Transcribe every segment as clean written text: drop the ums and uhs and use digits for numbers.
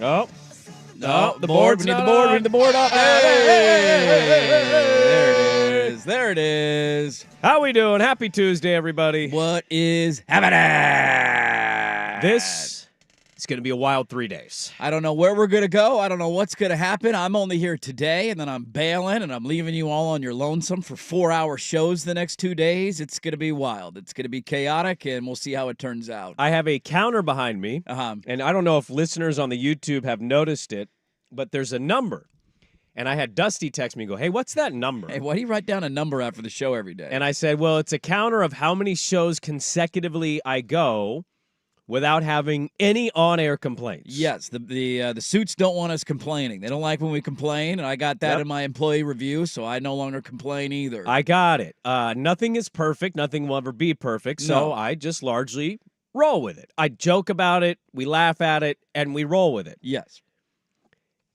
Oh. No, the board's we need not the board. on. We need the board up. There it is. There it is. How we doing? Happy Tuesday, everybody. What is happening? This is going to be a wild 3 days. I don't know where we're going to go. I don't know what's going to happen. I'm only here today, and then I'm bailing, and I'm leaving you all on your lonesome for 4-hour shows the next 2 days. It's going to be wild. It's going to be chaotic, and we'll see how it turns out. I have a counter behind me, and I don't know if listeners on the YouTube have noticed it, but there's a number. And I had Dusty text me and go, hey, what's that number? Hey, why do you write down a number after the show every day? And I said, well, it's a counter of how many shows consecutively I go without having any on-air complaints. Yes, the suits don't want us complaining. They don't like when we complain, and I got that in my employee review, so I no longer complain either. I got it. Nothing is perfect. Nothing will ever be perfect, so I just largely roll with it. I joke about it, we laugh at it, and we roll with it. Yes.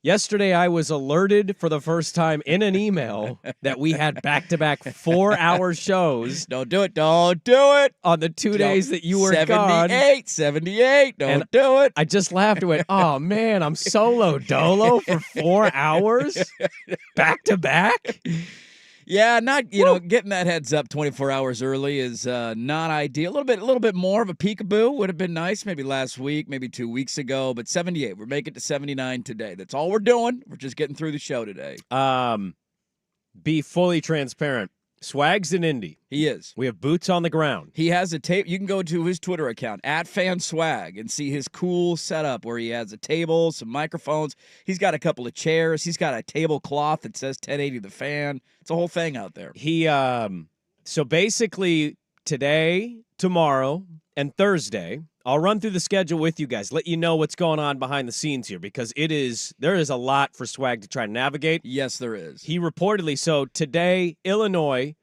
Yesterday, I was alerted for the first time in an email that we had back-to-back 4-hour shows. Don't do it. Don't do it. On the 2 days that you were gone. 78. Don't do it. I just laughed and went, oh, man, I'm solo dolo for 4 hours? Back-to-back? Yeah, not, getting that heads up 24 hours early is not ideal. A little bit more of a peekaboo would have been nice, maybe last week, maybe 2 weeks ago, but 78. We're making it to 79 today. That's all we're doing. We're just getting through the show today. Be fully transparent. Swag's in Indy. He is. We have boots on the ground. He has a tape. You can go to his Twitter account, @FanSwag, and see his cool setup where he has a table, some microphones. He's got a couple of chairs. He's got a tablecloth that says 1080 The Fan. It's a whole thing out there. He, so basically today, tomorrow, and Thursday, I'll run through the schedule with you guys, let you know what's going on behind the scenes here, because there is a lot for Swag to try to navigate. Yes, there is. He reportedly, so today, Illinois,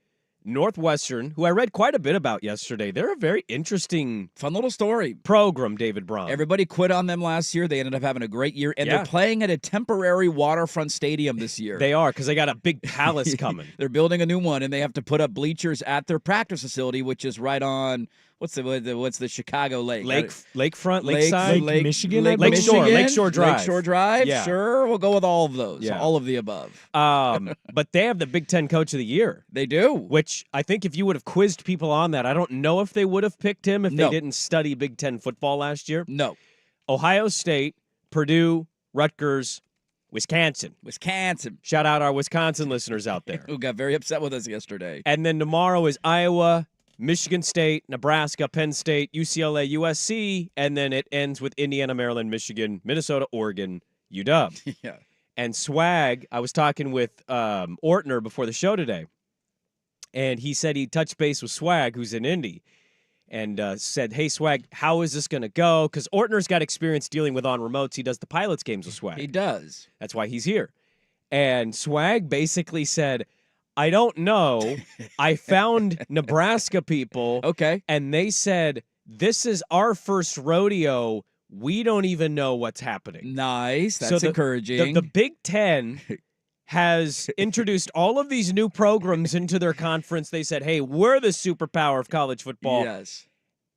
Northwestern, who I read quite a bit about yesterday. They're a very interesting, fun little story program, David Braun. Everybody quit on them last year. They ended up having a great year, and they're playing at a temporary waterfront stadium this year. They are, because they got a big palace coming. They're building a new one, and they have to put up bleachers at their practice facility, which is right on what's the Chicago lake? Lakefront, Lakeside, Lake Michigan, Lakeshore Drive. Lakeshore Drive. Yeah. Sure, we'll go with all of those. Yeah. All of the above. But they have the Big Ten Coach of the Year. They do. Which I think if you would have quizzed people on that, I don't know if they would have picked him if they didn't study Big Ten football last year. No. Ohio State, Purdue, Rutgers, Wisconsin. Shout out our Wisconsin listeners out there. Who got very upset with us yesterday. And then tomorrow is Iowa, Michigan State, Nebraska, Penn State, UCLA, USC, and then it ends with Indiana, Maryland, Michigan, Minnesota, Oregon, UW. Yeah. And Swag, I was talking with Ortner before the show today, and he said he touched base with Swag, who's in Indy, and said, hey, Swag, how is this going to go? Because Ortner's got experience dealing with on remotes. He does the Pilots games with Swag. He does. That's why he's here. And Swag basically said, I don't know. I found Nebraska people. Okay. And they said, this is our first rodeo. We don't even know what's happening. Nice. That's encouraging. The Big Ten has introduced all of these new programs into their conference. They said, hey, we're the superpower of college football. Yes.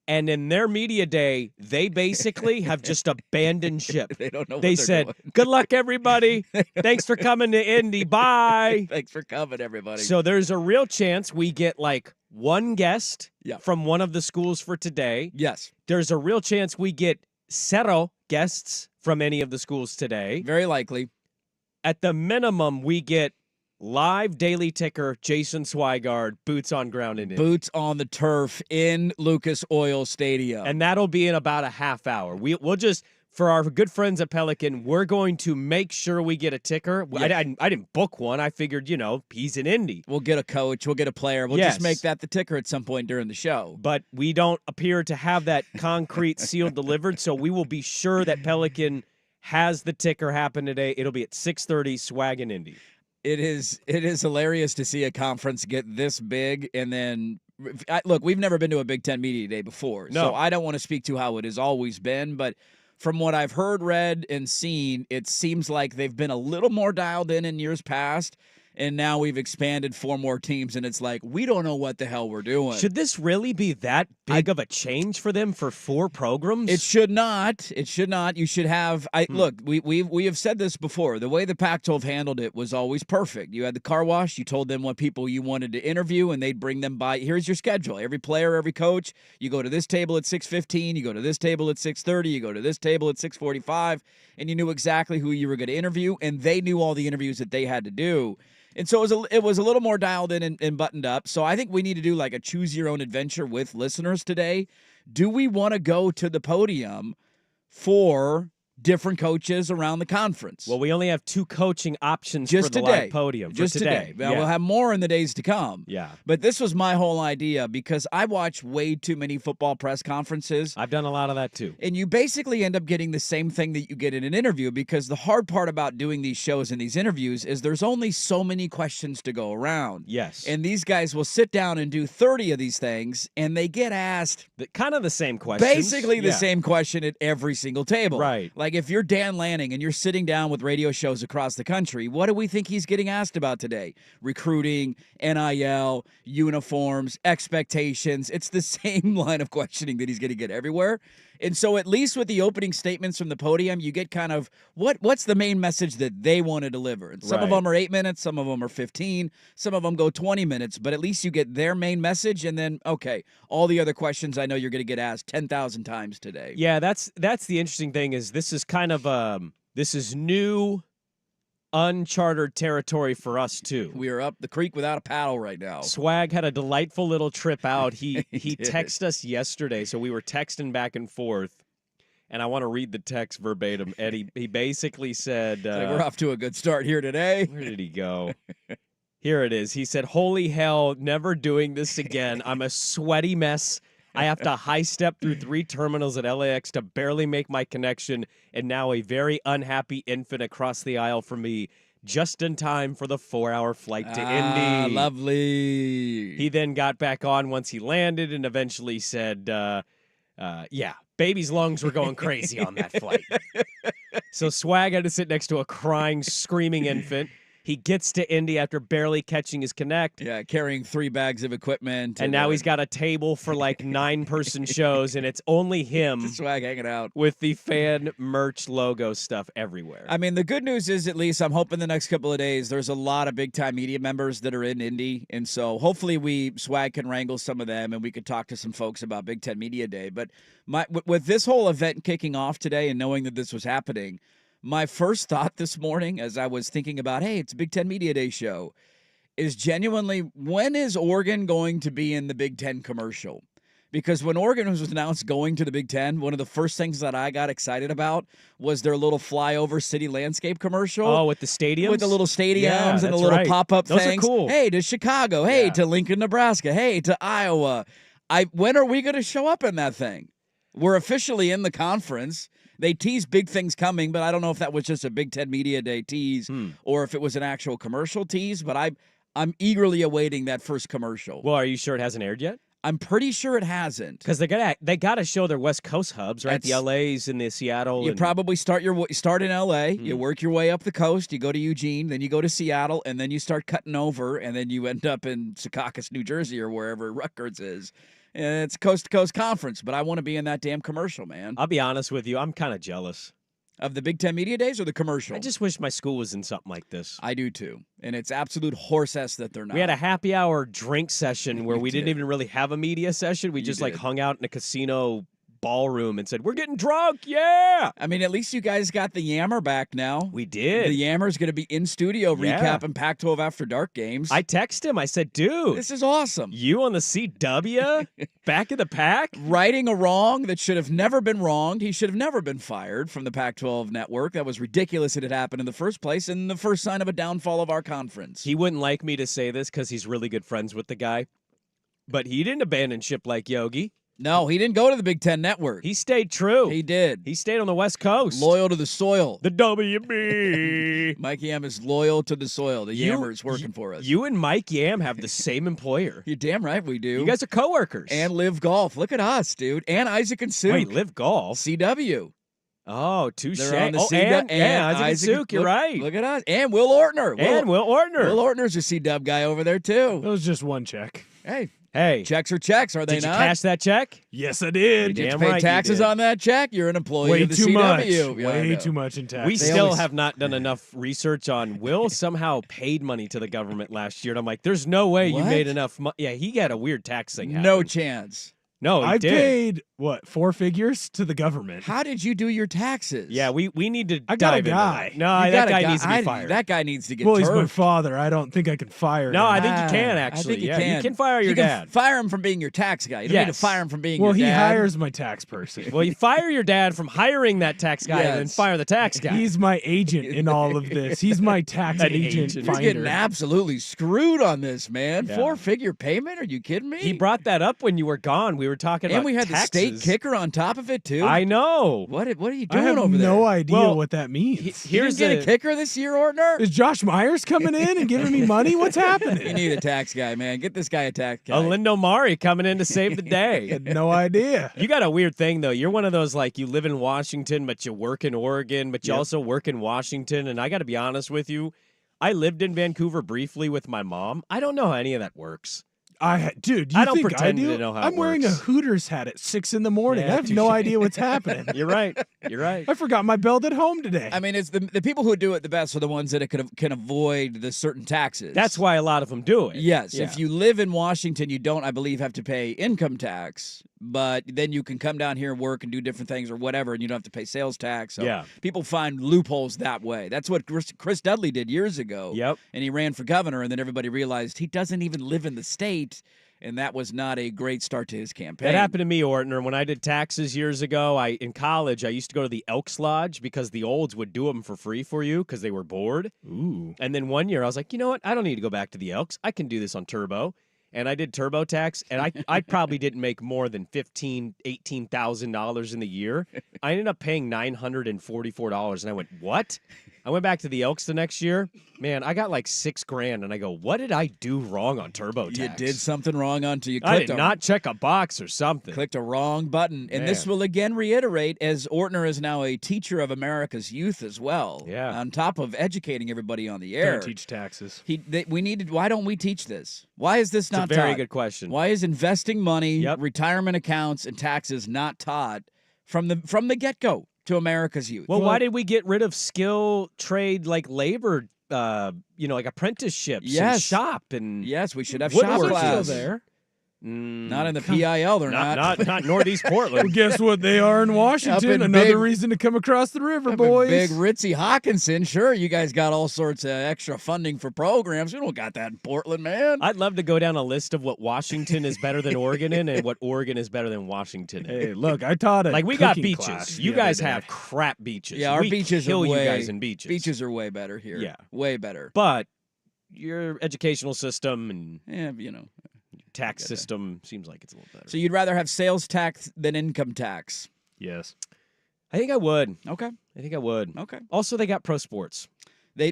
And in their media day, they basically have just abandoned ship. They don't know what They they're said, doing. good luck, everybody. Thanks for coming to Indy. Bye. Thanks for coming, everybody. So there's a real chance we get like one guest from one of the schools for today. Yes. There's a real chance we get zero guests from any of the schools today. Very likely. At the minimum, we get live daily ticker, Jason Swigard, boots on ground in Indy. Boots on the turf in Lucas Oil Stadium. And that'll be in about a half hour. We'll just, for our good friends at Pelican, we're going to make sure we get a ticker. Yes. I didn't book one. I figured, he's in Indy. We'll get a coach. We'll get a player. We'll just make that the ticker at some point during the show. But we don't appear to have that concrete seal delivered, so we will be sure that Pelican has the ticker happen today. It'll be at 6:30, Swag in Indy. It is hilarious to see a conference get this big, and then look, we've never been to a Big Ten Media Day before, so I don't want to speak to how it has always been, but from what I've heard, read, and seen, it seems like they've been a little more dialed in years past, and now we've expanded 4 more teams, and it's like, we don't know what the hell we're doing. Should this really be that big of a change for them for 4 programs? It should not. It should not. You should have. Look, we have said this before. The way the Pac-12 handled it was always perfect. You had the car wash. You told them what people you wanted to interview, and they'd bring them by. Here's your schedule. Every player, every coach. You go to this table at 6:15. You go to this table at 6:30. You go to this table at 6:45, and you knew exactly who you were going to interview, and they knew all the interviews that they had to do. And so it was a little more dialed in and buttoned up. So I think we need to do like a choose your own adventure with listeners today. Do we want to go to the podium for different coaches around the conference? Well, we only have 2 coaching options just for the today. live podium. Just today. Yeah. We'll have more in the days to come. Yeah. But this was my whole idea because I watch way too many football press conferences. I've done a lot of that too. And you basically end up getting the same thing that you get in an interview, because the hard part about doing these shows and these interviews is there's only so many questions to go around. Yes. And these guys will sit down and do 30 of these things, and they get asked kind of the same questions. basically the same question at every single table. Right. Like if you're Dan Lanning and you're sitting down with radio shows across the country, what do we think he's getting asked about today? Recruiting, NIL, uniforms, expectations. It's the same line of questioning that he's going to get everywhere. And so at least with the opening statements from the podium, you get kind of what's the main message that they want to deliver. And some of them are 8 minutes, some of them are 15, some of them go 20 minutes, but at least you get their main message, and then, okay, all the other questions I know you're going to get asked 10,000 times today. Yeah, that's the interesting thing is this is kind of this is new uncharted territory for us too. We are up the creek without a paddle right now. Swag had a delightful little trip out. He did. texted us yesterday, so we were texting back and forth. And I want to read the text verbatim. Eddie, he basically said, we're off to a good start here today. Where did he go? Here it is. He said, "Holy hell, never doing this again. I'm a sweaty mess. I have to high step through 3 terminals at LAX to barely make my connection, and now a very unhappy infant across the aisle from me, just in time for the 4-hour flight to Indy." Lovely. He then got back on once he landed and eventually said, yeah, baby's lungs were going crazy on that flight. So Swag had to sit next to a crying, screaming infant. He gets to Indy after barely catching his connect. Yeah, carrying 3 bags of equipment. And now he's got a table for like 9-person shows, and it's only him Swag hanging out with the fan merch logo stuff everywhere. I mean, the good news is, at least I'm hoping the next couple of days, there's a lot of big-time media members that are in Indy. And so hopefully Swag can wrangle some of them, and we could talk to some folks about Big Ten Media Day. But with this whole event kicking off today and knowing that this was happening, my first thought this morning as I was thinking about, hey, it's a Big Ten Media Day show, is genuinely, when is Oregon going to be in the Big Ten commercial? Because when Oregon was announced going to the Big Ten, one of the first things that I got excited about was their little flyover city landscape commercial. Oh, with the stadiums? With the little stadiums Yeah, and the that's little right. pop-up Those things. are cool. Hey, to Chicago. Hey, Yeah. to Lincoln, Nebraska. Hey, to Iowa. When are we going to show up in that thing? We're officially in the conference. They teased big things coming, but I don't know if that was just a Big Ten Media Day tease or if it was an actual commercial tease, but I'm eagerly awaiting that first commercial. Well, are you sure it hasn't aired yet? I'm pretty sure it hasn't. Because they got to show their West Coast hubs, right? The LAs and the Seattle. You probably start in LA, you work your way up the coast, you go to Eugene, then you go to Seattle, and then you start cutting over, and then you end up in Secaucus, New Jersey, or wherever Rutgers is. And it's coast-to-coast conference, but I want to be in that damn commercial, man. I'll be honest with you, I'm kind of jealous. Of the Big Ten Media Days or the commercial? I just wish my school was in something like this. I do too. And it's absolute horse ass that they're not. We had a happy hour drink session where we didn't did. even really have a media session. We just like did. hung out in a casino ballroom and said, "We're getting drunk, yeah!" I mean, at least you guys got the Yammer back now. We did. The Yammer's going to be in studio Yeah. recapping Pac-12 After Dark games. I texted him. I said, "Dude, This is awesome. you on the CW? Back in the pack?" Righting a wrong that should have never been wronged. He should have never been fired from the Pac-12 network. That was ridiculous that it happened in the first place, and the first sign of a downfall of our conference. He wouldn't like me to say this because he's really good friends with the guy, but he didn't abandon ship like Yogi. No, he didn't go to the Big Ten network. He stayed true. He did. He stayed on the West Coast. Loyal to the soil. The WB. Mike Yam is loyal to the soil. The Yammer is working for us. You and Mike Yam have the same employer. You're damn right we do. You guys are coworkers. And Live Golf. Look at us, dude. And Isaac and Sue. Wait, Live Golf? CW. Oh, touche. They're on the and and Isaac and Suk, you're right. Look at us. And Will Ortner. Will Ortner. Will Ortner's a C-Dub guy over there, too. That was just one check. Hey. Checks are checks, are they Did you not? cash that check? Yes, I did. Did you Damn pay right you taxes did. on that check? You're an employee Way of the too CW. much. Yeah, I Way know. too much in taxes. We They still always- have not done enough research on Will somehow paid money to the government last year. And I'm like, there's no way you What? made enough money. Yeah, he got a weird tax thing happen. No chance. No, he I did. paid, 4 figures to the government. How did you do your taxes? Yeah, we need to I got a dive into guy. that. No, You that got a guy needs to be fired. That guy needs to get Well, he's my turfed. father. I don't think I can fire No, him. I think you can, I actually. think you Yeah, can. you can fire your You can dad. fire him from being your tax guy. You don't need to Yes. fire him from being Well, your he dad. hires my tax person. Well, you fire your dad from hiring that tax guy and then Yes. fire the tax guy. He's my agent in all of this. He's my tax An agent agent. He's finder. getting absolutely screwed on this, man. Yeah. 4-figure payment? Are you kidding me? He brought that up when you were gone. We were talking about and we had taxes. the state kicker on top of it too. I know. What are you I doing have over there? no idea Well, what that means. You Here's didn't get a kicker this year, Ortner? Is Josh Myers coming in and giving me money? What's You happening? need a tax guy, man. Get this guy a tax guy. Lindo Mari coming in to save the day. Had no idea. You got a weird thing though. You're one of those like you live in Washington, but you work in Oregon, but you Yep. also work in Washington. And I got to be honest with you, I lived in Vancouver briefly with my mom. I don't know how any of that works. Dude, you I don't think pretend I do? to know how I'm it wearing works. a Hooters hat at 6 a.m. I Yeah, have no idea what's happening. You're right. You're right. I forgot my belt at home today. I mean, it's the people who do it the best are the ones that can avoid the certain taxes. That's why a lot of them do it. Yes, Yeah. if you live in Washington, you don't, I believe, have to pay income tax, but then you can come down here and work and do different things or whatever, and you don't have to pay sales tax. So Yeah. people find loopholes that way. That's what Chris Dudley did years ago. Yep. And he ran for governor, and then everybody realized he doesn't even live in the state, and that was not a great start to his campaign. That happened to me, Ortner. When I did taxes years ago, in college, I used to go to the Elks Lodge because the olds would do them for free for you because they were bored. Ooh. And then one year, I was like, you know what? I don't need to go back to the Elks. I can do this on Turbo. And I did TurboTax, and I probably didn't make more than $15,000, $18,000 in the year. I ended up paying $944, and I went, what? I went back to the Elks the next year. Man, I got like $6,000, and I go, what did I do wrong on TurboTax? You did something wrong onto you. I did not check a box or something. Clicked a wrong button. And this Man. will again reiterate, as Ortner is now a teacher of America's youth as well. Yeah. On top of educating everybody on the air. Don't teach taxes. Why don't we teach this? Why is this It's not a very taught? good question. Why is investing money, Yep. retirement accounts, and taxes not taught from the get-go to America's youth? Well, why did we get rid of skill trade like labor, like apprenticeships and Yes. shop and yes, we should have Woodworking. shop Still class. there. Not in the PIL, they're not Northeast Well, Portland. guess what? They are in Washington. in Another big- reason to come across the river, Up in boys. Big Ritzy Hawkinson. Sure, you guys got all sorts of extra funding for programs. We don't got that in Portland, man. I'd love to go down a list of what Washington is better than Oregon in and what Oregon is better than Washington in. Hey, look, I taught a Like we got cooking beaches. class You the guys other have day. crap beaches. Yeah, our we beaches kill are way you guys in beaches. Beaches are way better here. Yeah. Way better. But your educational system and Yeah, tax system seems like it's a little better. So you'd rather have sales tax than income tax? Yes. I think I would. Okay. I think I would. Okay. Also, they got pro sports.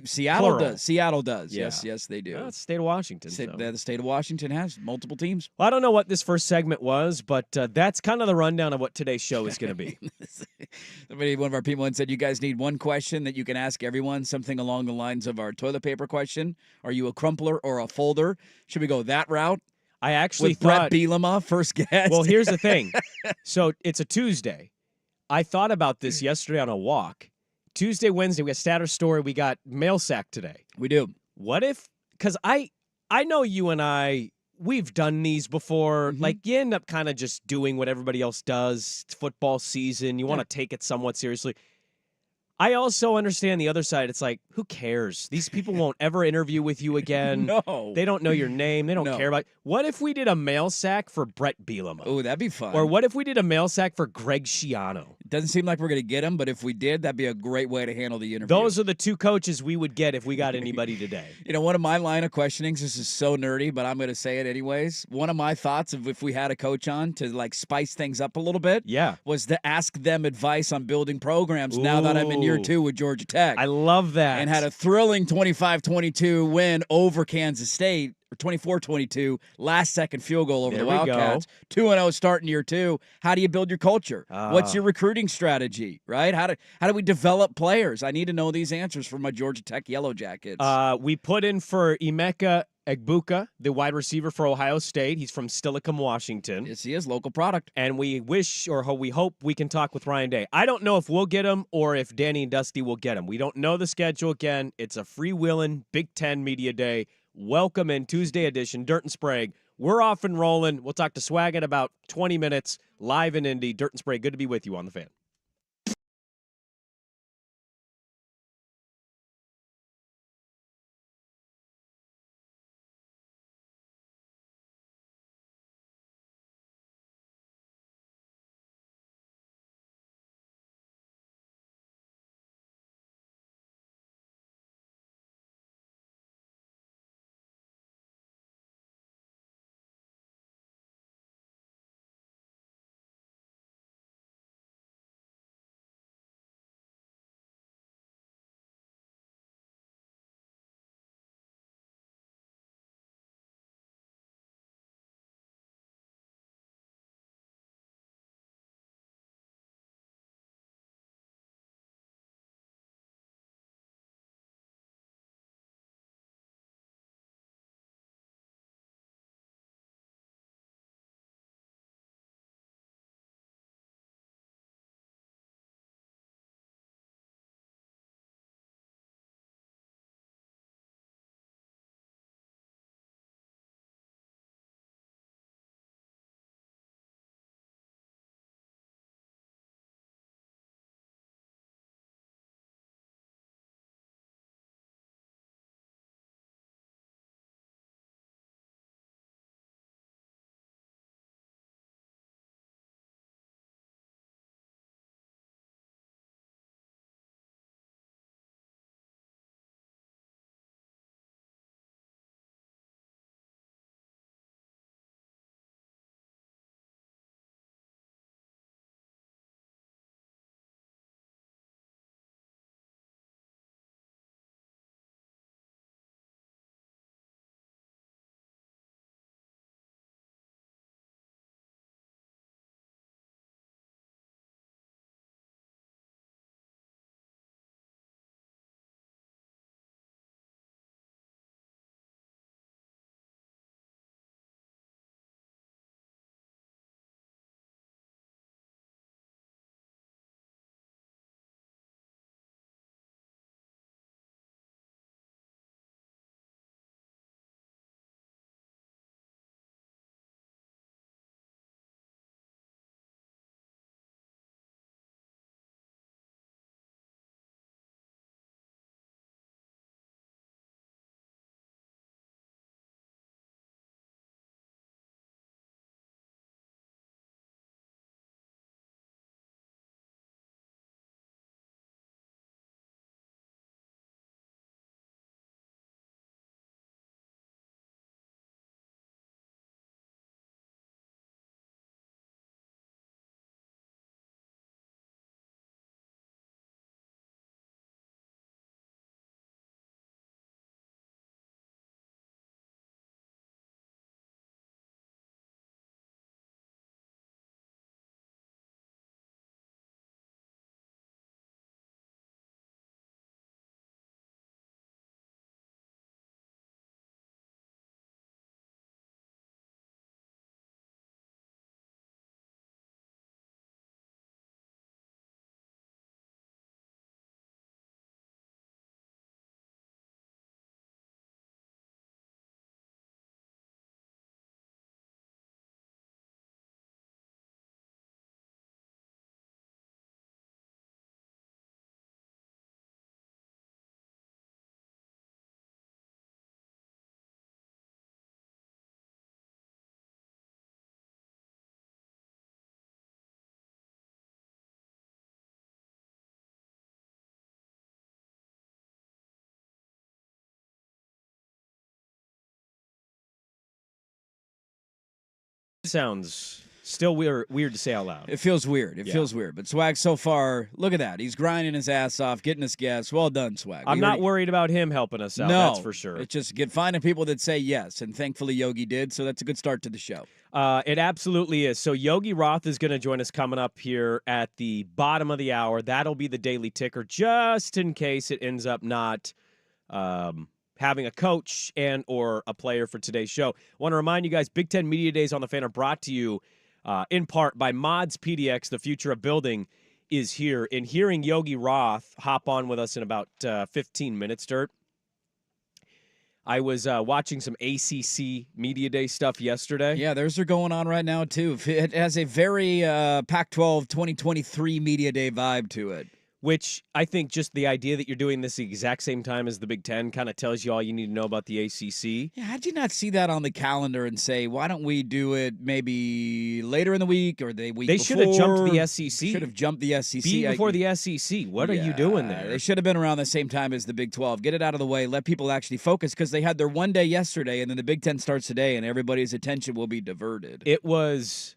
Seattle Plural. does. Seattle does. Yeah. Yes, they do. Well, it's the state of Washington. So. The state of Washington has multiple teams. Well, I don't know what this first segment was, but that's kind of the rundown of what today's show is going to be. One of our people said, you guys need one question that you can ask everyone, something along the lines of our toilet paper question. Are you a crumpler or a folder? Should we go that route? I actually With thought. Brett Bielema, first guest. Well, here's the thing. So it's a Tuesday. I thought about this yesterday on a walk. Tuesday, Wednesday, we got status story. We got mail sack today. We do. What if? Because I know you and I. We've done these before. Mm-hmm. Like you end up kind of just doing what everybody else does. It's football season. You want to take it somewhat seriously. I also understand the other side. It's like, who cares? These people won't ever interview with you again. No. They don't know your name. They don't No. care about. What if we did a mail sack for Brett Bielema? Oh, that'd be fun. Or what if we did a mail sack for Greg Schiano? It doesn't seem like we're going to get him, but if we did, that'd be a great way to handle the interview. Those are the two coaches we would get if we got anybody today. One of my line of questionings, this is so nerdy, but I'm going to say it anyways. One of my thoughts of if we had a coach on to like spice things up a little bit Yeah. was to ask them advice on building programs now that I'm in year Ooh. 2 with Georgia Tech. I love that. and had a thrilling 25-22 win over Kansas State or 24-22, last-second field goal over There the we go. Wildcats. 2-0 start in year 2. How do you build your culture? What's your recruiting strategy, right? How do we develop players? I need to know these answers from my Georgia Tech Yellow Jackets. We put in for Emeka Egbuka, the wide receiver for Ohio State. He's from Steilacoom, Washington. Yes, he is. Local product. And we hope we can talk with Ryan Day. I don't know if we'll get him or if Danny and Dusty will get him. We don't know the schedule again. It's a freewheeling Big Ten Media Day. Welcome in Tuesday edition, Dirt and Sprague. We're off and rolling. We'll talk to Swag in about 20 minutes, live in Indy. Dirt and Sprague, good to be with you on the Fan. Sounds Still weird to say out loud. It feels weird. It feels weird. But Swag, so far, look at that. He's grinding his ass off, getting us guests. Well done, Swag. I'm not worried about him helping us out. No, That's for sure. It's just finding people that say yes, and thankfully Yogi did, so that's a good start to the show. It absolutely is. So Yogi Roth is going to join us coming up here at the bottom of the hour. That'll be the Daily Ticker, just in case it ends up not having a coach and or a player for today's show. I want to remind you guys, Big Ten Media Days on the Fan are brought to you in part by Mods PDX. The future of building is here. In hearing Yogi Roth hop on with us in about 15 minutes, Dirt, I was watching some ACC Media Day stuff yesterday. Yeah, theirs are going on right now, too. It has a very Pac-12 2023 Media Day vibe to it. Which I think just the idea that you're doing this the exact same time as the Big Ten kind of tells you all you need to know about the ACC. Yeah, how'd you not see that on the calendar and say, why don't we do it maybe later in the week or the week before? They should have jumped the SEC. Should have jumped the SEC. Be before the SEC. What are you doing there? They should have been around the same time as the Big 12. Get it out of the way. Let people actually focus because they had their one day yesterday, and then the Big Ten starts today, and everybody's attention will be diverted. It was...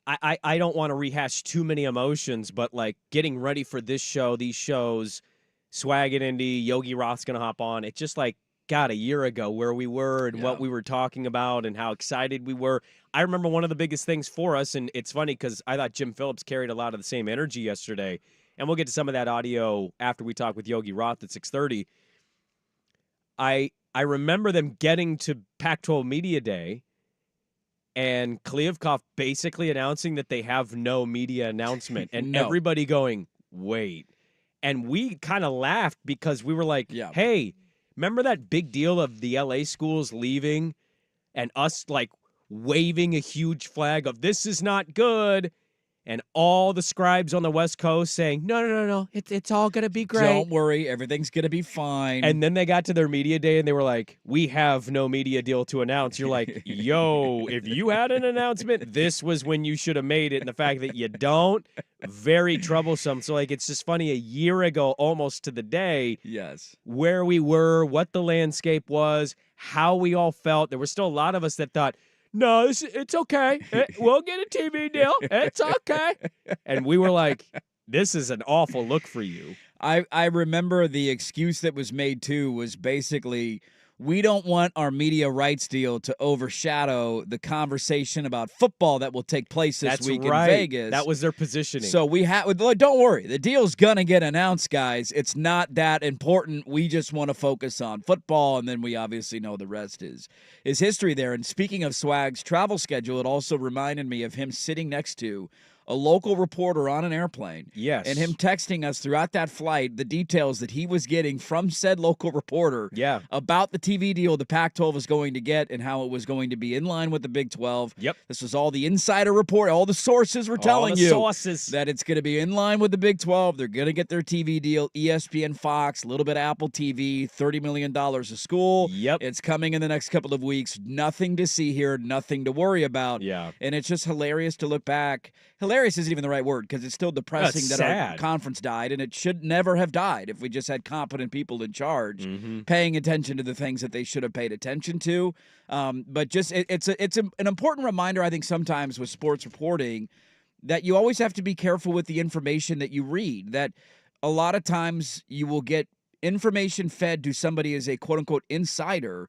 I don't want to rehash too many emotions, but like getting ready for this show, these shows, Swag at Indy, Yogi Roth's going to hop on. It's just like, God, a year ago where we were and what we were talking about and how excited we were. I remember one of the biggest things for us, and it's funny because I thought Jim Phillips carried a lot of the same energy yesterday, and we'll get to some of that audio after we talk with Yogi Roth at 6:30. I remember them getting to Pac-12 Media Day, and Kliavkoff basically announcing that they have no media announcement, and everybody going, wait. And we kind of laughed because we were like, hey, remember that big deal of the LA schools leaving and us like waving a huge flag of this is not good, and all the scribes on the West Coast saying, no, it's all going to be great. Don't worry, everything's going to be fine. And then they got to their media day, and they were like, we have no media deal to announce. You're like, yo, if you had an announcement, this was when you should have made it. And the fact that you don't, very troublesome. So, like, it's just funny, a year ago, almost to the day, where we were, what the landscape was, how we all felt. There were still a lot of us that thought, no, it's okay. We'll get a TV deal. It's okay. And we were like, this is an awful look for you. I remember the excuse that was made, too, was basically, we don't want our media rights deal to overshadow the conversation about football that will take place this week in Vegas. That was their positioning. So don't worry. The deal's going to get announced, guys. It's not that important. We just want to focus on football, and then we obviously know the rest is history there. And speaking of Swag's travel schedule, it also reminded me of him sitting next to a local reporter on an airplane. Yes. And him texting us throughout that flight the details that he was getting from said local reporter about the TV deal the Pac-12 was going to get and how it was going to be in line with the Big 12. Yep. This was all the insider report. All the sources were telling you that it's going to be in line with the Big 12. They're going to get their TV deal, ESPN, Fox, a little bit of Apple TV, $30 million a school. Yep. It's coming in the next couple of weeks. Nothing to see here, nothing to worry about. Yeah. And it's just hilarious to look back. Hilarious isn't even the right word because it's still depressing that our conference died, and it should never have died if we just had competent people in charge paying attention to the things that they should have paid attention to. But just it's an important reminder, I think, sometimes with sports reporting that you always have to be careful with the information that you read, that a lot of times you will get information fed to somebody as a quote-unquote insider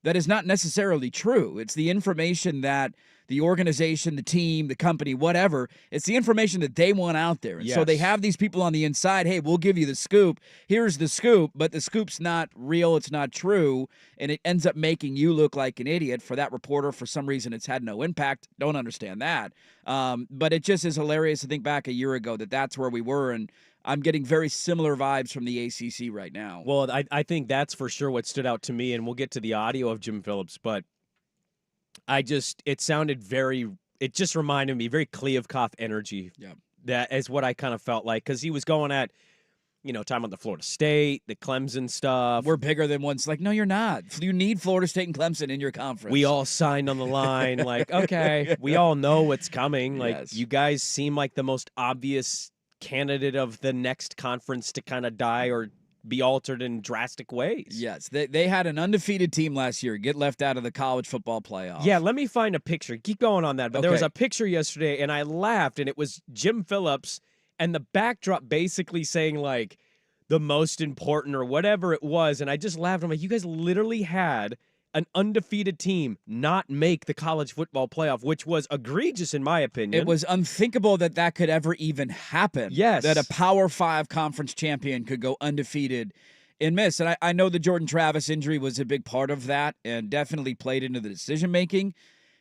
that is not necessarily true. It's the information that the organization, the team, the company, whatever, it's the information that they want out there. And so they have these people on the inside, hey, we'll give you the scoop. Here's the scoop, but the scoop's not real, it's not true, and it ends up making you look like an idiot. For that reporter, for some reason, it's had no impact. Don't understand that. But it just is hilarious to think back a year ago that that's where we were, and I'm getting very similar vibes from the ACC right now. Well, I think that's for sure what stood out to me, and we'll get to the audio of Jim Phillips, but it just reminded me, very Kliavkoff energy. Yeah. That is what I kind of felt like, because he was going at, talking about the Florida State, the Clemson stuff. We're bigger than one's like, no, you're not. You need Florida State and Clemson in your conference. We all signed on the line. Like, okay, we all know what's coming. Like, you guys seem like the most obvious candidate of the next conference to kind of die or be altered in drastic ways. Yes, they had an undefeated team last year get left out of the college football playoff. Yeah, let me find a picture. Keep going on that. But there was Okay. a picture yesterday, and I laughed, and it was Jim Phillips, and the backdrop basically saying, like, the most important or whatever it was. And I just laughed. I'm like, you guys literally had an undefeated team not make the college football playoff, which was egregious in my opinion. It was unthinkable that could ever even happen. Yes. That a Power 5 conference champion could go undefeated and miss. And I know the Jordan Travis injury was a big part of that and definitely played into the decision-making.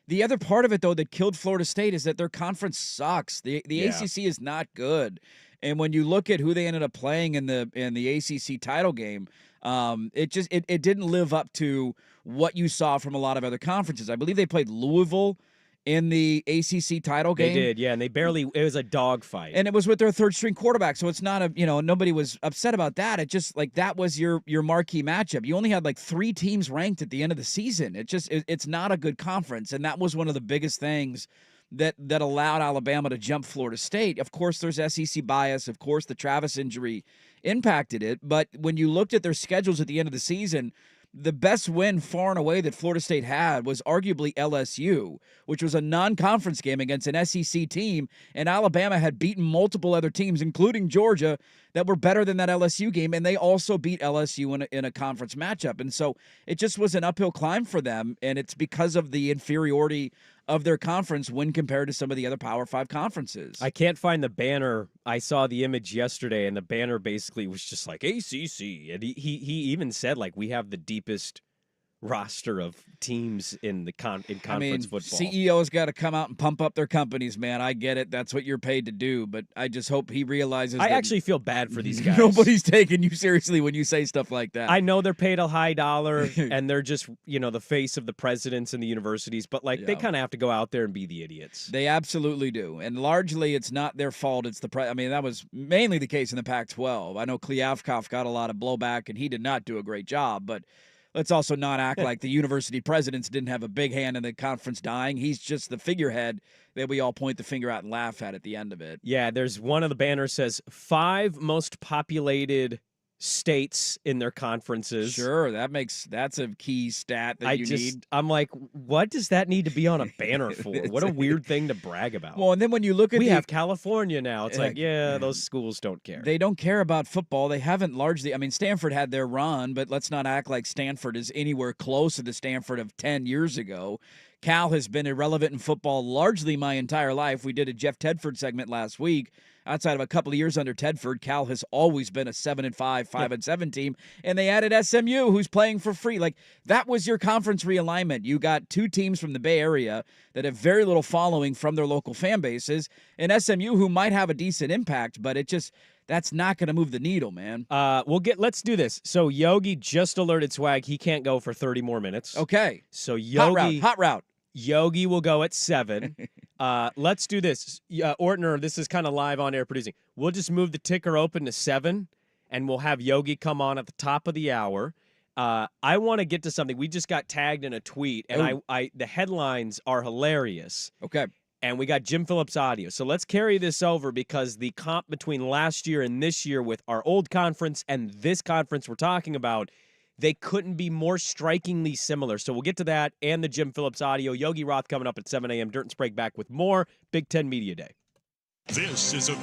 The other part of it, though, that killed Florida State is that their conference sucks. The ACC is not good. And when you look at who they ended up playing in the ACC title game, it didn't live up to what you saw from a lot of other conferences. I believe they played Louisville in the ACC title game. They did, yeah, and it was a dogfight. And it was with their third string quarterback, so it's not nobody was upset about that. It just like that was your marquee matchup. You only had like 3 teams ranked at the end of the season. It's not a good conference, and that was one of the biggest things that allowed Alabama to jump Florida State. Of course, there's SEC bias. Of course, the Travis injury impacted it. But when you looked at their schedules at the end of the season, the best win far and away that Florida State had was arguably LSU, which was a non-conference game against an SEC team, and Alabama had beaten multiple other teams, including Georgia, that were better than that LSU game, and they also beat LSU in a conference matchup. And so it just was an uphill climb for them, and it's because of the inferiority of their conference when compared to some of the other Power 5 conferences. I can't find the banner. I saw the image yesterday, and the banner basically was just like ACC, and he even said like we have the deepest roster of teams in the conference football. CEOs got to come out and pump up their companies, man. I get it. That's what you're paid to do, but I just hope he realizes I that actually feel bad for these guys. Nobody's taking you seriously when you say stuff like that. I know they're paid a high dollar and they're just, the face of the presidents and the universities, but they kind of have to go out there and be the idiots. They absolutely do. And largely it's not their fault. It's that was mainly the case in the Pac-12. I know Kliavkoff got a lot of blowback and he did not do a great job, but let's also not act like the university presidents didn't have a big hand in the conference dying. He's just the figurehead that we all point the finger at and laugh at the end of it. Yeah, there's one of the banners says 5 most populated states in their conferences. Sure, that's a key stat that you need. I'm like, what does that need to be on a banner for? What a weird thing to brag about. Well, and then when you look at we have California now. It's those schools don't care. They don't care about football. They haven't largely. I mean, Stanford had their run, but let's not act like Stanford is anywhere close to the Stanford of 10 years ago. Cal has been irrelevant in football largely my entire life. We did a Jeff Tedford segment last week. Outside of a couple of years under Tedford, Cal has always been a 7-5, 5-7 team, and they added SMU, who's playing for free. Like, that was your conference realignment. You got 2 teams from the Bay Area that have very little following from their local fan bases, and SMU, who might have a decent impact, but that's not going to move the needle, man. Let's do this. So Yogi just alerted Swag he can't go for 30 more minutes. Okay. So Yogi hot route. Yogi will go at 7. Let's do this. Ortner, this is kind of live on air producing. We'll just move the ticker open to 7, and we'll have Yogi come on at the top of the hour. I want to get to something. We just got tagged in a tweet, and the headlines are hilarious. Okay. And we got Jim Phillips audio. So let's carry this over because the comp between last year and this year with our old conference and this conference we're talking about, they couldn't be more strikingly similar. So we'll get to that and the Jim Phillips audio. Yogi Roth coming up at 7 a.m. Dirt and Sprague back with more Big Ten Media Day. This is a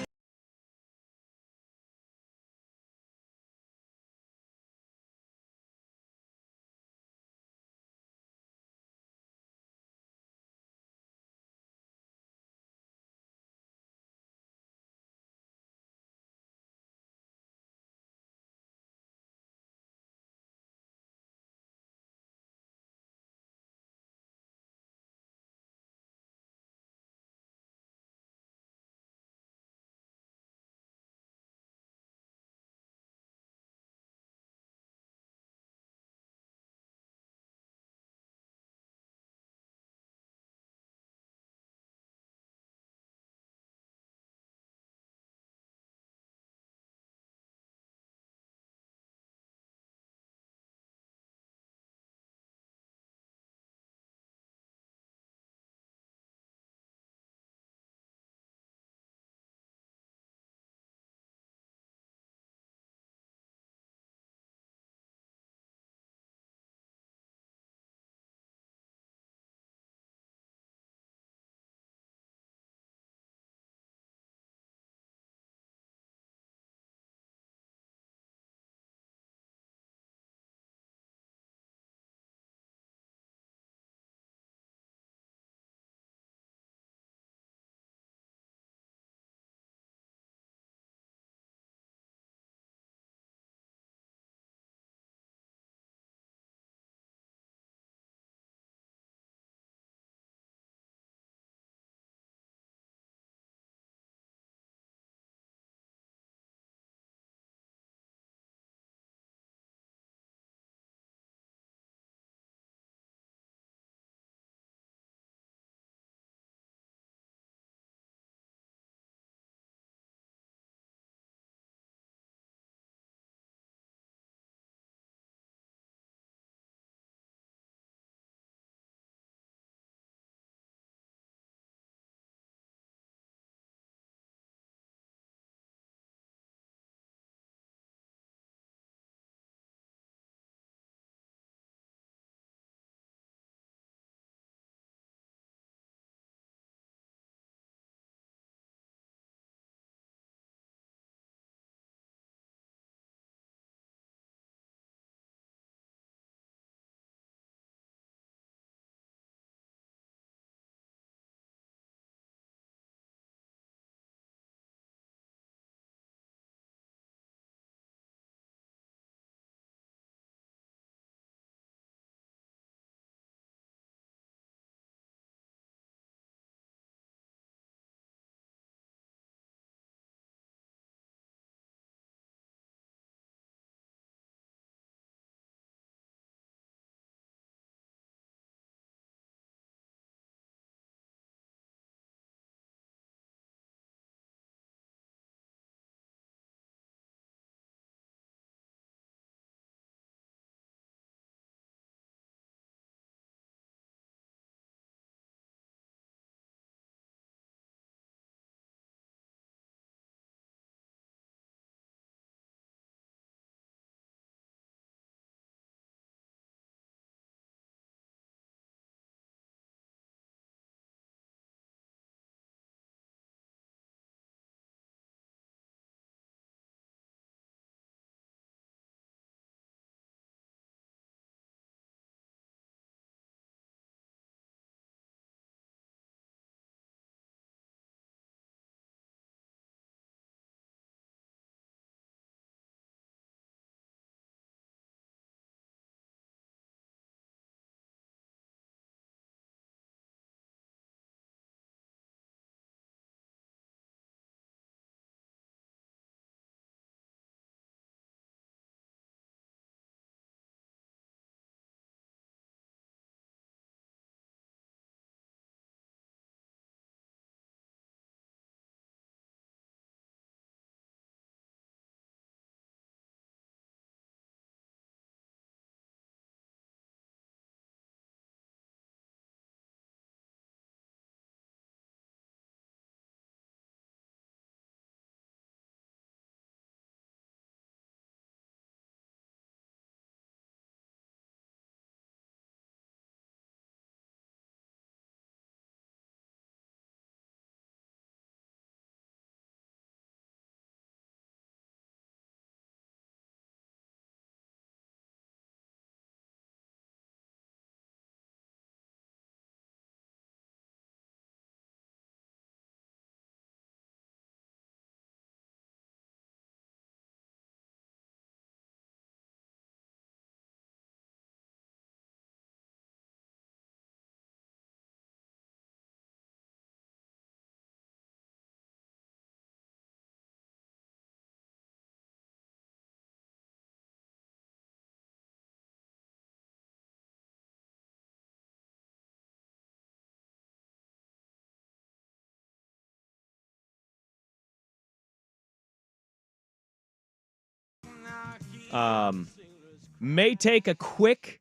May take a quick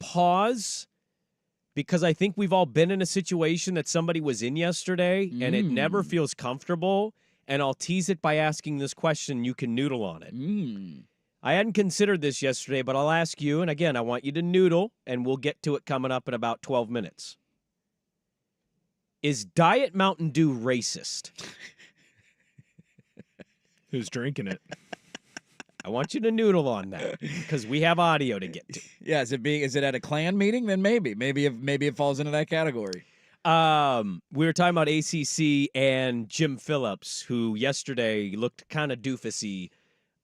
pause because I think we've all been in a situation that somebody was in yesterday and it never feels comfortable. And I'll tease it by asking this question. You can noodle on it. I hadn't considered this yesterday, but I'll ask you. And again, I want you to noodle, and we'll get to it coming up in about 12 minutes. Is Diet Mountain Dew racist? Who's drinking it? I want you to noodle on that because we have audio to get to. Yeah, is it at a Klan meeting? Then maybe it falls into that category. We were talking about ACC and Jim Phillips, who yesterday looked kind of doofusy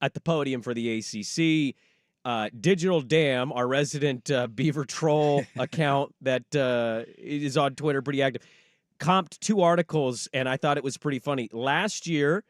at the podium for the ACC. Digital Dam, our resident Beaver Troll account that is on Twitter, pretty active, comped 2 articles, and I thought it was pretty funny. Last year,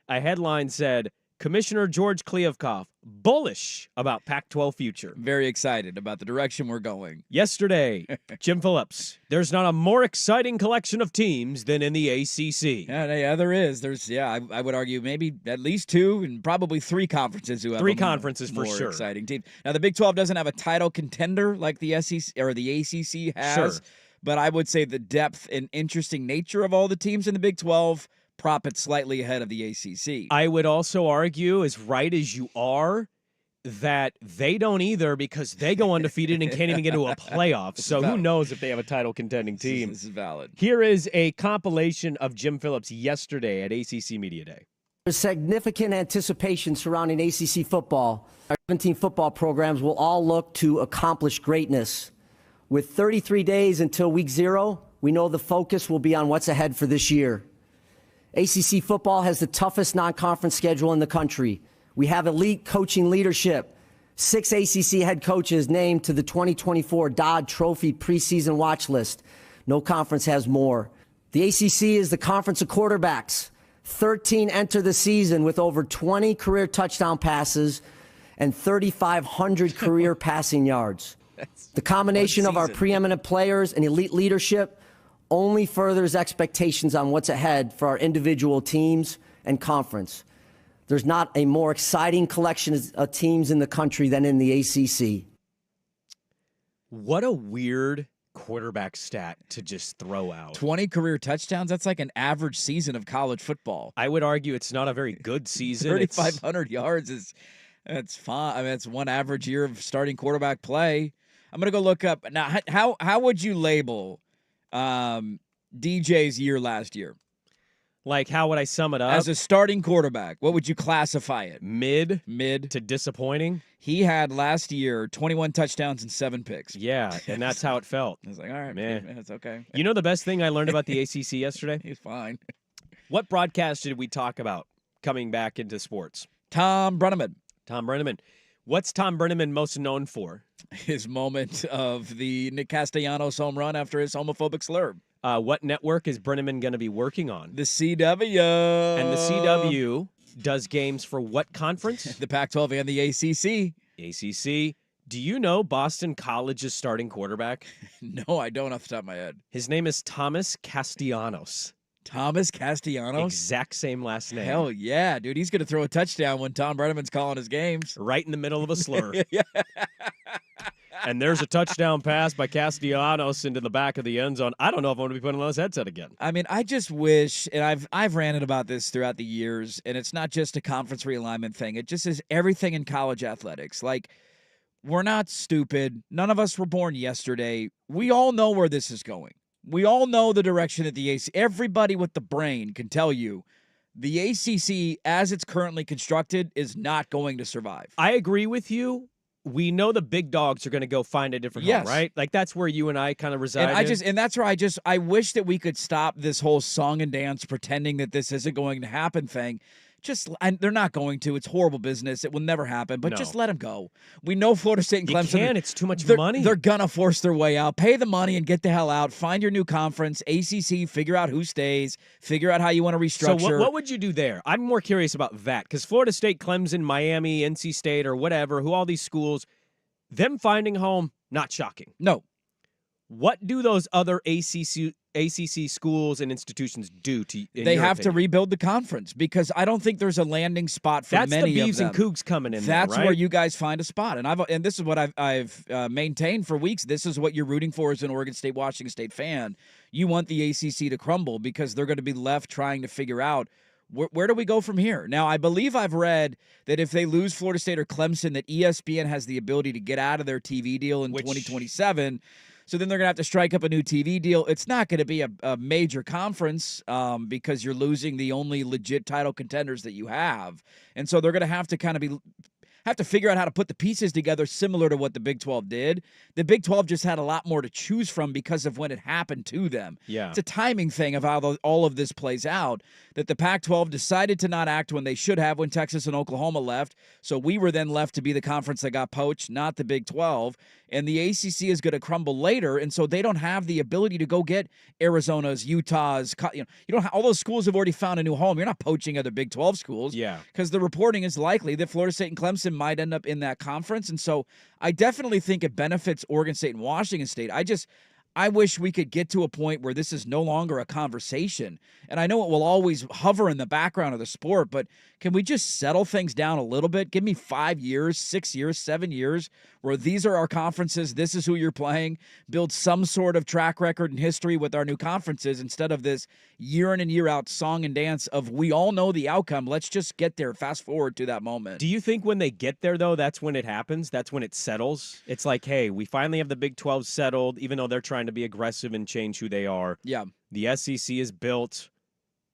a headline said, Commissioner George Kliavkoff, bullish about Pac-12 future. Very excited about the direction we're going. Yesterday, Jim Phillips, there's not a more exciting collection of teams than in the ACC. Yeah, there is. I would argue maybe at least 2 and probably 3 conferences who have 3 conferences more for sure. Exciting teams. Now, the Big 12 doesn't have a title contender like the SEC or the ACC has, Sure. but I would say the depth and interesting nature of all the teams in the Big 12 prop it slightly ahead of the ACC. I would also argue, as right as you are, that they don't either because they go undefeated and can't even get to a playoff. So who knows if they have a title contending team. This is valid. Here is a compilation of Jim Phillips yesterday at ACC Media Day. There's significant anticipation surrounding ACC football. Our 17 football programs will all look to accomplish greatness. With 33 days until week 0, we know the focus will be on what's ahead for this year. ACC football has the toughest non-conference schedule in the country. We have elite coaching leadership. 6 ACC head coaches named to the 2024 Dodd Trophy preseason watch list. No conference has more. The ACC is the conference of quarterbacks. 13 enter the season with over 20 career touchdown passes and 3,500 career passing yards. The combination of our preeminent players and elite leadership only furthers expectations on what's ahead for our individual teams and conference. There's not a more exciting collection of teams in the country than in the ACC. What a weird quarterback stat to just throw out. 20 career touchdowns, that's like an average season of college football. I would argue it's not a very good season. 3,500 yards that's fine. I mean, it's one average year of starting quarterback play. I'm going to go look up. Now, how would you label DJ's year last year? Like, how would I sum it up? As a starting quarterback, what would you classify it? Mid to disappointing. He had last year 21 touchdowns and 7 picks. Yeah, and that's how it felt. I was like, all right, man, it's okay. You know the best thing I learned about the ACC yesterday? He's fine. What broadcast did we talk about coming back into sports? Tom Brenneman. Tom Brenneman. What's Tom Brenneman most known for? His moment of the Nick Castellanos home run after his homophobic slur. What network is Brenneman going to be working on? The CW. And the CW does games for what conference? The Pac-12 and the ACC. ACC. Do you know Boston College's starting quarterback? No, I don't off the top of my head. His name is Thomas Castellanos. Thomas Castellanos? Exact same last name. Hell yeah, dude. He's going to throw a touchdown when Tom Brenneman's calling his games. Right in the middle of a slur. Yeah. And there's a touchdown pass by Castellanos into the back of the end zone. I don't know if I'm going to be putting on this headset again. I mean, I just wish, and I've ranted about this throughout the years, and it's not just a conference realignment thing. It just is everything in college athletics. Like, we're not stupid. None of us were born yesterday. We all know where this is going. We all know the direction that the ACC, everybody with the brain can tell you the ACC, as it's currently constructed, is not going to survive. I agree with you. We know the big dogs are going to go find a different home, right? Like, that's where you and I kind of reside. And that's where I wish that we could stop this whole song and dance pretending that this isn't going to happen thing. They're not going to. It's horrible business. It will never happen. But just let them go. We know Florida State and Clemson. You can't. It's too much money. They're gonna force their way out. Pay the money and get the hell out. Find your new conference. ACC. Figure out who stays. Figure out how you want to restructure. So what would you do there? I'm more curious about that because Florida State, Clemson, Miami, NC State, or whatever, who all these schools, them finding home, not shocking. No. What do those other ACC schools and institutions do to? They have to rebuild the conference because I don't think there's a landing spot for That's many the Beavs of them. and Cougs coming in. That's there, right? where you guys find a spot, and this is what I've maintained for weeks. This is what you're rooting for as an Oregon State, Washington State fan. You want the ACC to crumble because they're going to be left trying to figure out where do we go from here. Now, I believe I've read that if they lose Florida State or Clemson, that ESPN has the ability to get out of their TV deal in 2027. So then they're going to have to strike up a new TV deal. It's not going to be a major conference because you're losing the only legit title contenders that you have. And so they're going to have to kind of have to figure out how to put the pieces together similar to what the Big 12 did. The Big 12 just had a lot more to choose from because of when it happened to them. Yeah. It's a timing thing of how all of this plays out, that the Pac-12 decided to not act when they should have when Texas and Oklahoma left. So we were then left to be the conference that got poached, not the Big 12. And the ACC is going to crumble later, and so they don't have the ability to go get Arizona's, Utah's. You don't all those schools have already found a new home. You're not poaching other Big 12 schools. Yeah. Because the reporting is likely that Florida State and Clemson might end up in that conference. And so I definitely think it benefits Oregon State and Washington State. I wish we could get to a point where this is no longer a conversation. And I know it will always hover in the background of the sport, but can we just settle things down a little bit? Give me 5 years, 6 years, 7 years where these are our conferences. This is who you're playing. Build some sort of track record and history with our new conferences instead of this year in and year out song and dance of we all know the outcome. Let's just get there. Fast forward to that moment. Do you think when they get there, though, that's when it happens? That's when it settles? It's like, hey, we finally have the Big 12 settled, even though they're trying to be aggressive and change who they are. Yeah. The SEC is built.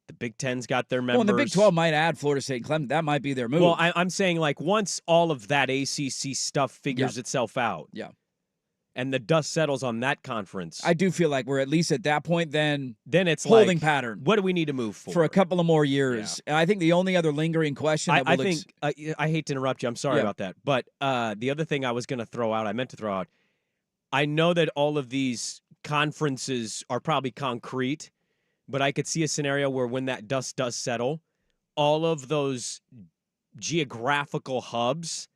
The Big Ten's got their members. Well, and the Big 12 might add Florida State and Clemson. That might be their move. Well, I'm saying, like, once all of that ACC stuff figures itself out. Yeah. And the dust settles on that conference. I do feel like we're at least at that point then it's holding like, pattern. What do we need to move for a couple of more years? Yeah. And I think the only other lingering question that I think I hate to interrupt you. I'm sorry about that. But the other thing I was going to throw out, I meant to throw out, I know that all of these conferences are probably concrete, but I could see a scenario where when that dust does settle, all of those geographical hubs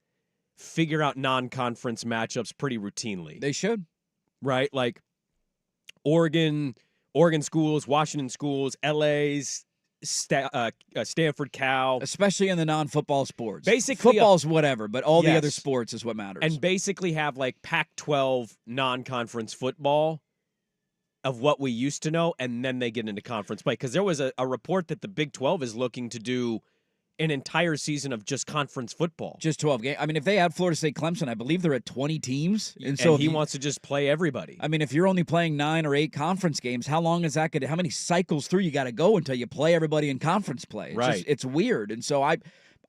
figure out non-conference matchups pretty routinely. They should. Right? Like Oregon schools, Washington schools, LA's, Stanford, Cal. Especially in the non-football sports. Basically, football's whatever, but all the other sports is what matters. And basically have like Pac-12 non-conference football of what we used to know, and then they get into conference play. Because there was a report that the Big 12 is looking to do an entire season of just conference football. Just 12 games. I mean, if they add Florida State Clemson, I believe they're at 20 teams. And so he wants to just play everybody. I mean, if you're only playing 9 or 8 conference games, how long is that going to, how many cycles through you got to go until you play everybody in conference play? It's weird. And so I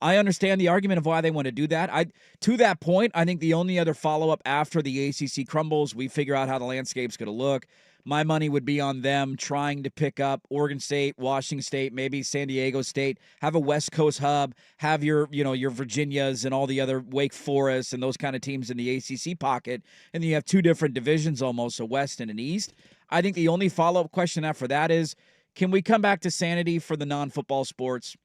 understand the argument of why they want to do that. To that point, I think the only other follow-up after the ACC crumbles, we figure out how the landscape's going to look. My money would be on them trying to pick up Oregon State, Washington State, maybe San Diego State, have a West Coast hub, have your Virginias and all the other Wake Forest and those kind of teams in the ACC pocket, and then you have 2 different divisions almost, a West and an East. I think the only follow-up question after that is, can we come back to sanity for the non-football sports?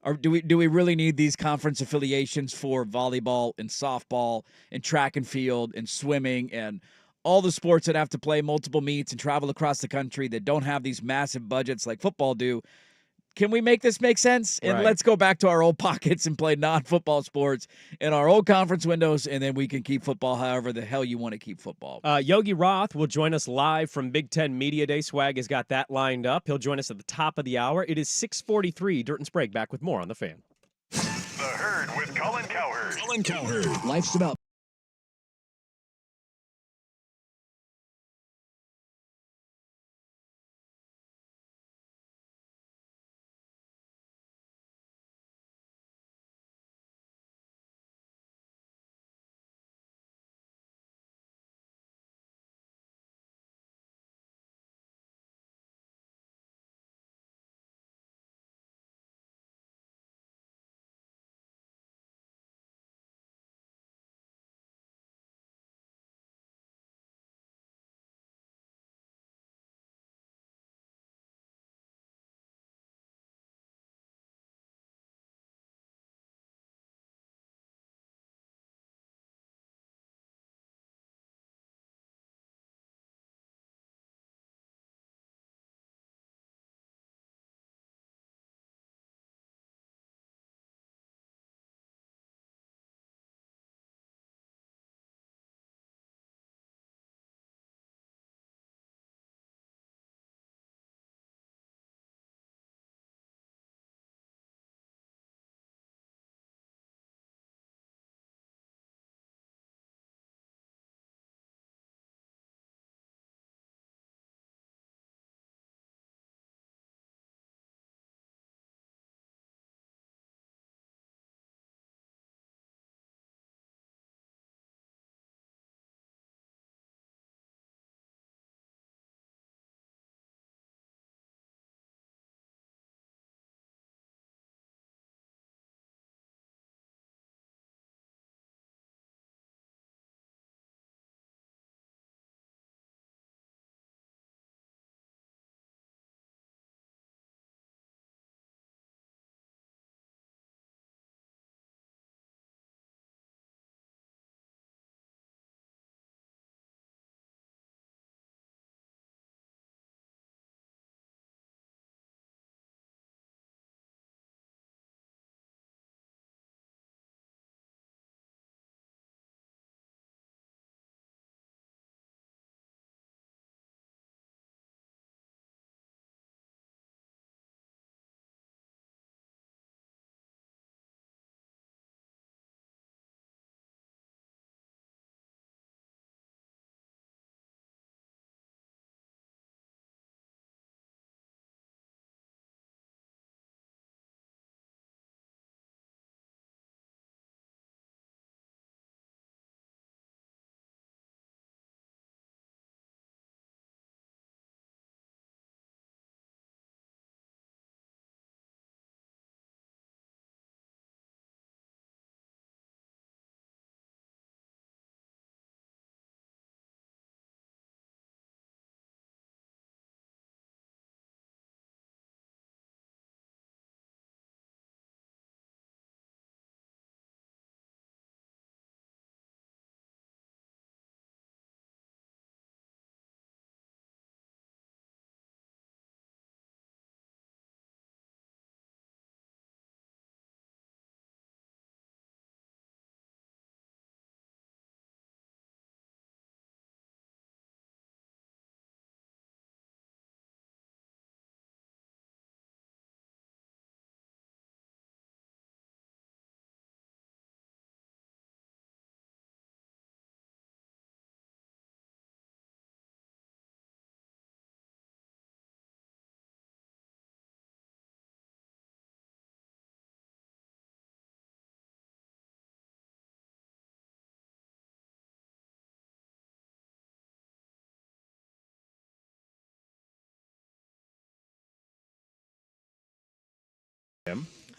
Or do we really need these conference affiliations for volleyball and softball and track and field and swimming and all the sports that have to play multiple meets and travel across the country that don't have these massive budgets like football do? Can we make this make sense? And let's go back to our old pockets and play non-football sports in our old conference windows, and then we can keep football however the hell you want to keep football. Yogi Roth will join us live from Big Ten Media Day. Swag has got that lined up. He'll join us at the top of the hour. It is 6:43. Dirt and Sprague back with more on The Fan. The Herd with Colin Cowherd. Life's about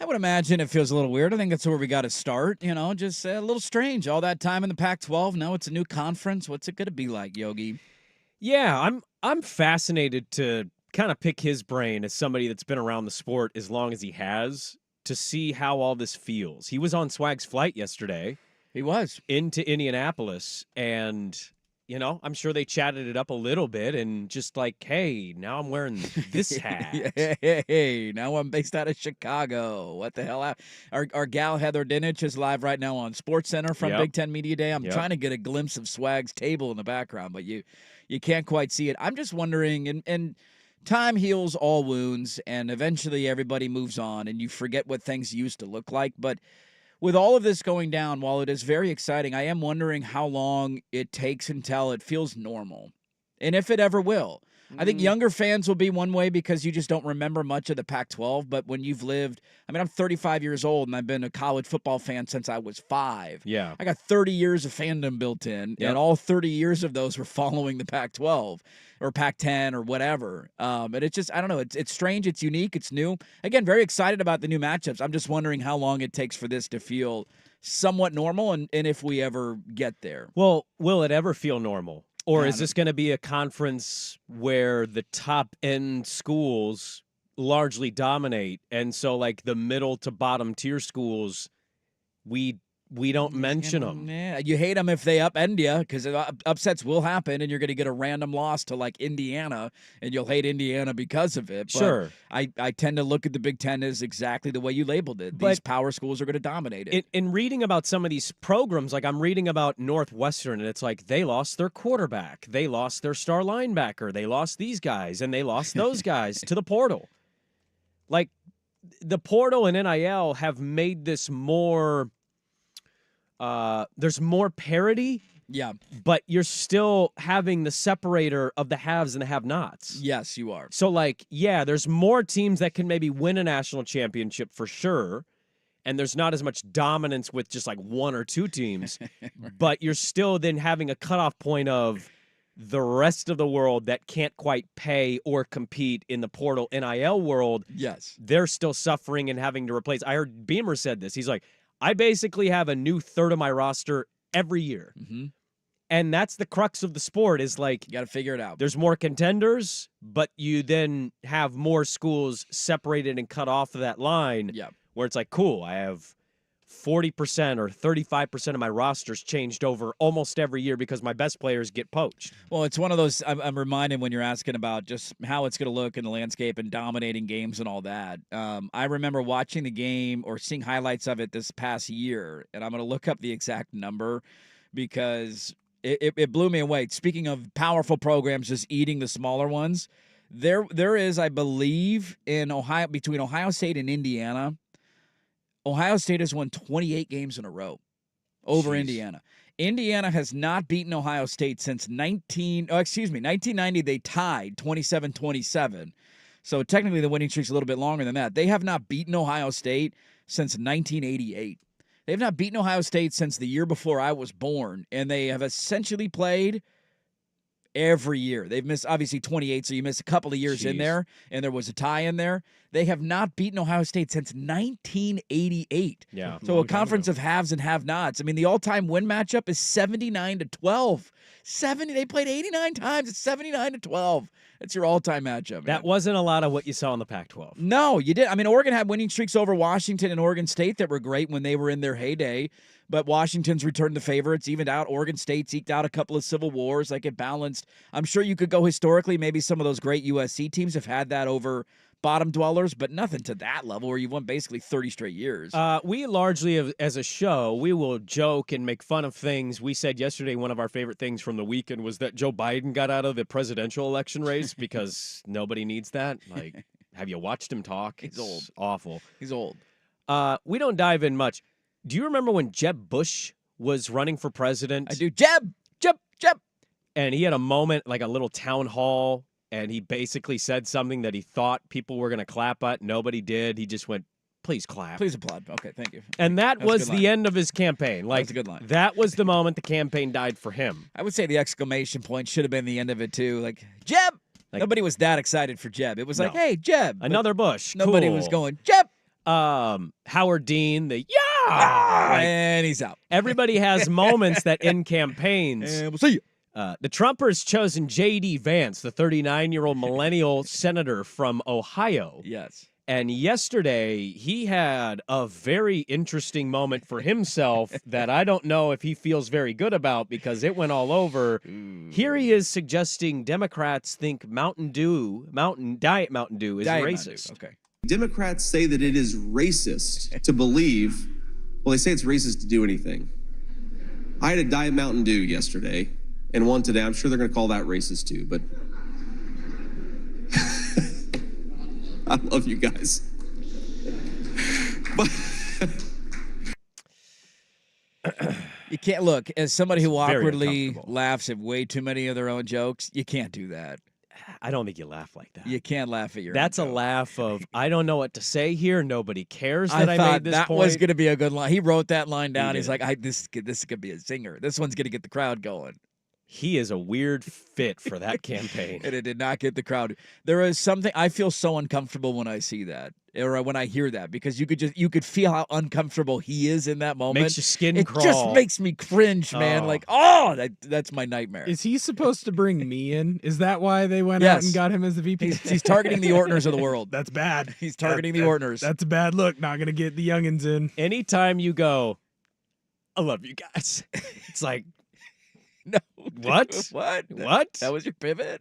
I would imagine it feels a little weird. I think that's where we got to start. Just a little strange. All that time in the Pac-12. Now it's a new conference. What's it going to be like, Yogi? Yeah, I'm fascinated to kind of pick his brain as somebody that's been around the sport as long as he has to see how all this feels. He was on Swag's flight yesterday. He was. Into Indianapolis, and I'm sure they chatted it up a little bit and just like, hey, now I'm wearing this hat. Hey, now I'm based out of Chicago. What the hell? Our gal Heather Dinich is live right now on SportsCenter from Big Ten Media Day. I'm trying to get a glimpse of Swag's table in the background, but you can't quite see it. I'm just wondering, and time heals all wounds, and eventually everybody moves on, and you forget what things used to look like. But with all of this going down, while it is very exciting, I am wondering how long it takes until it feels normal, and if it ever will. I think younger fans will be one way because you just don't remember much of the Pac-12. But when you've lived, I'm 35 years old, and I've been a college football fan since I was 5. Yeah. I got 30 years of fandom built in, and all 30 years of those were following the Pac-12 or Pac-10 or whatever. And it's just, I don't know, it's strange, it's unique, it's new. Again, very excited about the new matchups. I'm just wondering how long it takes for this to feel somewhat normal, and if we ever get there. Well, will it ever feel normal? Or is this going to be a conference where the top-end schools largely dominate, and so like the middle to bottom tier schools, we don't mention them? Yeah, you hate them if they upend you, because upsets will happen, and you're going to get a random loss to like Indiana, and you'll hate Indiana because of it. But sure. I tend to look at the Big Ten as exactly the way you labeled it. These power schools are going to dominate it. In reading about some of these programs, like I'm reading about Northwestern, and it's like they lost their quarterback, they lost their star linebacker, they lost these guys, and they lost those guys to the portal. Like the portal and NIL have made this more. There's more parity. Yeah. But you're still having the separator of the haves and the have-nots. Yes, you are. So, like, yeah, there's more teams that can maybe win a national championship for sure, and there's not as much dominance with just, like, one or two teams. But you're still then having a cutoff point of the rest of the world that can't quite pay or compete in the portal NIL world. Yes. They're still suffering and having to replace. I heard Beamer said this. He's like, I basically have a new third of my roster every year. Mm-hmm. And that's the crux of the sport is like, you got to figure it out. There's more contenders, but you then have more schools separated and cut off of that line where it's like, cool, I have 40% or 35% of my rosters changed over almost every year because my best players get poached. Well, it's one of those, I'm reminded when you're asking about just how it's going to look in the landscape and dominating games and all that. I remember watching the game or seeing highlights of it this past year, and I'm going to look up the exact number because it blew me away. Speaking of powerful programs just eating the smaller ones, there is, I believe, in Ohio, between Ohio State and Indiana, Ohio State has won 28 games in a row over Indiana. Indiana has not beaten Ohio State since 1990. They tied 27-27. So technically the winning streak's a little bit longer than that. They have not beaten Ohio State since 1988. They have not beaten Ohio State since the year before I was born, and they have essentially played every year. They've missed, obviously, 28, so you missed a couple of years in there, and there was a tie in there. They have not beaten Ohio State since 1988. Yeah. So a conference of haves and have-nots. I mean, the all-time win matchup is 79-12. They played 89 times. It's 79-12. That's your all-time matchup, man. That wasn't a lot of what you saw in the Pac-12. No, you did. I mean, Oregon had winning streaks over Washington and Oregon State that were great when they were in their heyday. But Washington's returned the favor. It's evened out. Oregon State's eked out a couple of civil wars. Like, it balanced. I'm sure you could go historically. Maybe some of those great USC teams have had that over bottom dwellers, but nothing to that level where you've won basically 30 straight years. We largely, as a show, we will joke and make fun of things. We said yesterday one of our favorite things from the weekend was that Joe Biden got out of the presidential election race because nobody needs that. Like, have you watched him talk? He's old. Awful. He's old. We don't dive in much. Do you remember when Jeb Bush was running for president? I do. Jeb. And he had a moment, like a little town hall, and he basically said something that he thought people were going to clap at. Nobody did. He just went, please clap. Please applaud. Okay, thank you. And that was the end of his campaign. Like, that's a good line. That was the moment the campaign died for him. I would say the exclamation point should have been the end of it, too. Like, Jeb! Like, nobody was that excited for Jeb. It was like, hey, Jeb. Another Bush. Nobody cool. was going, Jeb! Howard Dean, like, and he's out. everybody has moments that in campaigns. And we'll see you. The Trumpers chosen J.D. Vance, the 39-year-old millennial senator from Ohio. Yes. And yesterday, he had a very interesting moment for himself that I don't know if he feels very good about because it went all over. Here he is suggesting Democrats think Diet Mountain Dew is Diet Mountain Dew. racist. Okay. Democrats say that it is racist to believe, well, they say it's racist to do anything. I had a Diet Mountain Dew yesterday and one today. I'm sure they're going to call that racist too, but I love you guys. But You can't look as somebody who Very awkwardly uncomfortable. laughs at way too many of their own jokes. You can't do that. I don't think you laugh like that. You can't laugh at your. That's a own joke. laugh of, I don't know what to say here. Nobody cares I that I thought made this that point. was going to be a good line. He wrote that line down. He's did. like, this could be a zinger. This one's going to get the crowd going. He is a weird fit for that campaign. And it did not get the crowd. There is something I feel so uncomfortable when I see that or when I hear that because you could feel how uncomfortable he is in that moment. Makes your skin it crawl. just makes me cringe, man. Oh. Like, that's my nightmare. Is he supposed to bring me in? Is that why they went out Yes. and got him as the VP? He's targeting the Ortners of the world. That's bad. He's targeting the That- Ortners. That's a bad look. Not gonna get the youngins in. Anytime you go, I love you guys. It's like, No. What? What? what? That was your pivot?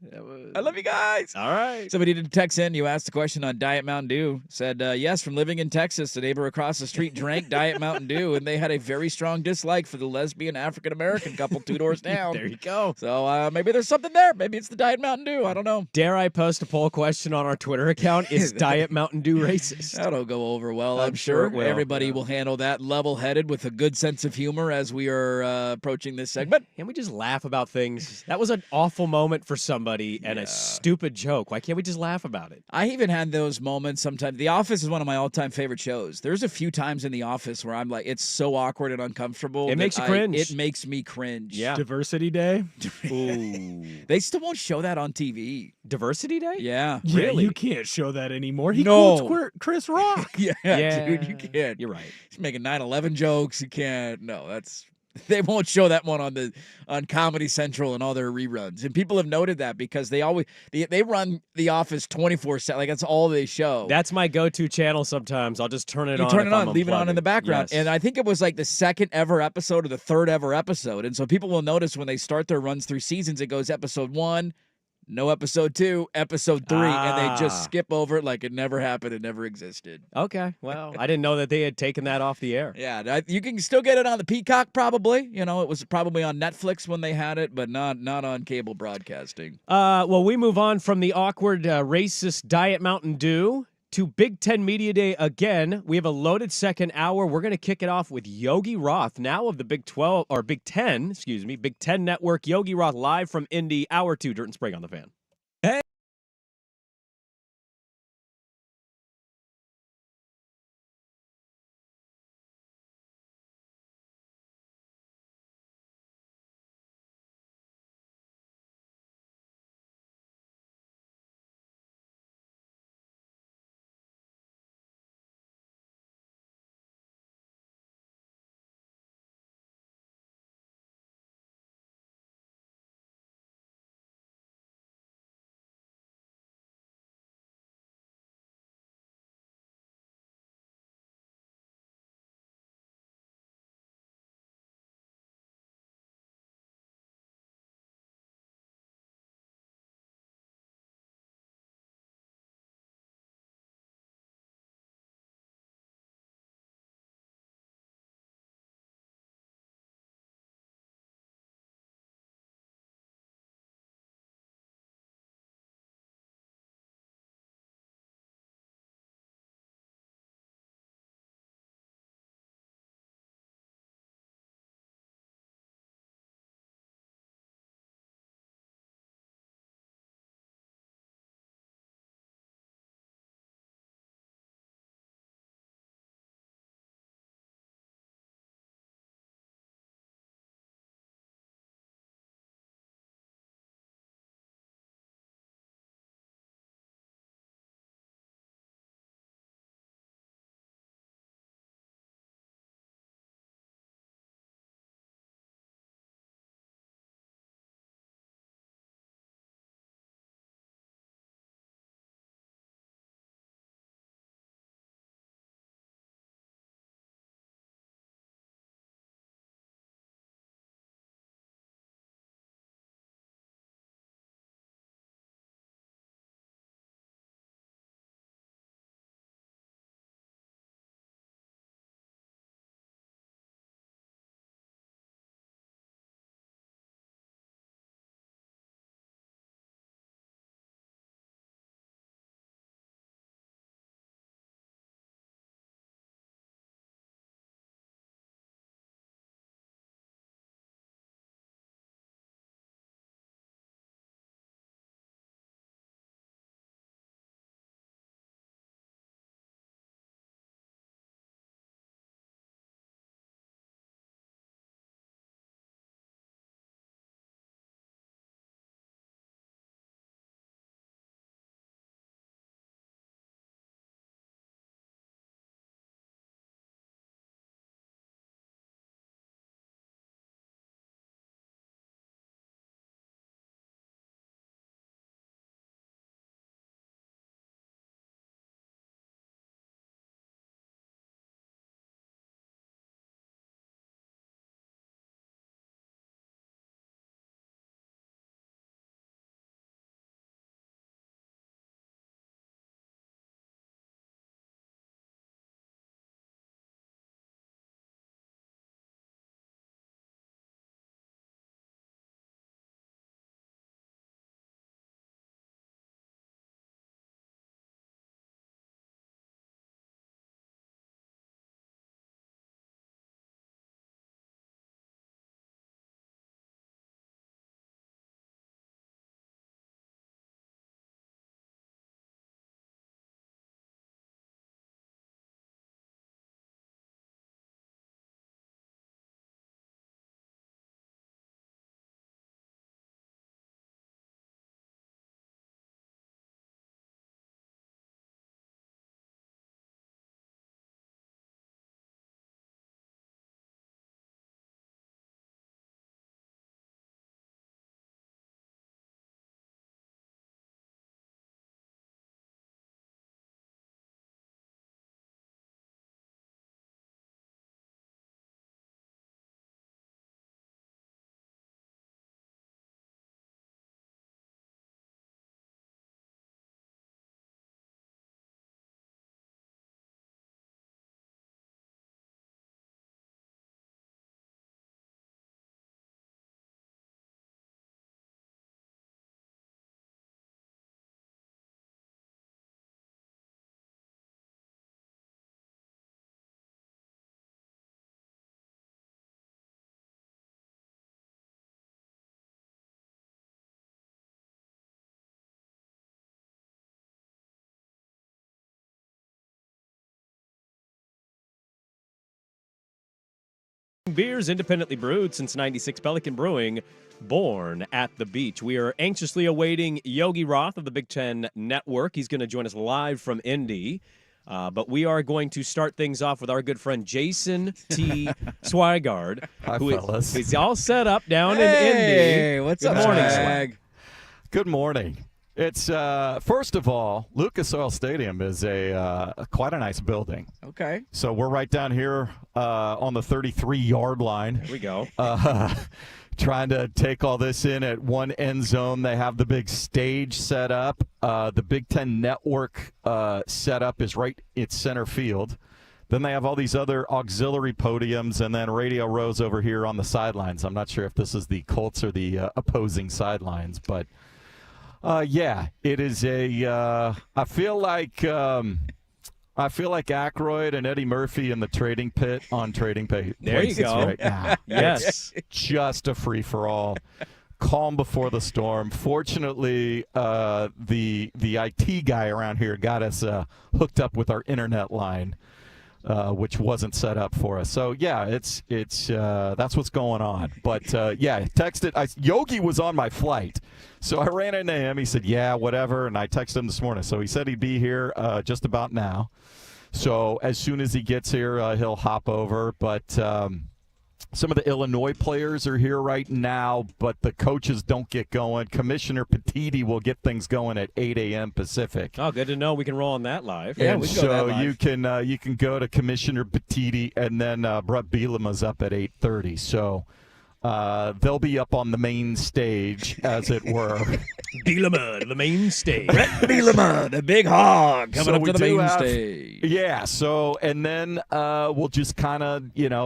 I love you guys. All right. Somebody did text in. You asked the question on Diet Mountain Dew. Said, yes, from living in Texas, the neighbor across the street drank Diet Mountain Dew, and they had a very strong dislike for the lesbian African-American couple 2 doors down. There you go. So maybe there's something there. Maybe it's the Diet Mountain Dew. I don't know. Dare I post a poll question on our Twitter account? Is Diet Mountain Dew racist? That'll go over well, I'm I'm sure sure. it will, Everybody yeah. will handle that level-headed with a good sense of humor as we are approaching this segment. Can we just laugh about things? That was an awful moment for somebody and a stupid joke. Why can't we just laugh about it? I even had those moments sometimes. The Office is one of my all-time favorite shows. There's a few times in The Office where I'm like, it's so awkward and uncomfortable. It that makes you cringe. It makes me cringe. Yeah. Diversity Day. Ooh. They still won't show that on TV. Diversity Day? Yeah. Yeah, Really? you can't show that anymore. He No. quotes Chris Rock. Yeah, dude, you can't. You're right. He's making 9/11 jokes. You can't. No, that's. They won't show that one on Comedy Central and all their reruns. And people have noted that because they run The Office 24/7. Like that's all they show. That's my go-to channel sometimes. I'll just turn it You on. turn if it on, I'm leave it on in the unplugging. background. Yes. And I think it was like the second ever episode or the third ever episode. And so people will notice when they start their runs through seasons, it goes episode 1, no episode 2, episode 3, and they just skip over it like it never happened, it never existed. Okay. Well, I didn't know that they had taken that off the air. Yeah, you can still get it on the Peacock probably. You know, it was probably on Netflix when they had it, but not on cable broadcasting. Well, we move on from the awkward racist Diet Mountain Dew to Big Ten Media Day again. We have a loaded second hour. We're going to kick it off with Yogi Roth, now of the Big 10 Network. Yogi Roth live from Indy, hour 2, Dirt and Sprague on the Fan. Beers independently brewed since 96. Pelican Brewing, born at the beach. We are anxiously awaiting Yogi Roth of the Big Ten Network. He's going to join us live from Indy. But we are going to start things off with our good friend Jason T. Swigard. Hi, who fellas. is all set up down in Indy. Hey, what's Good up, morning, Swag? Good morning. It's first of all, Lucas Oil Stadium is quite a nice building. Okay. So we're right down here on the 33-yard line. Here we go. Trying to take all this in at one end zone. They have the big stage set up. The Big Ten Network setup is right at center field. Then they have all these other auxiliary podiums and then radio rows over here on the sidelines. I'm not sure if this is the Colts or the opposing sidelines, but yeah, it is a I feel like Aykroyd and Eddie Murphy in the trading pit on trading pay. There you go. Right now. Yes. Just a free-for-all. Calm before the storm. Fortunately, the IT guy around here got us hooked up with our internet line, which wasn't set up for us. So yeah, it's that's what's going on. But yeah, texted. Yogi was on my flight, so I ran into him. He said, "Yeah, whatever," and I texted him this morning. So he said he'd be here just about now. So as soon as he gets here, he'll hop over. But some of the Illinois players are here right now, but the coaches don't get going. Commissioner Petiti will get things going at 8 a.m. Pacific. Oh, good to know. We can roll on that live. Yeah, and we can go so that live. you can go to Commissioner Petiti, and then Brett Bielema's up at 8:30. So they'll be up on the main stage, as it were. Bielema, the main stage. Bielema, the big hog, coming So up we to the do main have- stage. Yeah, so, and then we'll just kind of,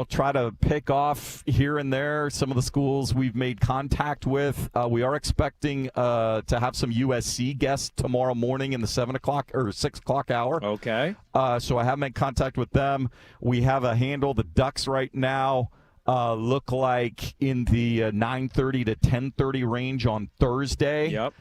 try to pick off here and there some of the schools we've made contact with. We are expecting to have some USC guests tomorrow morning in the 7 o'clock or 6 o'clock hour. Okay. So I have made contact with them. We have a handle. The Ducks right now look like in the 9:30 to 10:30 range on Thursday. Yep.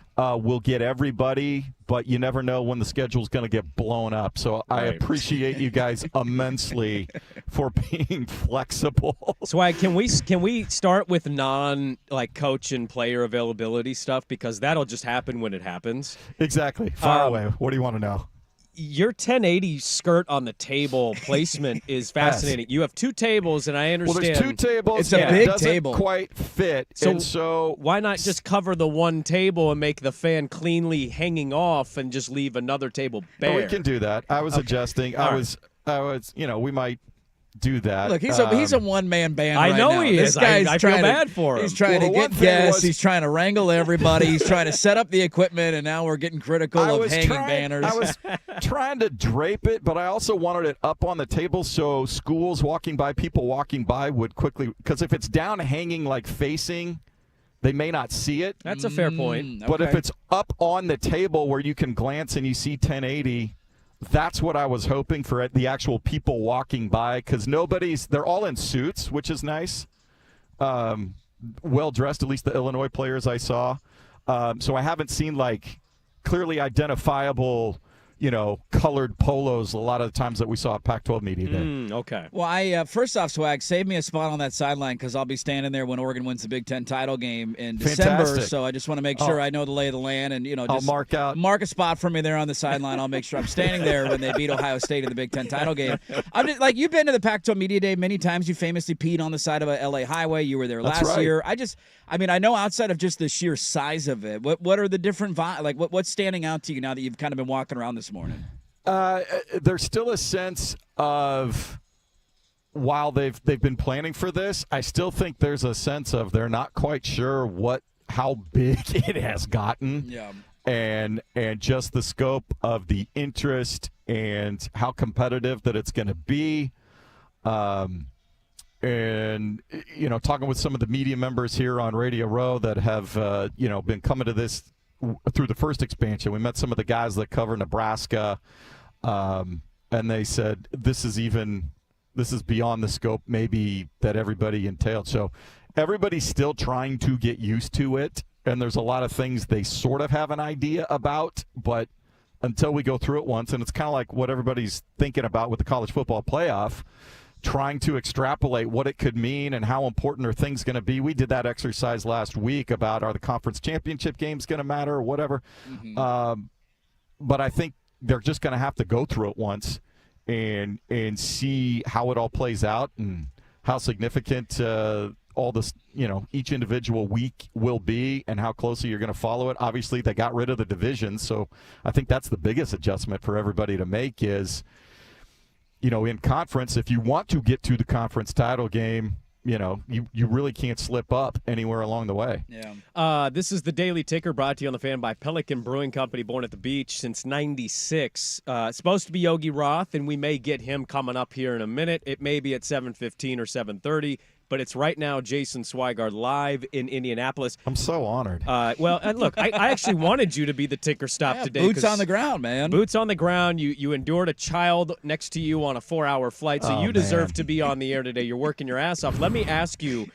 We'll get everybody, but you never know when the schedule's going to get blown up. So I Right. appreciate you guys immensely for being flexible. Swag, can we start with coach and player availability stuff, because that'll just happen when it happens. Exactly. Fire away. What do you want to know? Your 1080 skirt on the table placement is fascinating. You have two tables, and I Well, understand. there's two tables. It's a and big it doesn't table. quite fit. So and so why not just cover the one table and make the fan cleanly hanging off and just leave another table bare? we can do that. I was adjusting. I was, we might do that. Look, he's a one-man band I right know now. he This is. guy's I feel trying to- bad for him. He's trying Well, to the one get thing guests. was- He's trying to wrangle everybody. He's trying to set up the equipment, and now we're getting critical of hanging banners. I was trying to drape it, but I also wanted it up on the table so schools walking by, people walking by would quickly, because if it's down hanging like facing, they may not see it. That's a fair point. But if Okay. it's up on the table where you can glance and you see 1080, that's what I was hoping for the actual people walking by, because they're all in suits, which is nice. Well dressed, at least the Illinois players I saw. So I haven't seen clearly identifiable, colored polos a lot of the times that we saw at Pac-12 Media Day. Okay. Well, I first off, Swag, save me a spot on that sideline, because I'll be standing there when Oregon wins the Big Ten title game in December. Fantastic. So I just want to make sure I know the lay of the land, and I'll just mark a spot for me there on the sideline. I'll make sure I'm standing there when they beat Ohio State in the Big Ten title game. I'm just you've been to the Pac-12 Media Day many times. You famously peed on the side of a LA highway. You were there That's last right. year. I know outside of just the sheer size of it, what are the different what's standing out to you now that you've kind of been walking around this morning? There's still a sense of, while they've been planning for this, I still think there's a sense of they're not quite sure how big it has gotten. Yeah. And just the scope of the interest and how competitive that it's going to be. And, talking with some of the media members here on Radio Row that have, been coming to this through the first expansion. We met some of the guys that cover Nebraska, and they said this is beyond the scope maybe that everybody entailed. So everybody's still trying to get used to it, and there's a lot of things they sort of have an idea about, but until we go through it once, and it's kind of like what everybody's thinking about with the college football playoff, trying to extrapolate what it could mean and how important are things going to be. We did that exercise last week about are the conference championship games going to matter or whatever. But I think they're just going to have to go through it once and see how it all plays out and how significant all this, each individual week will be and how closely you're going to follow it. Obviously, they got rid of the divisions, so I think that's the biggest adjustment for everybody to make is, in conference, if you want to get to the conference title game, you really can't slip up anywhere along the way. Yeah. This is the Daily Ticker brought to you on the Fan by Pelican Brewing Company, born at the beach since '96. Supposed to be Yogi Roth, and we may get him coming up here in a minute. It may be at 7:15 or 7:30. But it's right now Jason Swigard live in Indianapolis. I'm so honored. And look, I actually wanted you to be the ticker stop today. Boots on the ground, man. Boots on the ground. You endured a child next to you on a 4-hour flight, so you deserve to be on the air today. You're working your ass off. Let me ask you,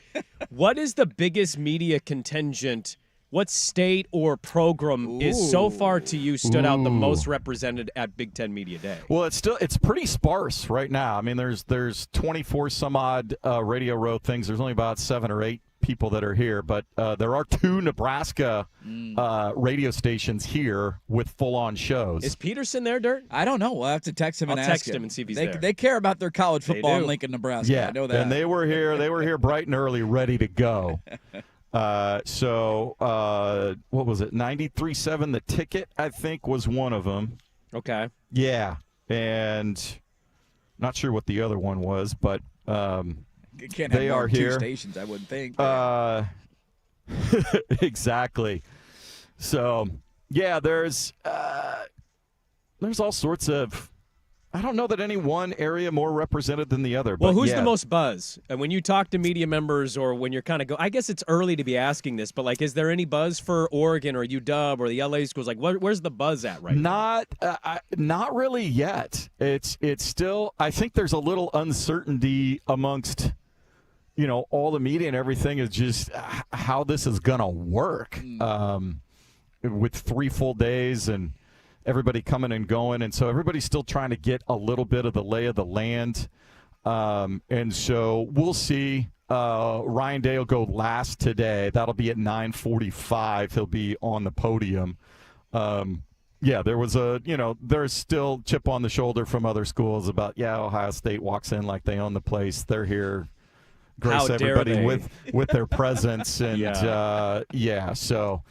what is the biggest media contingent? What state or program is so far to you stood out the most represented at Big Ten Media Day? Well, it's pretty sparse right now. I mean, there's 24 some odd Radio Row things. There's only about 7 or 8 people that are here, but there are 2 Nebraska radio stations here with full-on shows. Is Peterson there, Dirt? I don't know. We'll have to text him and ask him. I'll text him and see if he's there. They care about their college football They in do. Lincoln, Nebraska. Yeah, I know that. and they were here. They were here bright and early, ready to go. What was it? 93.7 The Ticket, I think, was one of them. Okay. Yeah, and not sure what the other one was, but You can't they have more are than 2 here. stations, I wouldn't think. Exactly. So, yeah, there's all sorts of. I don't know that any one area more represented than the other. But Well, who's yeah. the most buzz? And when you talk to media members or when you're kind of I guess it's early to be asking this, but is there any buzz for Oregon or UW or the LA schools? Where's the buzz at right now? Not really yet. It's still. I think there's a little uncertainty amongst, all the media and everything is just how this is gonna work with 3 full days and everybody coming and going, and so everybody's still trying to get a little bit of the lay of the land, and so we'll see. Ryan Day will go last today. That'll be at 9:45. He'll be on the podium. Yeah, there was there's still chip on the shoulder from other schools about, Ohio State walks in like they own the place. They're here, grace How dare everybody they? with their presence, and so.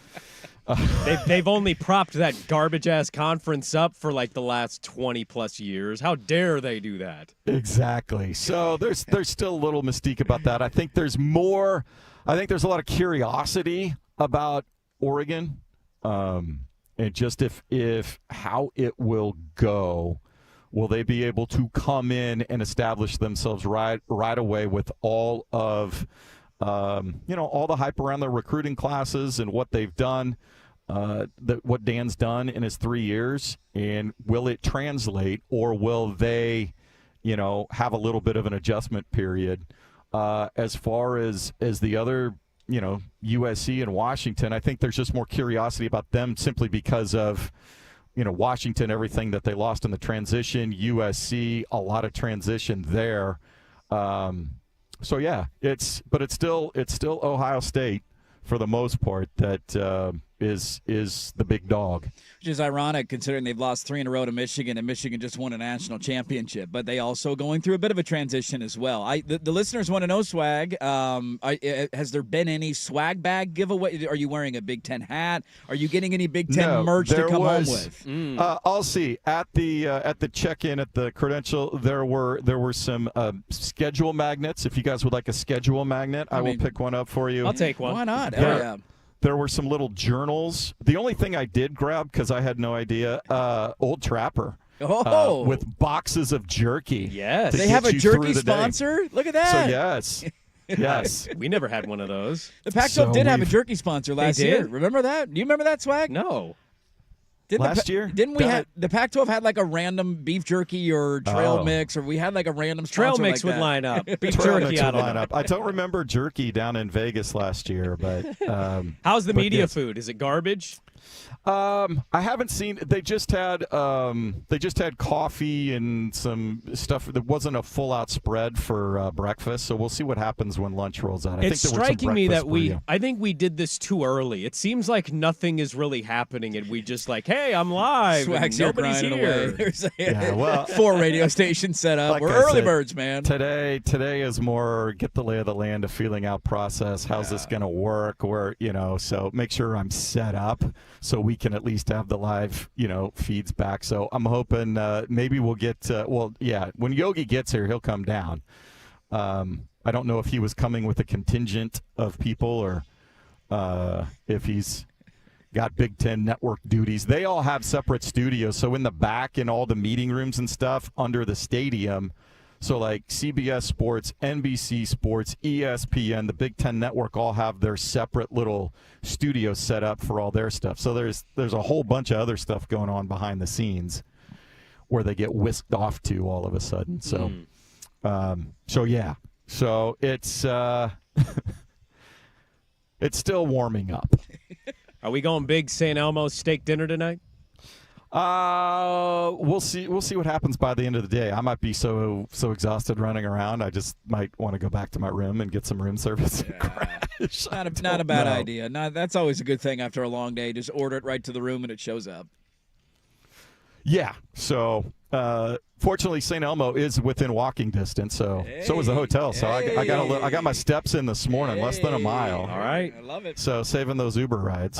They've only propped that garbage-ass conference up for the last 20-plus years. How dare they do that? Exactly. So there's still a little mystique about that. I think there's more. I think there's a lot of curiosity about Oregon, and just if how it will go. Will they be able to come in and establish themselves right away with all of all the hype around their recruiting classes and what they've done, what Dan's done in his 3 years, and will it translate, or will they, have a little bit of an adjustment period? As far as the other, USC and Washington, I think there's just more curiosity about them simply because of, Washington, everything that they lost in the transition, USC, a lot of transition there. So yeah, it's still Ohio State for the most part that is the big dog. Which is ironic considering they've lost 3 in a row to Michigan, and Michigan just won a national championship. But they also going through a bit of a transition as well. The listeners want to know, Swag, has there been any swag bag giveaway? Are you wearing a Big Ten hat? Are you getting any Big Ten merch to come home with? I'll see. At the check-in at the credential, there were some schedule magnets. If you guys would like a schedule magnet, I will pick one up for you. I'll take one. Why not? Yeah. There were some little journals. The only thing I did grab, because I had no idea, Old Trapper. With boxes of jerky. Yes. to They get have a you through jerky the day. sponsor? Look at that. So, yes. Yes. We never had one of those. The Pac-12 So did have a we've- jerky sponsor last did? year. Remember that? Do you remember that, Swag? No. last year. Didn't we have the Pac-12 had like a random beef jerky or trail mix, or we had like a random Trail sponsor mix like would that. line up. Beef Trail jerky, mix I would don't line know. up. I don't remember jerky down in Vegas last year, but How's the but media yes. food? Is it garbage? I haven't seen. They just had coffee and some stuff. There wasn't a full out spread for breakfast, so we'll see what happens when lunch rolls out. It's there were some striking me that breakfast I think we did this too early. It seems like nothing is really happening, and we just like, hey, I'm live. Swag's and here nobody's grinding here. away. There's Yeah, well, 4 radio stations set up. like We're I early said, birds, man. Today is more get the lay of the land, a feeling out process. How's this going to work? Or so make sure I'm set up so we can at least have the live feeds back. So I'm hoping maybe we'll get when Yogi gets here, he'll come down. I don't know if he was coming with a contingent of people or if he's got Big Ten network duties. They all have separate studios. So in the back in all the meeting rooms and stuff under the stadium, so like CBS Sports, NBC Sports, ESPN, the Big Ten Network all have their separate little studios set up for all their stuff. So there's a whole bunch of other stuff going on behind the scenes where they get whisked off to all of a sudden. So So it's it's still warming up. Are we going big St. Elmo's steak dinner tonight? We'll see. We'll see what happens by the end of the day. I might be so exhausted running around. I just might want to go back to my room and get some room service and crash. Not a bad idea. That's always a good thing after a long day. Just order it right to the room and it shows up. Yeah. So fortunately, St. Elmo is within walking distance. So is the hotel. So I got my steps in this morning, less than a mile. All right. I love it. So saving those Uber rides.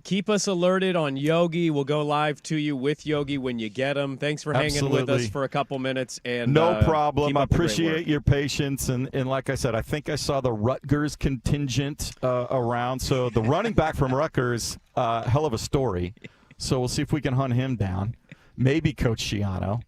Keep us alerted on Yogi. We'll go live to you with Yogi when you get him. Thanks for hanging with us for a couple minutes. And no problem. Keep I up the great appreciate work. your patience. And like I said, I think I saw the Rutgers contingent around. So the running back from Rutgers, hell of a story. So we'll see if we can hunt him down. Maybe Coach Schiano.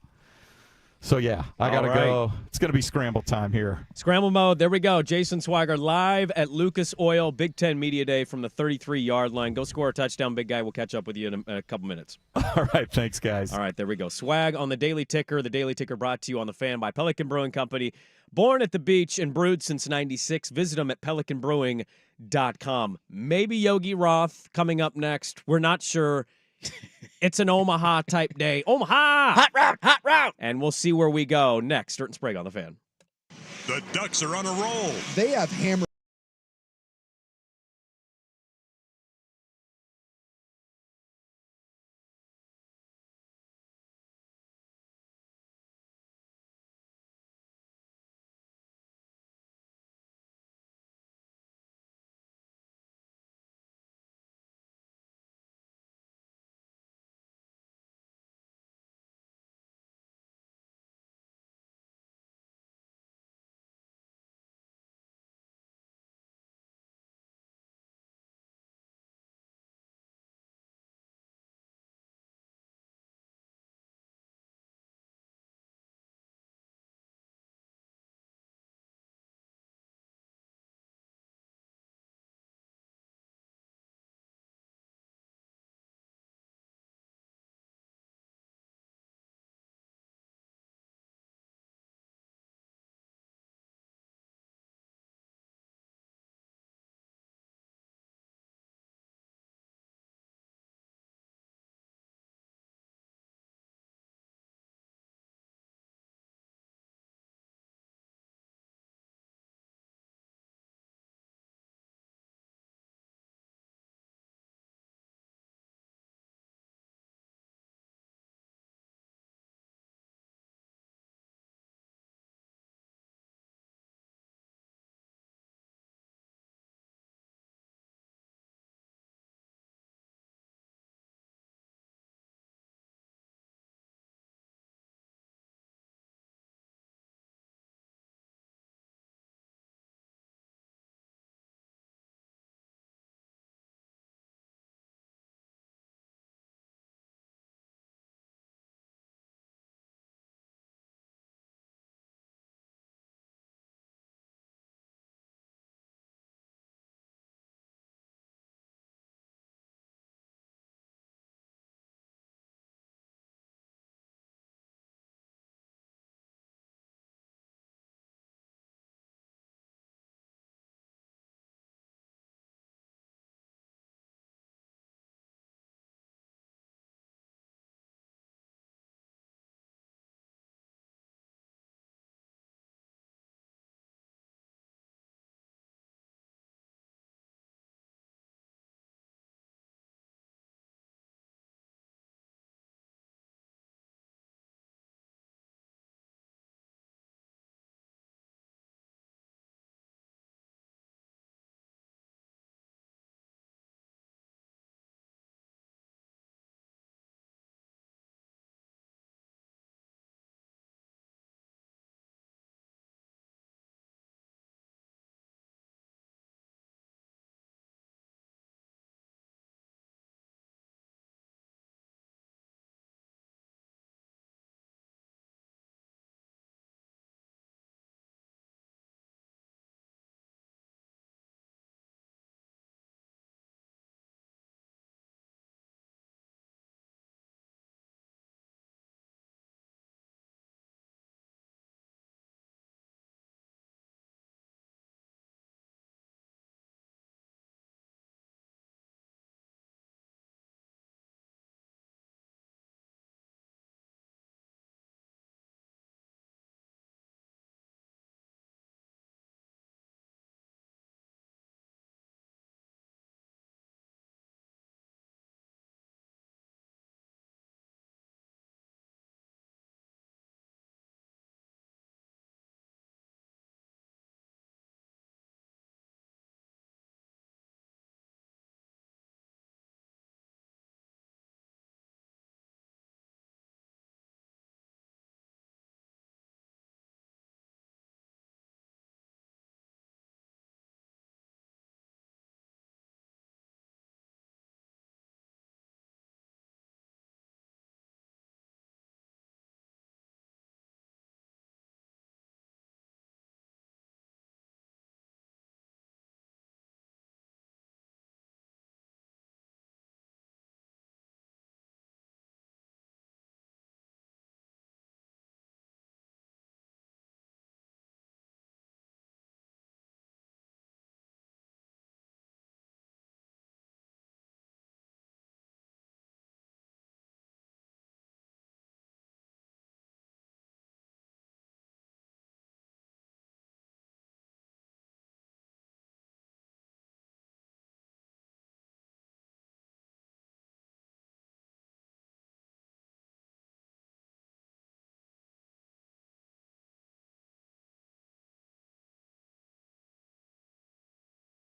So, yeah, I got to go. It's going to be scramble time here. Scramble mode. There we go. Jason Swagger live at Lucas Oil Big Ten Media Day from the 33-yard line. Go score a touchdown, big guy. We'll catch up with you in a couple minutes. All right. Thanks, guys. All right. There we go. Swag on the Daily Ticker. The Daily Ticker brought to you on the Fan by Pelican Brewing Company. Born at the beach and brewed since 96. Visit them at pelicanbrewing.com. Maybe Yogi Roth coming up next. We're not sure. It's an Omaha type day. Omaha! Hot route! And we'll see where we go next. Sturt and Sprague on the Fan. The Ducks are on a roll. They have hammered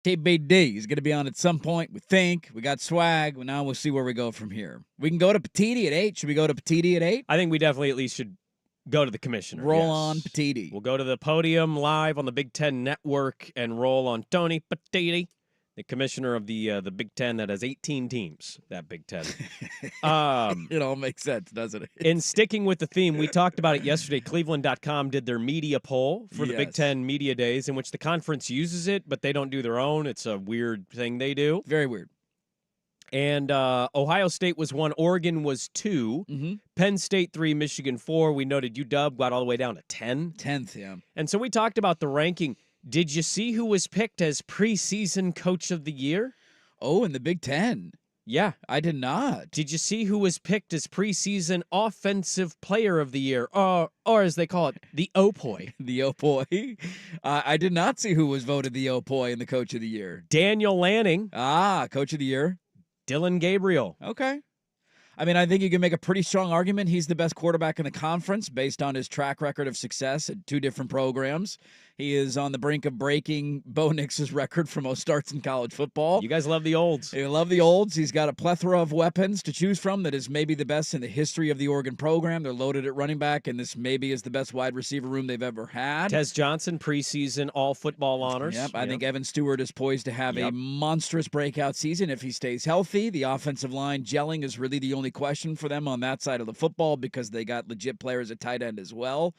TBD. He's going to be on at some point. We think. We got Swag. Well, now we'll see where we go from here. We can go to Petiti at 8. Should we go to Petiti at 8? I think we definitely at least should go to the commissioner. Roll yes. on Petiti. We'll go to the podium live on the Big Ten Network and roll on Tony Petiti, the commissioner of the Big Ten that has 18 teams, that Big Ten. It all makes sense, doesn't it? In sticking with the theme, we talked about it yesterday. Cleveland.com did their media poll for the Big Ten Media Days, in which the conference uses it, but they don't do their own. It's a weird thing they do. Very weird. And Ohio State was 1, Oregon was 2, Penn State 3, Michigan 4. We noted UW got all the way down to 10. 10th, yeah. And so we talked about the ranking. Did you see who was picked as preseason coach of the year? Oh, in the Big Ten. Yeah. I did not. Did you see who was picked as preseason offensive player of the year? Or as they call it, the Opoi. The Opoi. I did not see who was voted the Opoi in the Coach of the Year. Daniel Lanning. Coach of the Year. Dylan Gabriel. Okay. I mean, I think you can make a pretty strong argument he's the best quarterback in the conference based on his track record of success at 2 different programs. He is on the brink of breaking Bo Nix's record for most starts in college football. You guys love the olds. You love the olds. He's got a plethora of weapons to choose from that is maybe the best in the history of the Oregon program. They're loaded at running back, and this maybe is the best wide receiver room they've ever had. Tez Johnson, preseason all football honors. Yep, I think Evan Stewart is poised to have a monstrous breakout season if he stays healthy. The offensive line gelling is really the only question for them on that side of the football because they got legit players at tight end as well.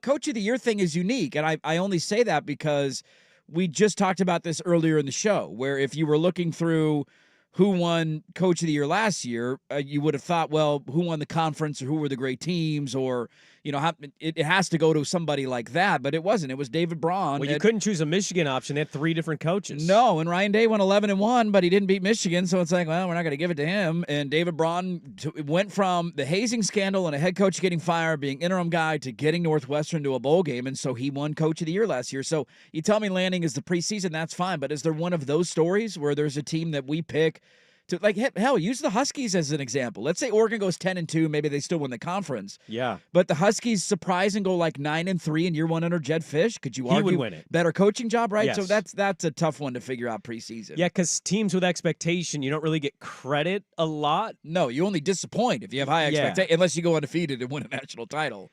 Coach of the Year thing is unique, and I only say that because we just talked about this earlier in the show, where if you were looking through who won Coach of the Year last year, you would have thought, well, who won the conference or who were the great teams or, you know, it has to go to somebody like that, but it wasn't. It was David Braun. Well, you couldn't choose a Michigan option. They had 3 different coaches. No, and Ryan Day went 11-1, but he didn't beat Michigan, so it's like, well, we're not going to give it to him. And David Braun went from the hazing scandal and a head coach getting fired, being interim guy, to getting Northwestern to a bowl game, and so he won Coach of the Year last year. So you tell me Lanning is the preseason, that's fine, but is there one of those stories where there's a team that we pick to, like, hell, use the Huskies as an example. Let's say Oregon goes 10-2, maybe they still win the conference. Yeah. But the Huskies surprise and go like 9-3 in year 1 under Jed Fish. Could you argue he would win it? Better coaching job, right? Yes. So that's a tough one to figure out preseason. Yeah, because teams with expectation, you don't really get credit a lot. No, you only disappoint if you have high expectations, unless you go undefeated and win a national title.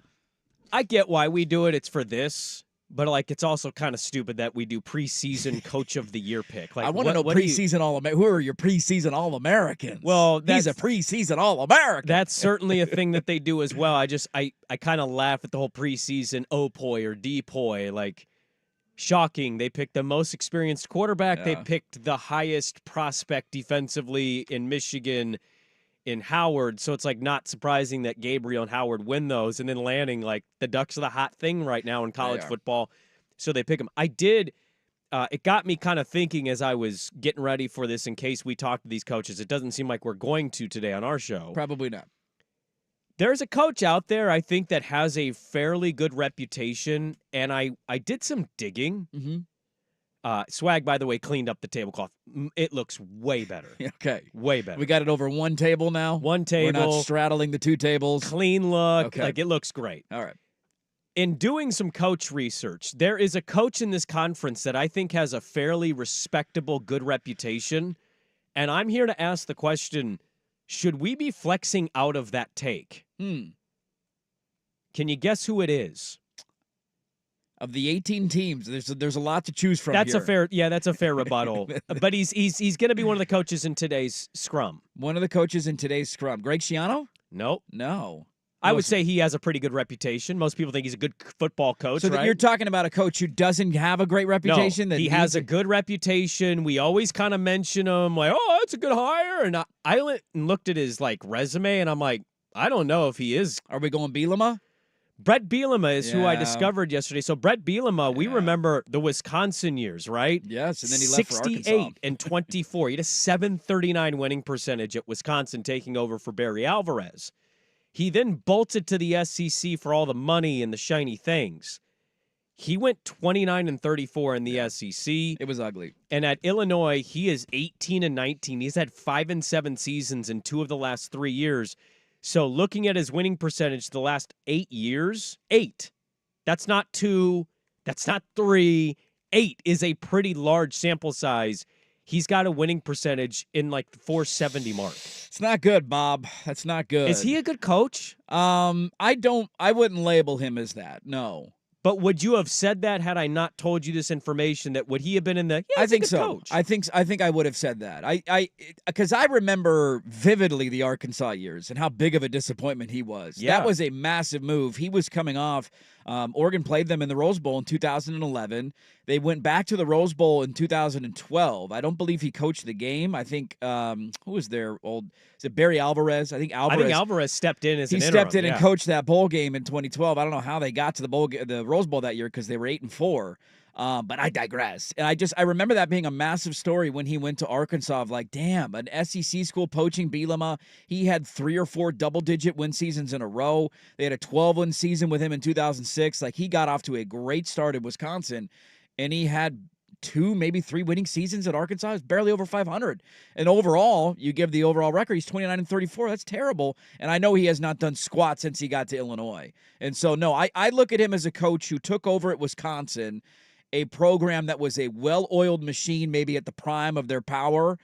I get why we do it. It's for this. But, like, it's also kind of stupid that we do preseason Coach of the Year pick. Like, I want to know preseason All-American. Who are your preseason All-Americans? Well, he's a preseason All-American. That's certainly a thing that they do as well. I kind of laugh at the whole preseason Opoi or Depoy. Like, shocking. They picked the most experienced quarterback. Yeah. They picked the highest prospect defensively in Michigan in Howard. So it's, like, not surprising that Gabriel and Howard win those. And then Lanning, like, the Ducks are the hot thing right now in college football. So they pick them. It got me kind of thinking as I was getting ready for this in case we talk to these coaches. It doesn't seem like we're going to today on our show. Probably not. There's a coach out there, I think, that has a fairly good reputation, and I did some digging. Mm-hmm. Swag, by the way, cleaned up the tablecloth. It looks way better. Okay. Way better. We got it over one table now? One table. We're not straddling the 2 tables? Clean look. Okay. Like, it looks great. All right. In doing some coach research, there is a coach in this conference that I think has a fairly respectable, good reputation, and I'm here to ask the question, should we be flexing out of that take? Can you guess who it is? Of the 18 teams, there's a lot to choose from. That's here. that's a fair rebuttal. But he's going to be one of the coaches in today's scrum. One of the coaches in today's scrum. Greg Schiano? Nope. No. I would say he has a pretty good reputation. Most people think he's a good football coach, so right? You're talking about a coach who doesn't have a great reputation? No, he has a good reputation. We always kind of mention him, like, oh, that's a good hire. And I went and looked at his, like, resume, and I'm like, I don't know if he is. Are we going Bielema? Brett Bielema is who I discovered yesterday. So Brett Bielema, we remember the Wisconsin years, right? Yes, and then he left for Arkansas. 68 and 24. He had a .739 winning percentage at Wisconsin, taking over for Barry Alvarez. He then bolted to the SEC for all the money and the shiny things. He went 29 and 34 in the SEC. It was ugly. And at Illinois, he is 18 and 19. He's had 5 and 7 seasons in 2 of the last 3 years. So looking at his winning percentage the last 8 years, 8. That's not 2. That's not 3. 8 is a pretty large sample size. He's got a winning percentage in like the 470 mark. It's not good, Bob. That's not good. Is he a good coach? I wouldn't label him as that. No. But would you have said that had I not told you this information? That would he have been in the? Yeah, I think he's a good so. coach. I think I would have said that. Because I remember vividly the Arkansas years and how big of a disappointment he was. Yeah. That was a massive move. He was coming off. Oregon played them in the Rose Bowl in 2011. They went back to the Rose Bowl in 2012. I don't believe he coached the game. I think who was their old? Is it Barry Alvarez? I think Alvarez stepped in as he an stepped interim, in and coached that bowl game in 2012. I don't know how they got to the Rose Bowl that year because they were 8-4. But I digress. And I remember that being a massive story when he went to Arkansas of like, damn, an SEC school poaching Bielema. He had 3 or 4 double-digit win seasons in a row. They had a 12-win season with him in 2006. Like, he got off to a great start at Wisconsin, and he had 2, maybe 3 winning seasons at Arkansas. It's barely over 500. And overall, you give the overall record, he's 29-34. That's terrible. And I know he has not done squat since he got to Illinois. And so, no, I look at him as a coach who took over at Wisconsin, a program that was a well-oiled machine, maybe at the prime of their power,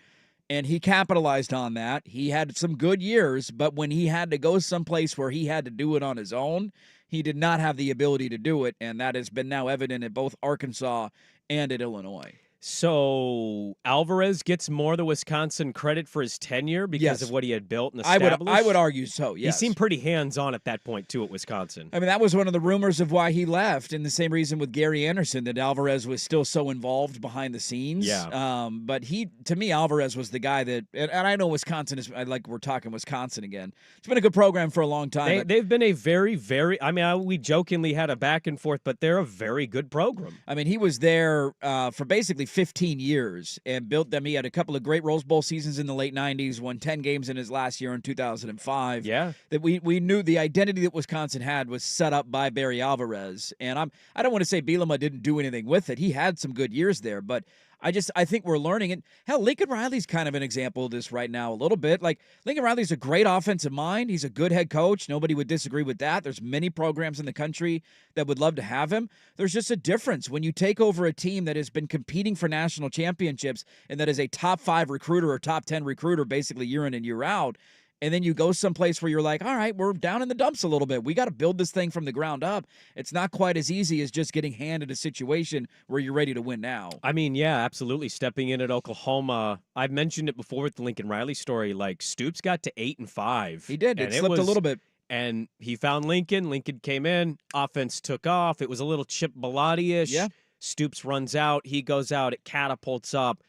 and he capitalized on that. He had some good years, but when he had to go someplace where he had to do it on his own, he did not have the ability to do it, and that has been now evident at both Arkansas and at Illinois. So Alvarez gets more of the Wisconsin credit for his tenure because of what he had built and established? I would argue so, yes. He seemed pretty hands-on at that point, too, at Wisconsin. I mean, that was one of the rumors of why he left, and the same reason with Gary Anderson, that Alvarez was still so involved behind the scenes. Yeah. But to me, Alvarez was the guy that, and I know Wisconsin is, like we're talking Wisconsin again. It's been a good program for a long time. They've been a very, very, we jokingly had a back and forth, but they're a very good program. I mean, he was there for basically 15 years and built them. He had a couple of great Rose Bowl seasons in the late 90s, won 10 games in his last year in 2005. Yeah. That we knew the identity that Wisconsin had was set up by Barry Alvarez. And I don't want to say Bielema didn't do anything with it. He had some good years there, but I think we're learning. And hell, Lincoln Riley's kind of an example of this right now a little bit. Like, Lincoln Riley's a great offensive mind. He's a good head coach. Nobody would disagree with that. There's many programs in the country that would love to have him. There's just a difference when you take over a team that has been competing for national championships and that is a top 5 recruiter or top 10 recruiter basically year in and year out. And then you go someplace where you're like, all right, we're down in the dumps a little bit. We got to build this thing from the ground up. It's not quite as easy as just getting handed a situation where you're ready to win now. I mean, yeah, absolutely. Stepping in at Oklahoma, I've mentioned it before with the Lincoln Riley story. Like, Stoops got to 8-5. He did. It slipped a little bit. And he found Lincoln. Lincoln came in. Offense took off. It was a little Chip Bilotti-ish. Yeah. Stoops runs out. He goes out. It catapults up.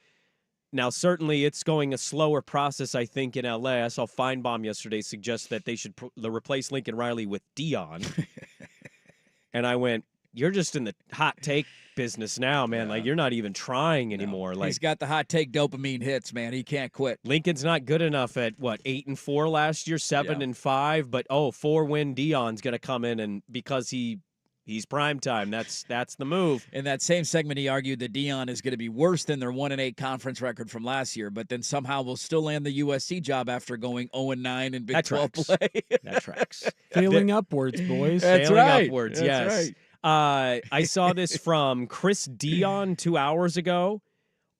Now, certainly, it's going a slower process, I think, in LA. I saw Feinbaum yesterday suggest that they should replace Lincoln Riley with Dion. And I went, you're just in the hot take business now, man. Yeah. Like, you're not even trying anymore. Like, he's got the hot take dopamine hits, man. He can't quit. Lincoln's not good enough at, 8-4 last year, 7-5. But, 4-win Dion's going to come in, and because he's prime time. That's the move. In that same segment, he argued that Dion is going to be worse than their 1-8 conference record from last year, but then somehow will still land the USC job after going 0-9 in Big 12 play. That tracks. Failing upwards, boys. That's Failing right. upwards, That's yes. right. I saw this from Chris Dion 2 hours ago.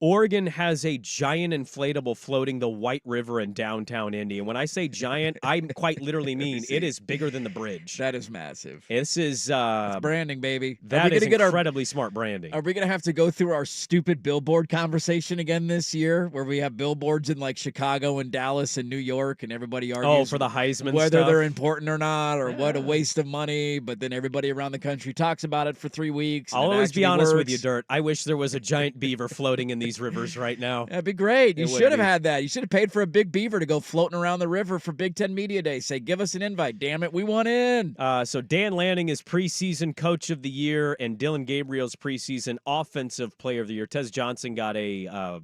Oregon has a giant inflatable floating the White River in downtown Indy. And when I say giant, I quite literally mean it is bigger than the bridge. That is massive. This is that's branding, baby. That is incredibly smart branding. Are we going to have to go through our stupid billboard conversation again this year where we have billboards in like Chicago and Dallas and New York and everybody argues for the Heisman whether stuff? they're important or not or what a waste of money, but then everybody around the country talks about it for 3 weeks. I'll always be honest with you, Dirt. I wish there was a giant beaver floating in these rivers right now. That'd be great. You should have had that. You should have paid for a big beaver to go floating around the river for Big Ten Media Day. Say, give us an invite. Damn it, we want in. So Dan Lanning is preseason coach of the year, and Dylan Gabriel's preseason offensive player of the year. Tez Johnson got a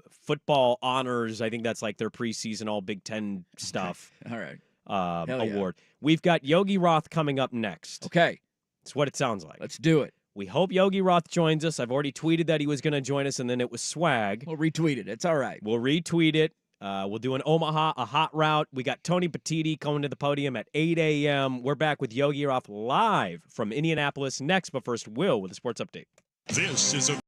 football honors. I think that's like their preseason all Big Ten stuff. All right. Award. We've got Yogi Roth coming up next. Okay. It's what it sounds like. Let's do it. We hope Yogi Roth joins us. I've already tweeted that he was going to join us, and then it was swag. We'll retweet it. It's all right. We'll retweet it. We'll do an Omaha, a hot route. We got Tony Petiti coming to the podium at 8 a.m. We're back with Yogi Roth live from Indianapolis next, but first, Will with the sports update. This is a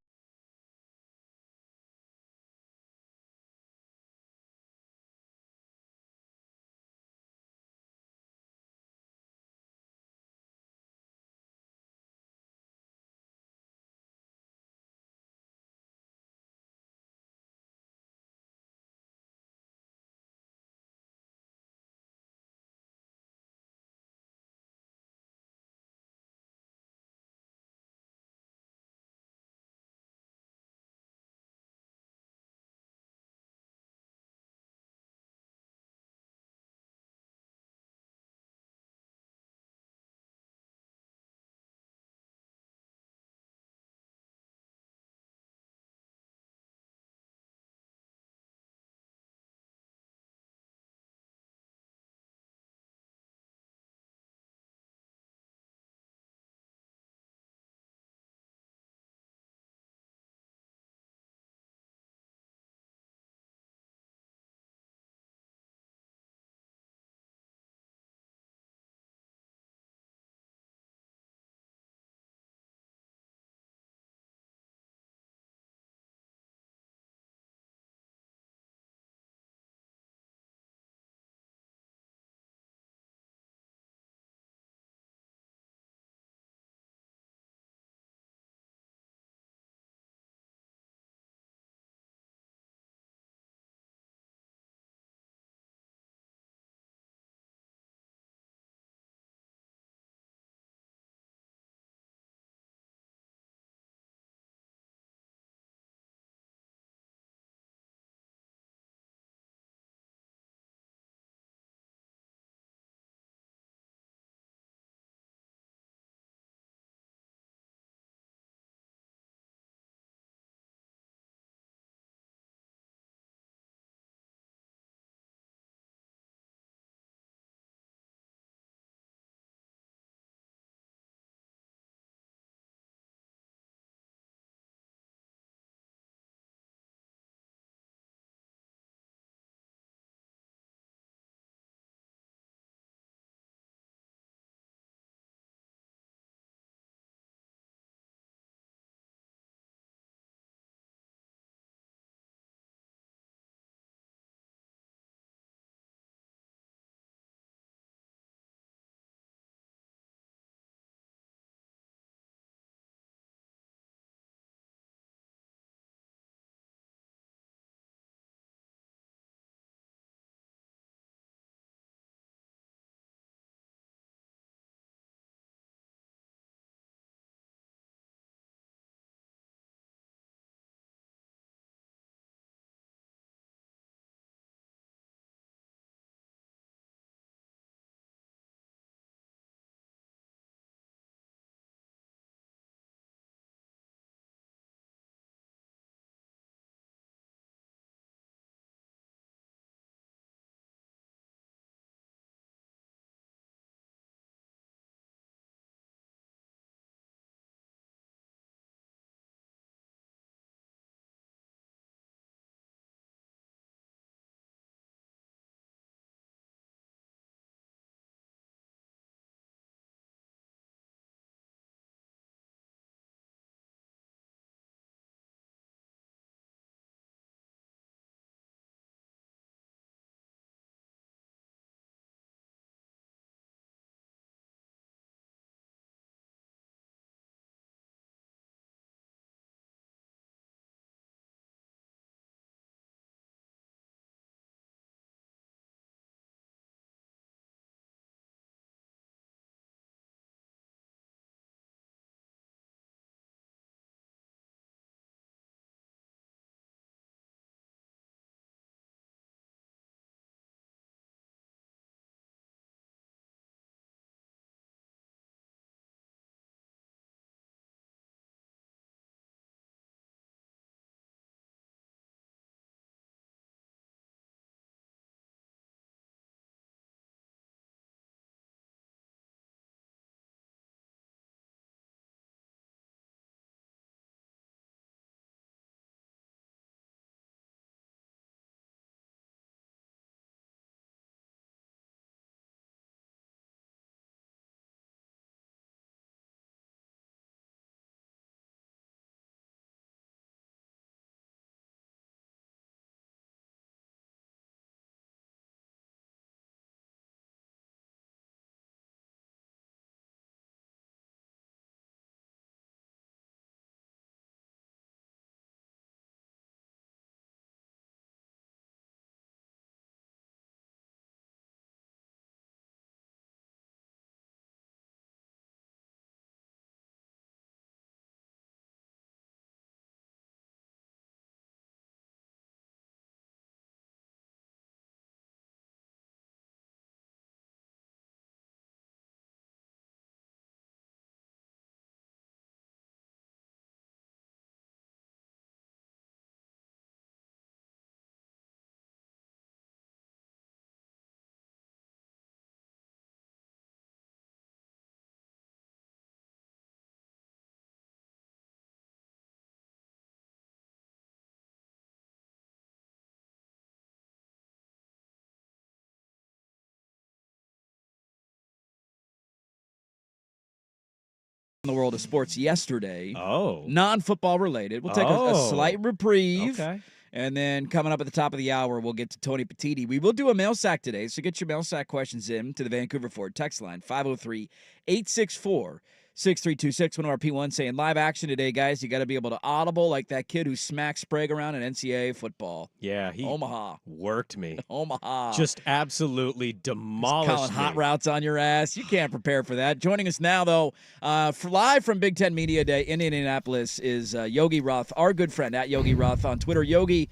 in the world of sports yesterday. Oh. Non-football related. We'll take a slight reprieve. Okay. And then coming up at the top of the hour, we'll get to Tony Petiti. We will do a mail sack today, so get your mail sack questions in to the Vancouver Ford text line, 503-864-6326. One of our P1 saying, live action today, guys. You got to be able to audible like that kid who smacked Sprague around in NCAA football. Yeah, he Omaha. worked me. Omaha. Just absolutely demolished Calling me. hot routes on your ass. You can't prepare for that. Joining us now, though, live from Big Ten Media Day in Indianapolis is Yogi Roth, our good friend at Yogi Roth on Twitter. Yogi,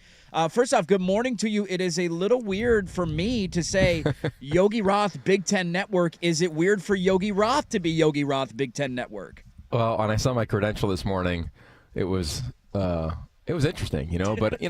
first off, good morning to you. It is a little weird for me to say Yogi Roth Big Ten Network. Is it weird for Yogi Roth to be Yogi Roth Big Ten Network? Well, when I saw my credential this morning, it was interesting, but,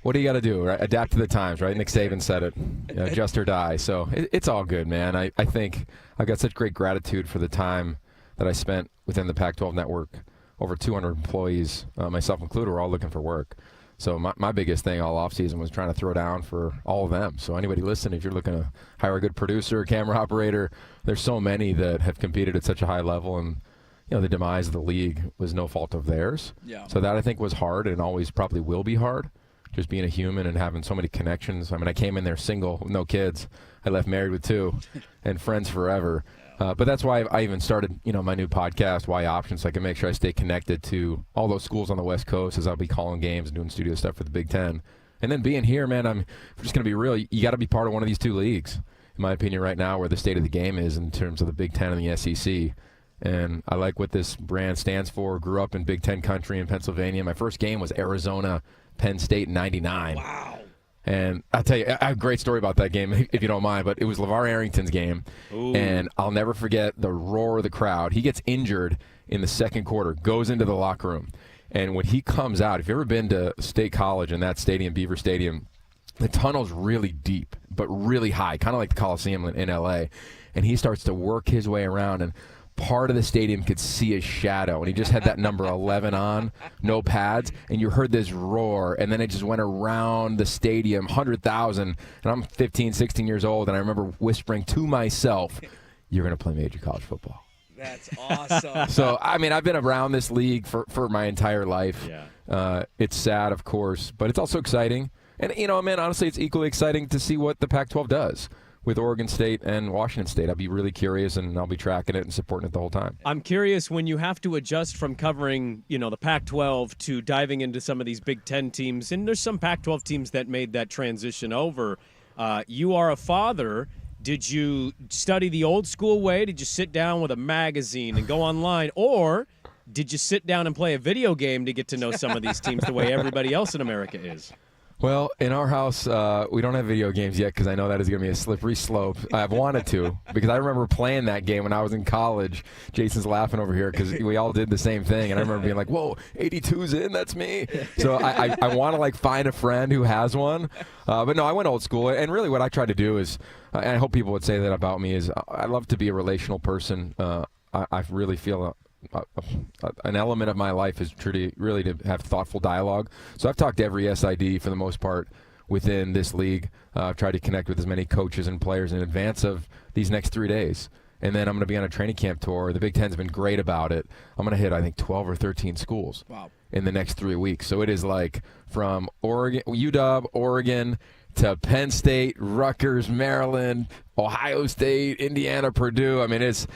what do you got to do, right? Adapt to the times, right? Nick Saban said it, adjust or die. So it's all good, man. I think I've got such great gratitude for the time that I spent within the Pac-12 network. Over 200 employees, myself included, were all looking for work. So my biggest thing all offseason was trying to throw down for all of them. So anybody listening, if you're looking to hire a good producer, camera operator, there's so many that have competed at such a high level, and the demise of the league was no fault of theirs. Yeah. So that I think was hard, and always probably will be hard, just being a human and having so many connections. I mean, I came in there single with no kids. I left married with 2 and friends forever. But that's why I even started, my new podcast, Why Options, so I can make sure I stay connected to all those schools on the West Coast as I'll be calling games and doing studio stuff for the Big Ten. And then being here, man, I'm just going to be real. You got to be part of one of these 2 leagues, in my opinion, right now, where the state of the game is in terms of the Big Ten and the SEC. And I like what this brand stands for. Grew up in Big Ten country in Pennsylvania. My first game was Arizona, Penn State in '99. Wow. And I'll tell you, I have a great story about that game, if you don't mind, but it was LeVar Arrington's game. Ooh. And I'll never forget the roar of the crowd. He gets injured in the second quarter, goes into the locker room. And when he comes out, if you've ever been to State College in that stadium, Beaver Stadium, the tunnel's really deep, but really high, kind of like the Coliseum in L.A. And he starts to work his way around, and part of the stadium could see his shadow, and he just had that number 11 on, no pads, and you heard this roar, and then it just went around the stadium, 100,000, and I'm 15, 16 years old, and I remember whispering to myself, you're going to play major college football. That's awesome. So, I mean, I've been around this league for my entire life. Yeah. It's sad, of course, but it's also exciting. And, man, honestly, it's equally exciting to see what the Pac-12 does with Oregon State and Washington State. I'll be really curious, and I'll be tracking it and supporting it the whole time. I'm curious, when you have to adjust from covering, the Pac-12 to diving into some of these Big Ten teams, and there's some Pac-12 teams that made that transition over. You are a father. Did you study the old school way? Did you sit down with a magazine and go online? Or did you sit down and play a video game to get to know some of these teams the way everybody else in America is? Well, in our house, we don't have video games yet because I know that is going to be a slippery slope. I've wanted to because I remember playing that game when I was in college. Jason's laughing over here because we all did the same thing. And I remember being like, whoa, 82's in, that's me. So I want to find a friend who has one. But no, I went old school. And really what I try to do is, and I hope people would say that about me, is I love to be a relational person. I really feel an element of my life is really to have thoughtful dialogue. So I've talked to every SID for the most part within this league. I've tried to connect with as many coaches and players in advance of these next 3 days. And then I'm going to be on a training camp tour. The Big Ten's been great about it. I'm going to hit, I think, 12 or 13 schools in the next 3 weeks. So it is from Oregon, UW, Oregon, to Penn State, Rutgers, Maryland, Ohio State, Indiana, Purdue. I mean, it's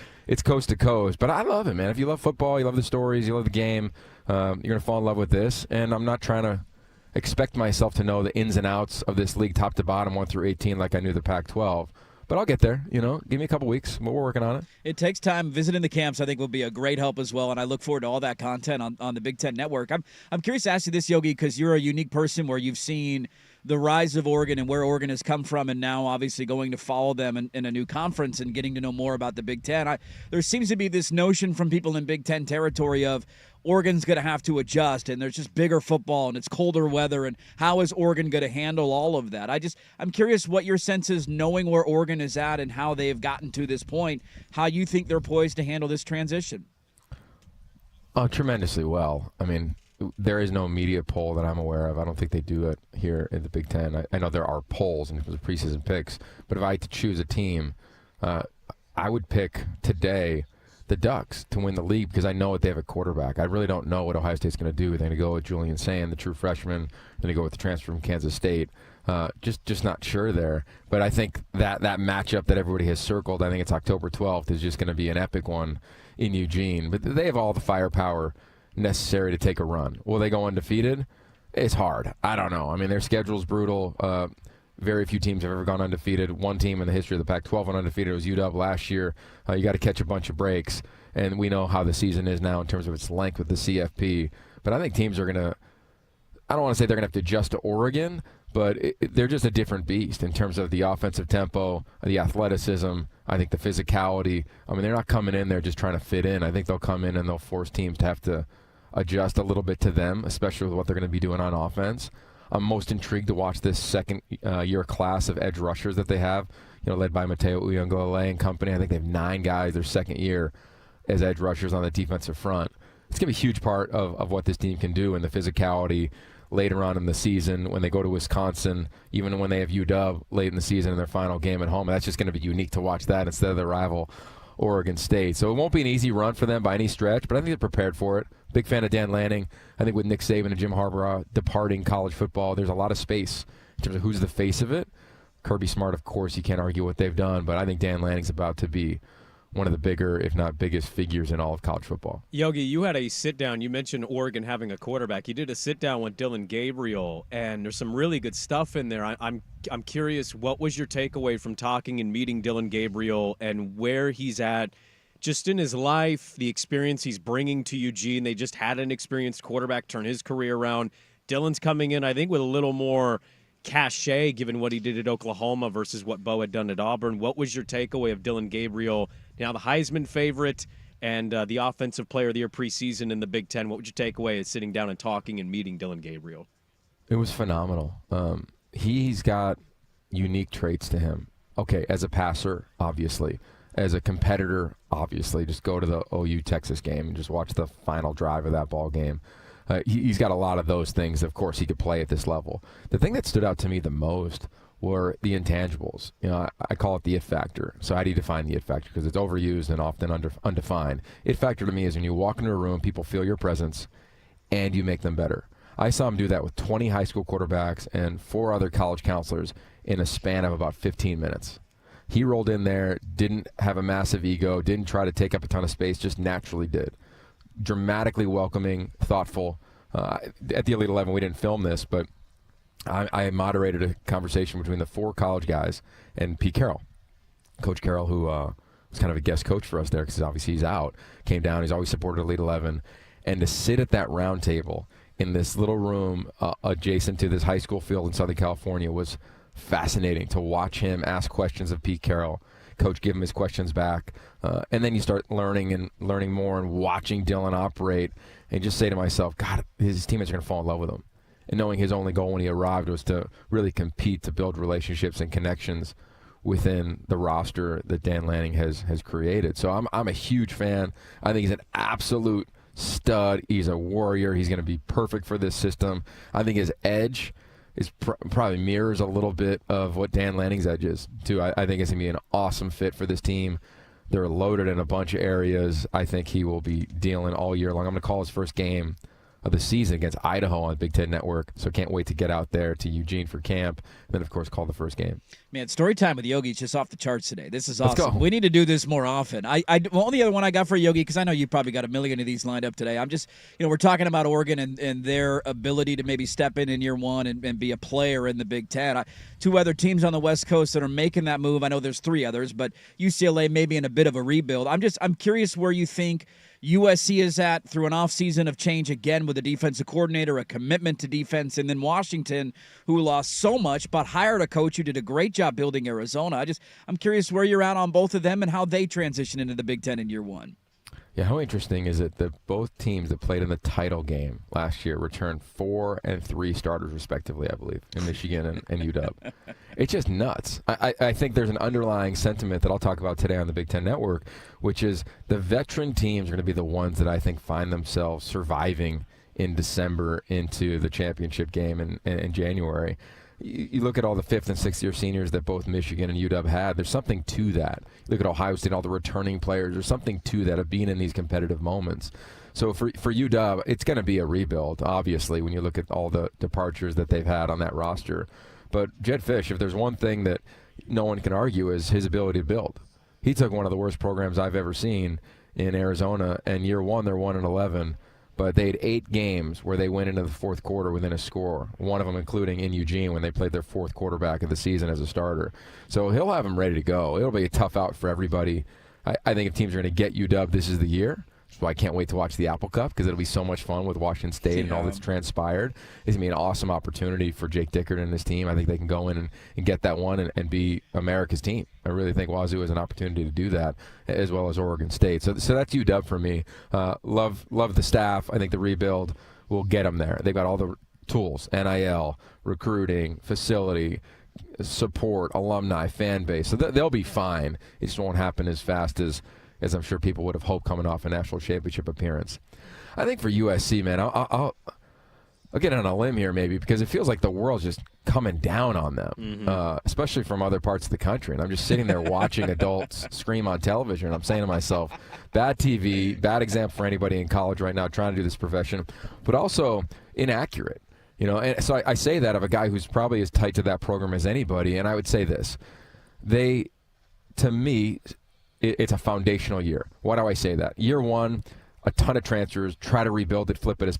coast to coast. But I love it, man. If you love football, you love the stories, you love the game, you're going to fall in love with this. And I'm not trying to expect myself to know the ins and outs of this league top to bottom, 1 through 18, like I knew the Pac-12. But I'll get there, Give me a couple weeks. We're working on it. It takes time. Visiting the camps, I think, will be a great help as well, and I look forward to all that content on the Big Ten Network. I'm curious to ask you this, Yogi, because you're a unique person where you've seen the rise of Oregon and where Oregon has come from, and now obviously going to follow them in a new conference and getting to know more about the Big Ten. There seems to be this notion from people in Big Ten territory of Oregon's going to have to adjust, and there's just bigger football, and it's colder weather, and how is Oregon going to handle all of that? I'm curious what your sense is, knowing where Oregon is at and how they've gotten to this point, how you think they're poised to handle this transition. Oh, tremendously well. I mean, there is no media poll that I'm aware of. I don't think they do it here in the Big Ten. I know there are polls and preseason picks, but if I had to choose a team, I would pick today the Ducks to win the league because I know that they have a quarterback. I really don't know what Ohio State's going to do. They're going to go with Julian Sand, the true freshman. They're going to go with the transfer from Kansas State. Just not sure there. But I think that matchup that everybody has circled, I think it's October 12th, is just going to be an epic one in Eugene. But they have all the firepower necessary to take a run. Will they go undefeated? It's hard. I don't know. I mean, their schedule's brutal. Very few teams have ever gone undefeated. One team in the history of the Pac-12 went undefeated. It was UW last year. You got to catch a bunch of breaks, and we know how the season is now in terms of its length with the CFP. But I think teams are going to – I don't want to say they're going to have to adjust to Oregon, but they're just a different beast in terms of the offensive tempo, the athleticism, I think the physicality. I mean, they're not coming in there just trying to fit in. I think they'll come in and they'll force teams to have to adjust a little bit to them, especially with what they're going to be doing on offense. I'm most intrigued to watch this second-year class of edge rushers that they have, led by Mateo Uyunglele and company. I think they have 9 guys their second year as edge rushers on the defensive front. It's going to be a huge part of what this team can do, and the physicality later on in the season when they go to Wisconsin, even when they have UW late in the season in their final game at home. That's just going to be unique to watch that instead of their rival Oregon State. So it won't be an easy run for them by any stretch, but I think they're prepared for it. Big fan of Dan Lanning. I think with Nick Saban and Jim Harbaugh departing college football, there's a lot of space in terms of who's the face of it. Kirby Smart, of course, you can't argue what they've done, but I think Dan Lanning's about to be one of the bigger, if not biggest, figures in all of college football. Yogi, you had a sit-down. You mentioned Oregon having a quarterback. You did a sit-down with Dylan Gabriel, and there's some really good stuff in there. I'm curious, what was your takeaway from talking and meeting Dylan Gabriel and where he's at just in his life, the experience he's bringing to Eugene? They just had an experienced quarterback turn his career around. Dylan's coming in, I think, with a little more cachet given what he did at Oklahoma versus what Bo had done at Auburn. What was your takeaway of Dylan Gabriel, now the Heisman favorite and the offensive player of the year preseason in the Big Ten? What would your takeaway of sitting down and talking and meeting Dylan Gabriel? It was phenomenal. He's got unique traits to him. Okay, as a passer, obviously. As a competitor, obviously. Just go to the OU Texas game and just watch the final drive of that ball game. He's got a lot of those things. Of course, he could play at this level. The thing that stood out to me the most were the intangibles. I call it the it factor. So how do you define the it factor? Because it's overused and often undefined. It factor to me is when you walk into a room, people feel your presence, and you make them better. I saw him do that with 20 high school quarterbacks and 4 other college counselors in a span of about 15 minutes. He rolled in there, didn't have a massive ego, didn't try to take up a ton of space, just naturally did. Dramatically welcoming, thoughtful. At the Elite 11, we didn't film this, but I moderated a conversation between the 4 college guys and Pete Carroll. Coach Carroll, who was kind of a guest coach for us there because obviously he's out, came down. He's always supported Elite 11. And to sit at that round table in this little room adjacent to this high school field in Southern California was fascinating to watch him ask questions of Pete Carroll. Coach give him his questions back. And then you start learning more and watching Dylan operate and just say to myself, God, his teammates are going to fall in love with him. And knowing his only goal when he arrived was to really compete, to build relationships and connections within the roster that Dan Lanning has created. So I'm a huge fan. I think he's an absolute stud. He's a warrior. He's going to be perfect for this system. I think his edge is probably mirrors a little bit of what Dan Lanning's edge is, too. I think it's going to be an awesome fit for this team. They're loaded in a bunch of areas. I think he will be dealing all year long. I'm going to call his first game of the season against Idaho on Big Ten Network, so can't wait to get out there to Eugene for camp, and then, of course, call the first game. Man, story time with Yogi is just off the charts today. This is awesome. Let's go. We need to do this more often. Well, the other one I got for Yogi, because I know you probably got a million of these lined up today. I'm just, we're talking about Oregon and their ability to maybe step in year one and be a player in the Big Ten. 2 other teams on the West Coast that are making that move. I know there's 3 others, but UCLA may be in a bit of a rebuild. I'm curious where you think USC is at through an offseason of change again with a defensive coordinator, a commitment to defense, and then Washington, who lost so much but hired a coach who did a great job building Arizona. I'm curious where you're at on both of them and how they transition into the Big Ten in year one. Yeah, how interesting is it that both teams that played in the title game last year returned 4 and 3 starters respectively, I believe, in Michigan and UW. It's just nuts. I think there's an underlying sentiment that I'll talk about today on the Big Ten Network, which is the veteran teams are going to be the ones that I think find themselves surviving in December into the championship game in January. you look at all the 5th and 6th year seniors that both Michigan and UW had. There's something to that. You look at Ohio State, all the returning players. There's something to that of being in these competitive moments. So for UW, it's going to be a rebuild, obviously, when you look at all the departures that they've had on that roster. But Jedd Fisch, if there's one thing that no one can argue, is his ability to build. He took one of the worst programs I've ever seen in Arizona, and year one they're 1-11. But they had 8 games where they went into the fourth quarter within a score, one of them including in Eugene when they played their 4th quarterback of the season as a starter. So he'll have them ready to go. It'll be a tough out for everybody. I think if teams are going to get UW, this is the year. So I can't wait to watch the Apple Cup because it'll be so much fun with Washington State and all that's transpired. It's going to be an awesome opportunity for Jake Dickert and his team. I think they can go in and get that one and be America's team. I really think Wazoo has an opportunity to do that, as well as Oregon State. So that's UW for me. Love the staff. I think the rebuild will get them there. They've got all the tools, NIL, recruiting, facility, support, alumni, fan base. So they'll be fine. It just won't happen as fast as I'm sure people would have hoped coming off a national championship appearance. I think for USC, man, I'll get on a limb here maybe because it feels like the world's just coming down on them, especially from other parts of the country. And I'm just sitting there watching adults scream on television, and I'm saying to myself, bad TV, bad example for anybody in college right now trying to do this profession, but also inaccurate. You know, and so I say that of a guy who's probably as tight to that program as anybody, and I would say this. To me, it's a foundational year. Why do I say that? Year one, a ton of transfers, try to rebuild it, flip it as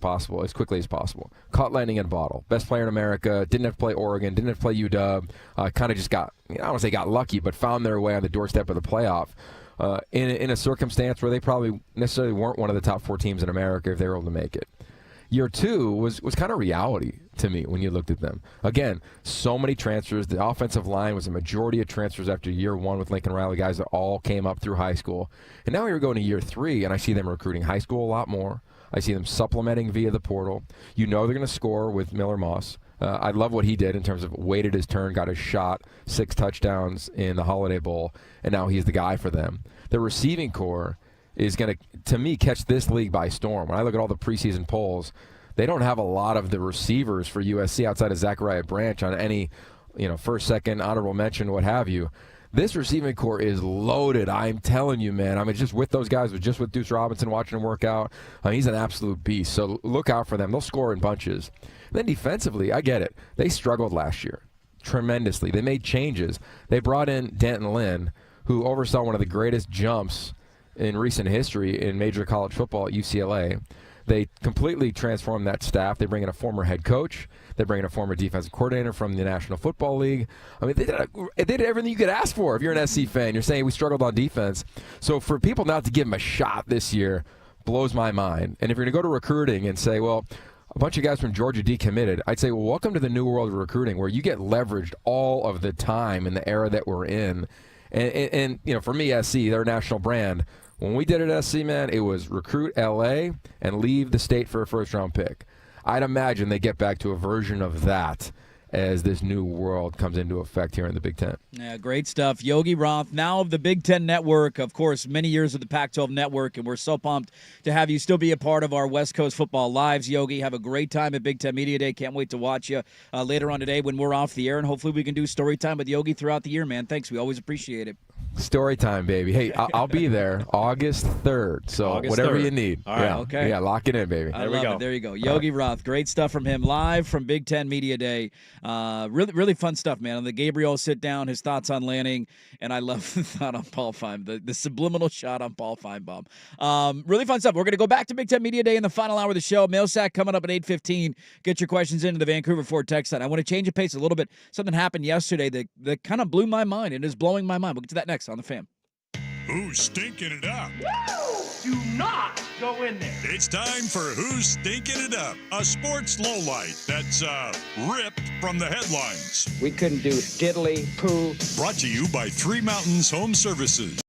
quickly as possible. Caught lightning in a bottle. Best player in America, didn't have to play Oregon, didn't have to play UW, kind of just got, I don't want to say got lucky, but found their way on the doorstep of the playoff in a circumstance where they probably necessarily weren't one of the top 4 teams in America if they were able to make it. Year two was kind of reality to me when you looked at them. Again, so many transfers. The offensive line was a majority of transfers after year one with Lincoln Riley, guys that all came up through high school. And now we're going to year 3, and I see them recruiting high school a lot more. I see them supplementing via the portal. You know they're going to score with Miller Moss. I love what he did in terms of waited his turn, got his shot, 6 touchdowns in the Holiday Bowl, and now he's the guy for them. The receiving core is going to me, catch this league by storm. When I look at all the preseason polls, they don't have a lot of the receivers for USC outside of Zachariah Branch on any, first, second, honorable mention, what have you. This receiving core is loaded. I'm telling you, man. I mean, just with those guys, just with Deuce Robinson watching him work out, he's an absolute beast. So look out for them. They'll score in bunches. And then defensively, I get it. They struggled last year tremendously. They made changes. They brought in Denton Lynn, who oversaw one of the greatest jumps in recent history in major college football at UCLA. They completely transformed that staff. They bring in a former head coach. They bring in a former defensive coordinator from the National Football League. I mean, they did everything you could ask for if you're an SC fan. You're saying we struggled on defense. So for people not to give them a shot this year blows my mind. And if you're going to go to recruiting and say, well, a bunch of guys from Georgia decommitted, I'd say, well, welcome to the new world of recruiting where you get leveraged all of the time in the era that we're in. And for me, SC, they're a national brand. When we did it at SC, man, it was recruit LA and leave the state for a first-round pick. I'd imagine they get back to a version of that as this new world comes into effect here in the Big Ten. Yeah, great stuff. Yogi Roth, now of the Big Ten Network, of course, many years with the Pac-12 Network, and we're so pumped to have you still be a part of our West Coast Football Lives. Yogi, have a great time at Big Ten Media Day. Can't wait to watch you later on today when we're off the air, and hopefully we can do story time with Yogi throughout the year, man. Thanks. We always appreciate it. Story time, baby. Hey, I'll be there August 3rd, so August whatever 3rd. you need. All right, okay. Yeah, lock it in, baby. I love it. There you go. Yogi Roth. Great stuff from him live from Big Ten Media Day. Really fun stuff, man. On the Gabriel sit-down, his thoughts on Lanning, and I love the thought on Paul Feinbaum, the subliminal shot on Paul Feinbaum. Really fun stuff. We're going to go back to Big Ten Media Day in the final hour of the show. Mail sack coming up at 8:15. Get your questions into the Vancouver Ford text line. I want to change the pace a little bit. Something happened yesterday that kind of blew my mind and is blowing my mind. We'll get to that next on The Fan. Who's stinking it up? Do not go in there. It's time for Who's Stinking It Up, a sports lowlight that's ripped from the headlines. We couldn't do diddly poo. Brought to you by Three Mountains Home Services.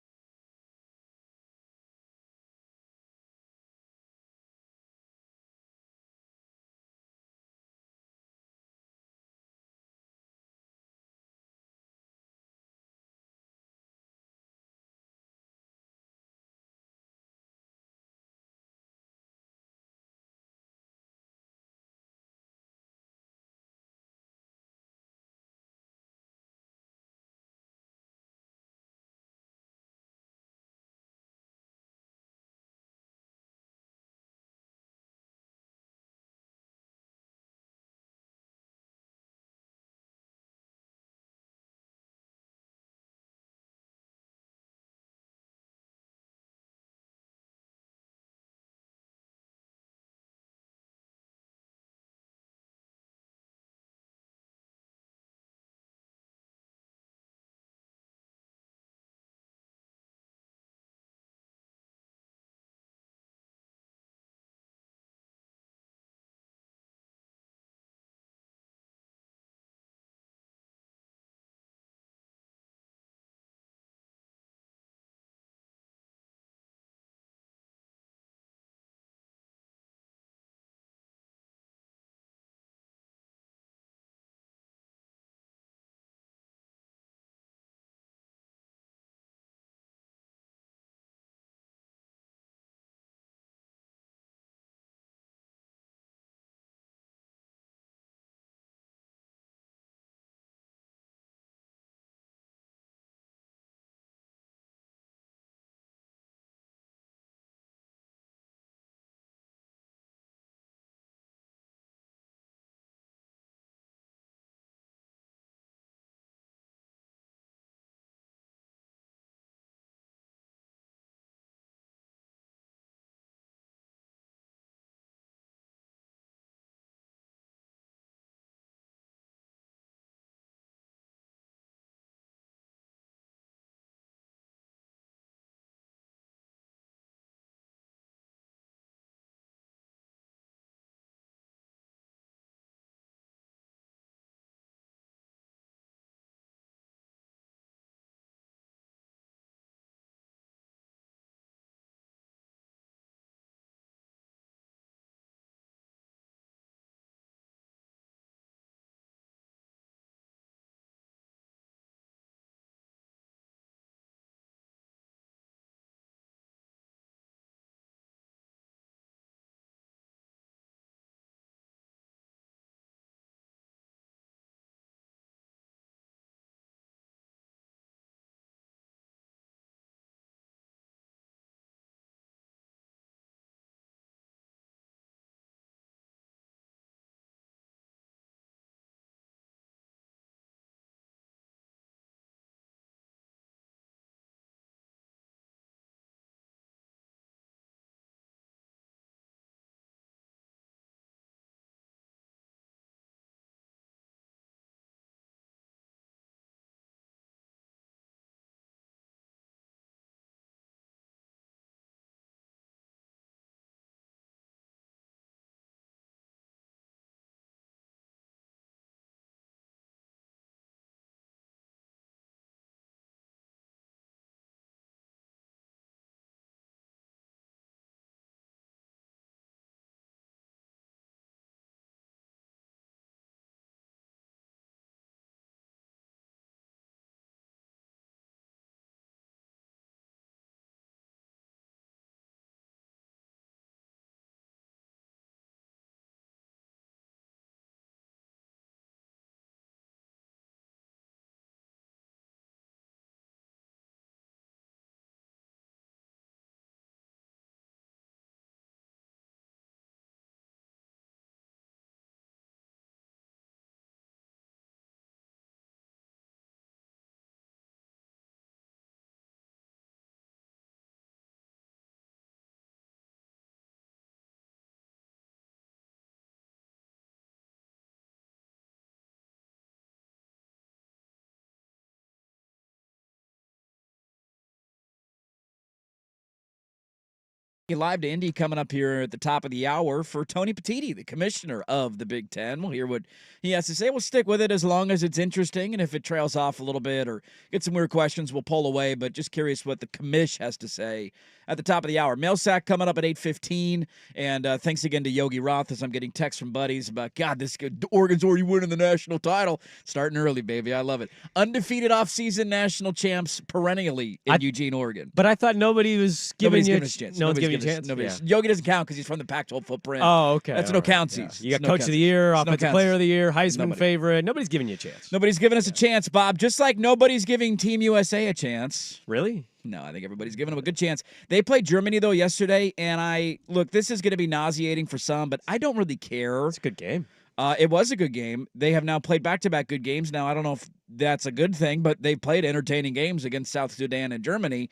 Live to Indy coming up here at the top of the hour for Tony Petiti, the commissioner of the Big Ten. We'll hear what he has to say. We'll stick with it as long as it's interesting, and if it trails off a little bit or get some weird questions, we'll pull away, but just curious what the commish has to say at the top of the hour. Mail sack coming up at 8:15, and thanks again to Yogi Roth as I'm getting texts from buddies about, God, this Oregon's already winning the national title. Starting early, baby. I love it. Undefeated offseason national champs perennially in Eugene, Oregon. But I thought nobody was giving Nobody's you giving us a chance. No one's Nobody's giving you a chance. Nobody's, Yeah. Yogi doesn't count because he's from the Pac-12 footprint. Oh, okay. That's all no right. countsies. Yeah. You got No Coach of the countsies. Year, It's no Offensive countsies. Player of the Year, Heisman Nobody. favorite. Nobody's giving you a chance. Nobody's giving us a chance, Bob. Just like nobody's giving Team USA a chance. Really? No, I think everybody's giving them a good chance. They played Germany, though, yesterday, and look, this is going to be nauseating for some, but I don't really care. It's a good game. It was a good game. They have now played back-to-back good games. Now, I don't know if that's a good thing, but they've played entertaining games against South Sudan and Germany.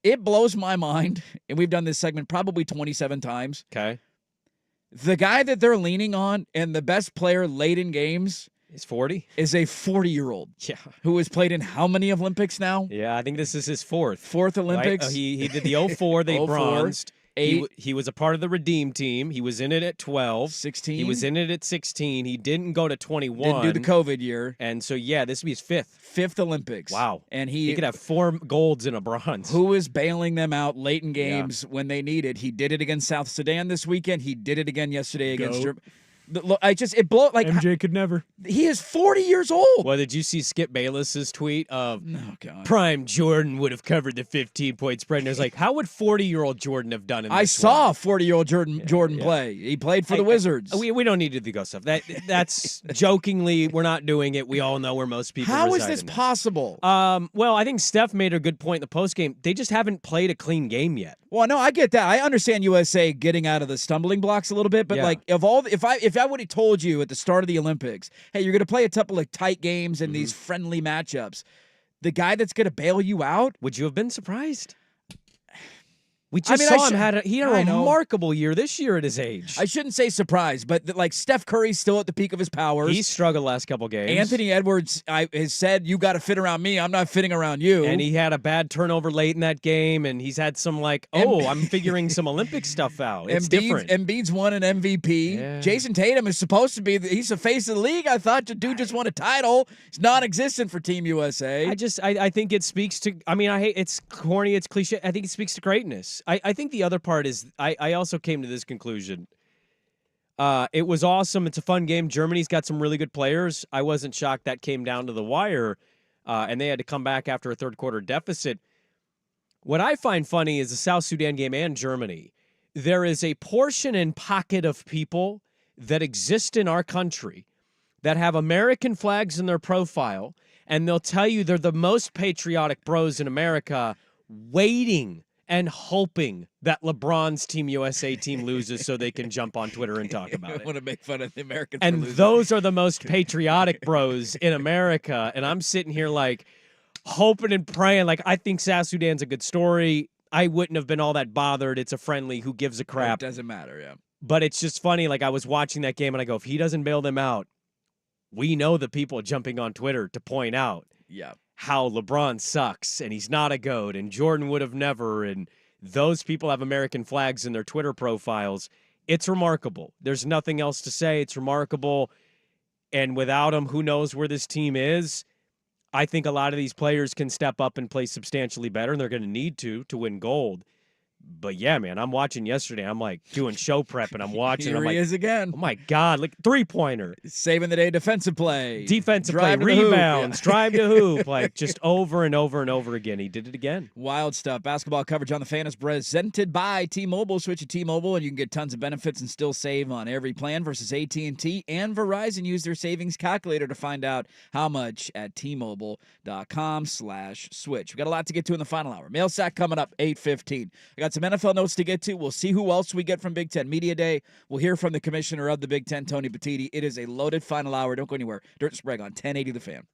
It blows my mind, and we've done this segment probably 27 times. Okay. The guy that they're leaning on and the best player late in games He's 40? is a 40-year-old. Yeah. Who has played in how many Olympics now? Yeah, I think this is his fourth. Fourth Olympics. Right? He did the 04, they 04, bronzed. 8. He was a part of the Redeem team. He was in it at 12. 16. He was in it at 16. He didn't go to 21. Didn't do the COVID year. And so, yeah, this would be his fifth. Fifth Olympics. Wow. And he could have 4 golds and a bronze. Who is bailing them out late in games when they need it? He did it against South Sudan this weekend. He did it again yesterday against Germany. Look, it blow like MJ could never. He is 40 years old. Well, did you see Skip Bayless's tweet of God. Prime Jordan would have covered the 15-point spread? And it was like, how would 40-year-old Jordan have done in this I saw one? 40-year-old Jordan play. He played for the Wizards. We don't need to do the go stuff. That's jokingly, we're not doing it. We all know where most people How is reside this in that. possible? Well, I think Steph made a good point in the postgame. They just haven't played a clean game yet. Well, no, I get that. I understand USA getting out of the stumbling blocks a little bit, but like if I would have told you at the start of the Olympics, hey, you're going to play a couple of tight games and these friendly matchups, the guy that's going to bail you out, would you have been surprised? We just saw him he had a remarkable year this year at his age. I shouldn't say surprised, but like Steph Curry's still at the peak of his powers. He struggled last couple games. Anthony Edwards has said, you got to fit around me. I'm not fitting around you. And he had a bad turnover late in that game, and he's had some I'm figuring some Olympic stuff out. It's different. Embiid's won an MVP. Yeah. Jason Tatum is supposed to be, he's the face of the league. I thought the dude just won a title. He's non-existent for Team USA. I think it speaks to, it's corny, it's cliche. I think it speaks to greatness. I think the other part is, I also came to this conclusion. It was awesome. It's a fun game. Germany's got some really good players. I wasn't shocked that came down to the wire, and they had to come back after a third quarter deficit. What I find funny is the South Sudan game and Germany. There is a portion and pocket of people that exist in our country that have American flags in their profile, and they'll tell you they're the most patriotic bros in America, waiting and hoping that LeBron's Team USA team loses so they can jump on Twitter and talk about it. I want to make fun of the Americans. And those are the most patriotic bros in America. And I'm sitting here like hoping and praying. Like, I think South Sudan's a good story. I wouldn't have been all that bothered. It's a friendly. Who gives a crap? It doesn't matter, yeah. But it's just funny. Like, I was watching that game and I go, if he doesn't bail them out, we know the people jumping on Twitter to point out how LeBron sucks and he's not a GOAT and Jordan would have never, and those people have American flags in their Twitter profiles. It's remarkable. There's nothing else to say. It's remarkable. And without him, who knows where this team is. I think a lot of these players can step up and play substantially better, and they're going to need to win gold. But yeah, man, I'm watching yesterday. I'm like doing show prep, and I'm watching. Here I'm like, he is again. Oh my God! Like 3-pointer, saving the day, defensive play, rebounds, drive to hoop, like just over and over and over again. He did it again. Wild stuff. Basketball coverage on the Fan is presented by T-Mobile. Switch to T-Mobile, and you can get tons of benefits and still save on every plan versus AT&T and Verizon. Use their savings calculator to find out how much at T-Mobile.com/switch. We got a lot to get to in the final hour. Mail sack coming up 8:15. I got some NFL notes to get to. We'll see who else we get from Big Ten Media Day. We'll hear from the commissioner of the Big Ten, Tony Petiti. It is a loaded final hour. Don't go anywhere. Dirt and Sprague on 1080 The Fan.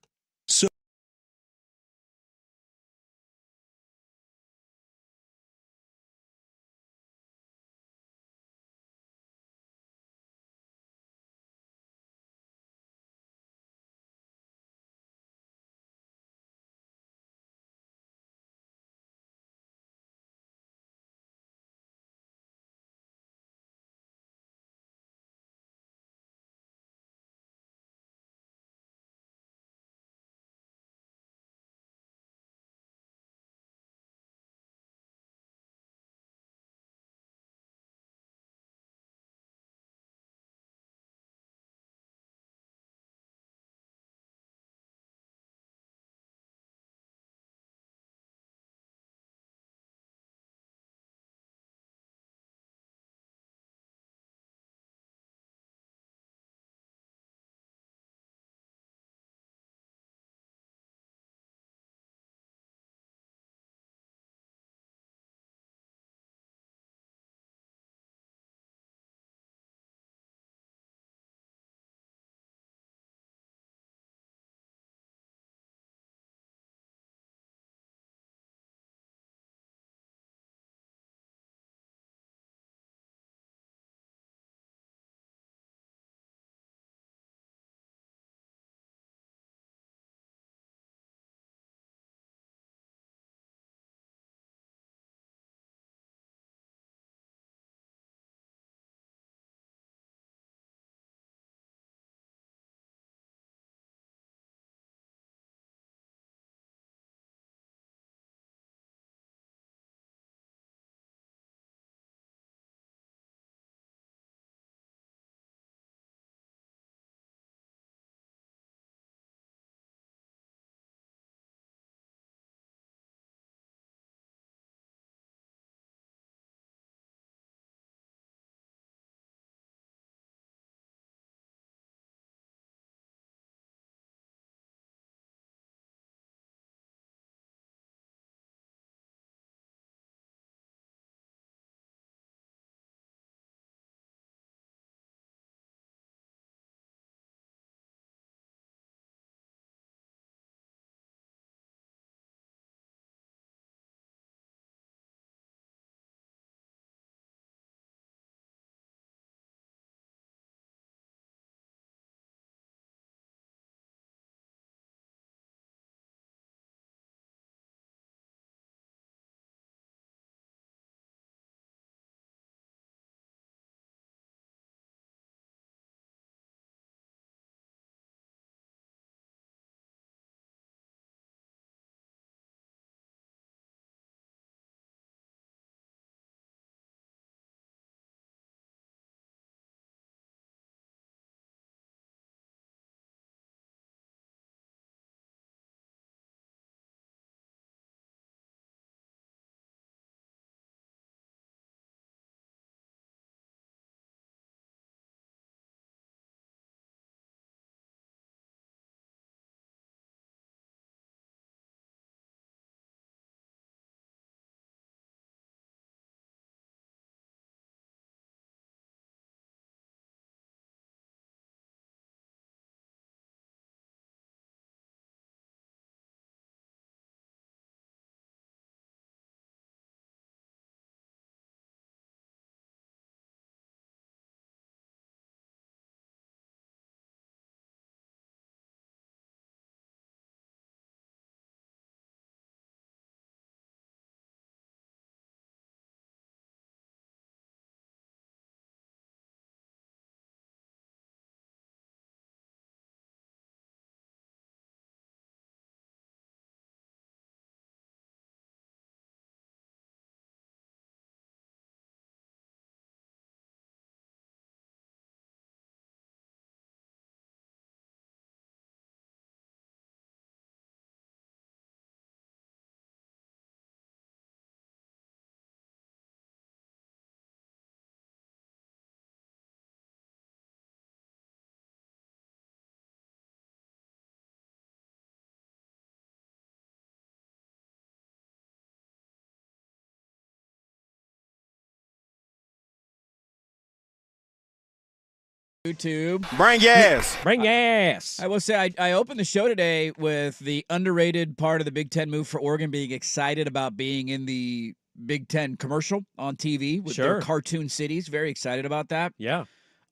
YouTube. Bring gas. Bring ass. I will say I opened the show today with the underrated part of the Big Ten move for Oregon being excited about being in the Big Ten commercial on TV with their cartoon cities. Very excited about that. Yeah.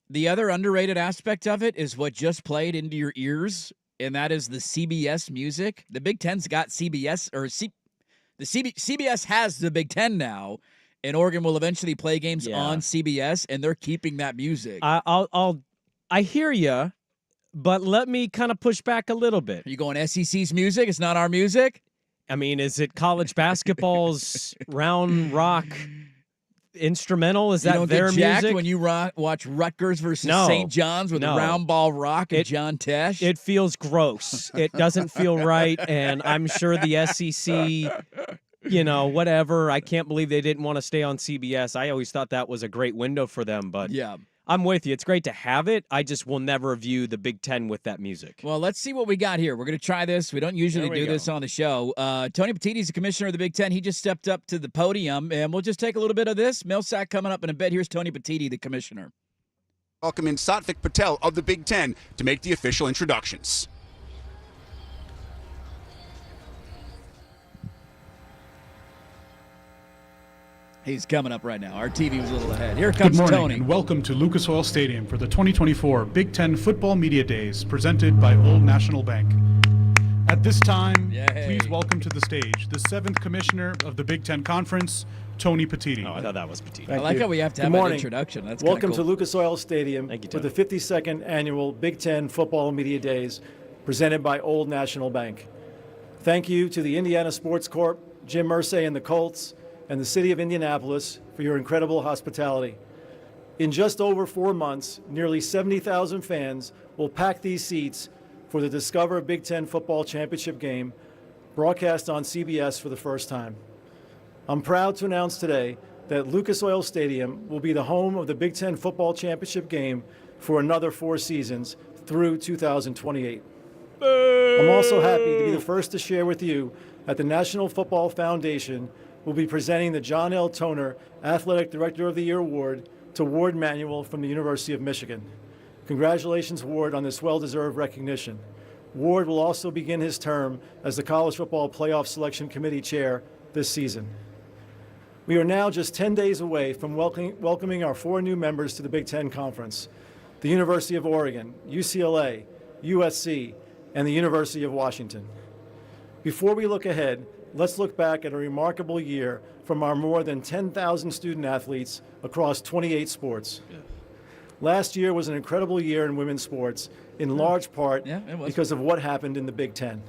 The other underrated aspect of it is what just played into your ears, and that is the CBS music. The Big Ten's got CBS, or CBS has the Big Ten now, and Oregon will eventually play games on CBS, and they're keeping that music. I hear you, but let me kind of push back a little bit. Are you going SEC's music? It's not our music? I mean, is it college basketball's Round Rock instrumental? Is that their music? When you watch Rutgers versus St. John's with Round Ball Rock and John Tesh? It feels gross. It doesn't feel right, and I'm sure the SEC, whatever. I can't believe they didn't want to stay on CBS. I always thought that was a great window for them, but I'm with you. It's great to have it. I just will never view the Big Ten with that music. Well, let's see what we got here. We're going to try this. We don't usually do this on the show. Tony Petiti is the commissioner of the Big Ten. He just stepped up to the podium, and we'll just take a little bit of this. Millsack coming up in a bit. Here's Tony Petiti, the commissioner. Welcome in Satvik Patel of the Big Ten to make the official introductions. He's coming up right now. Our TV was a little ahead. Here comes Good morning, Tony. And welcome to Lucas Oil Stadium for the 2024 Big Ten Football Media Days, presented by Old National Bank. At this time, please welcome to the stage the 7th Commissioner of the Big Ten Conference, Tony Petiti. Oh, I thought that was Petiti. I like how we have to have an introduction. That's welcome cool. to Lucas Oil Stadium for the 52nd Annual Big Ten Football Media Days, presented by Old National Bank. Thank you to the Indiana Sports Corp, Jim Irsay and the Colts, and the City of Indianapolis for your incredible hospitality. In just over 4 months, nearly 70,000 fans will pack these seats for the Discover Big Ten Football Championship game, broadcast on CBS for the first time. I'm proud to announce today that Lucas Oil Stadium will be the home of the Big Ten Football Championship game for another 4 seasons through 2028. I'm also happy to be the first to share with you that the National Football Foundation will be presenting the John L. Toner Athletic Director of the Year Award to Ward Manuel from the University of Michigan. Congratulations, Ward, on this well-deserved recognition. Ward will also begin his term as the College Football Playoff Selection Committee Chair this season. We are now just 10 days away from welcoming our 4 new members to the Big Ten Conference: the University of Oregon, UCLA, USC, and the University of Washington. Before we look ahead, let's look back at a remarkable year from our more than 10,000 student athletes across 28 sports. Last year was an incredible year in women's sports, in large part because of what happened in the Big Ten.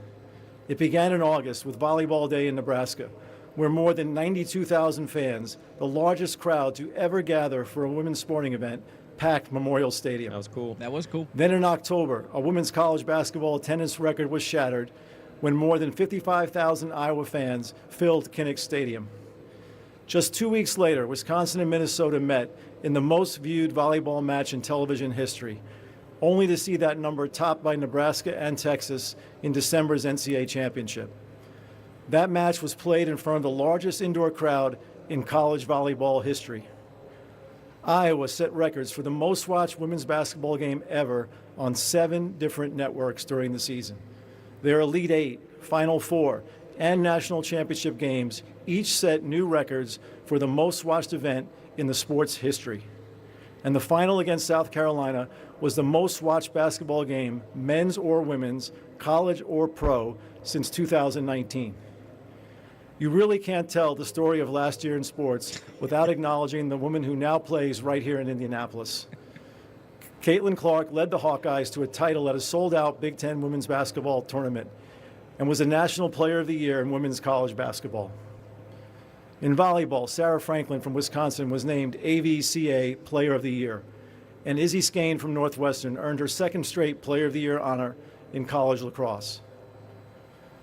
It began in August with Volleyball Day in Nebraska, where more than 92,000 fans, the largest crowd to ever gather for a women's sporting event, packed Memorial Stadium. That was cool. That was cool. Then in October, a women's college basketball attendance record was shattered when more than 55,000 Iowa fans filled Kinnick Stadium. Just 2 weeks later, Wisconsin and Minnesota met in the most viewed volleyball match in television history, only to see that number topped by Nebraska and Texas in December's NCAA championship. That match was played in front of the largest indoor crowd in college volleyball history. Iowa set records for the most watched women's basketball game ever on 7 different networks during the season. Their Elite Eight, Final Four, and national championship games each set new records for the most watched event in the sport's history. And the final against South Carolina was the most watched basketball game, men's or women's, college or pro, since 2019. You really can't tell the story of last year in sports without acknowledging the woman who now plays right here in Indianapolis. Caitlin Clark led the Hawkeyes to a title at a sold-out Big Ten women's basketball tournament and was a National Player of the Year in women's college basketball. In volleyball, Sarah Franklin from Wisconsin was named AVCA Player of the Year, and Izzy Skane from Northwestern earned her 2nd straight Player of the Year honor in college lacrosse.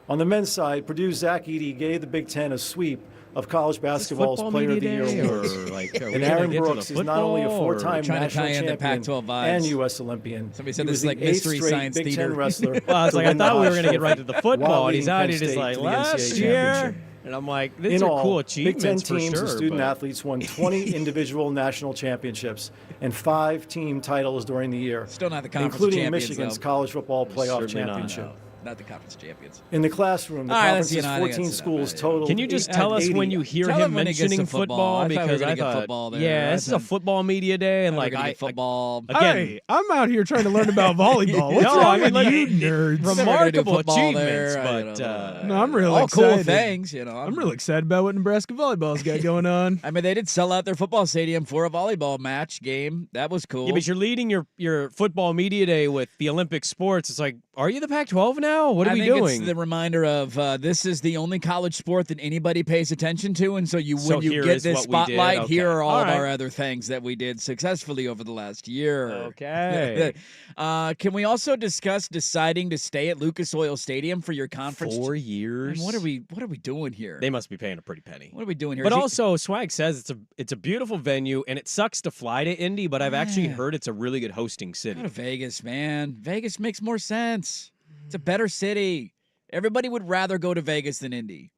On the men's side, Purdue's Zach Edey gave the Big Ten a sweep of college basketball's Player of the Year awards. And Aaron Brooks is not only a 4-time national champion Pac-12 and U.S. Olympian. Somebody said he this was is like the 8th Mystery straight Science Big Theater. Ten wrestler. Well, I was like, I thought we were going to get right to the football, while and he's leading out. Penn He's just State like, to the NCAA last year. championship. And I'm like, these In are all, cool Big Ten achievements for teams sure. and student but- athletes won 20 individual national championships and 5 team titles during the year, Still not the conference including champions, Michigan's though. college football playoff Certainly not. championship. Not the conference champions. In the classroom, the All right, let's, conference's I think 14 that's schools enough. total. Can you just tell us when you hear Tell him him when he gets mentioning to football. I thought we were Because gonna I get thought, football there. yeah, I this is a thought- football media day, and We're like gonna I get football. again, Hey, I'm out here trying to learn about volleyball. What's No, wrong I mean, with like, you it- nerds? Never gonna do remarkable football achievements, there, but No, I'm really all excited. cool things, you know. I'm really excited about what Nebraska volleyball's got going on. I mean, they did sell out their football stadium for a volleyball match game. That was cool. yeah, but you're leading your football media day with the Olympic sports. It's like, are you the Pac-12 now? What are we I think doing? it's the reminder of this is the only college sport that anybody pays attention to, and so when So you here get is this what we did. spotlight, Okay. here are all All of right. our other things that we did successfully over the last year. Okay. Can we also discuss deciding to stay at Lucas Oil Stadium for your conference? 4 years. Man, what are we doing here? They must be paying a pretty penny. What are we doing here? But Is he- also, Swag says it's a beautiful venue, and it sucks to fly to Indy. But I've actually Yeah. heard it's a really good hosting city. Go to Vegas, man. Vegas makes more sense. It's a better city. Everybody would rather go to Vegas than Indy.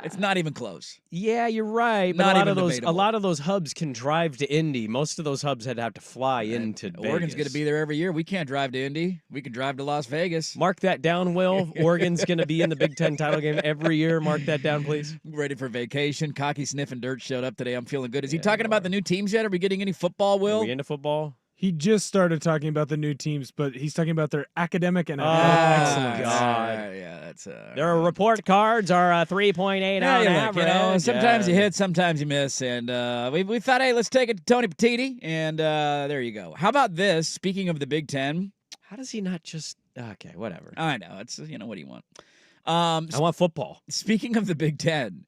It's not even close. Yeah, you're right. But Not a lot even of those debatable. a lot of those hubs can drive to Indy. Most of those hubs had to have to fly into Oregon's going Vegas. to be there every year. We can't drive to Indy. We can drive to Las Vegas. Mark that down, Will. Oregon's going to be in the Big Ten title game every year. Mark that down, please. Ready for vacation. Cocky sniffing dirt showed up today. I'm feeling good. Is he talking about the new teams yet? Are we getting any football, Will? Are we into football? He just started talking about the new teams, but he's talking about their academic and Oh, excellence. God. Yeah, that's Their report cards are 3.8 Yeah, on you look, average. sometimes you Yeah. hit, sometimes you miss, and we thought, hey, let's take it to Tony Petiti, and there you go. How about this? Speaking of the Big Ten, How does he not just? Okay, whatever. I know it's what do you want? I want football. Speaking of the Big Ten,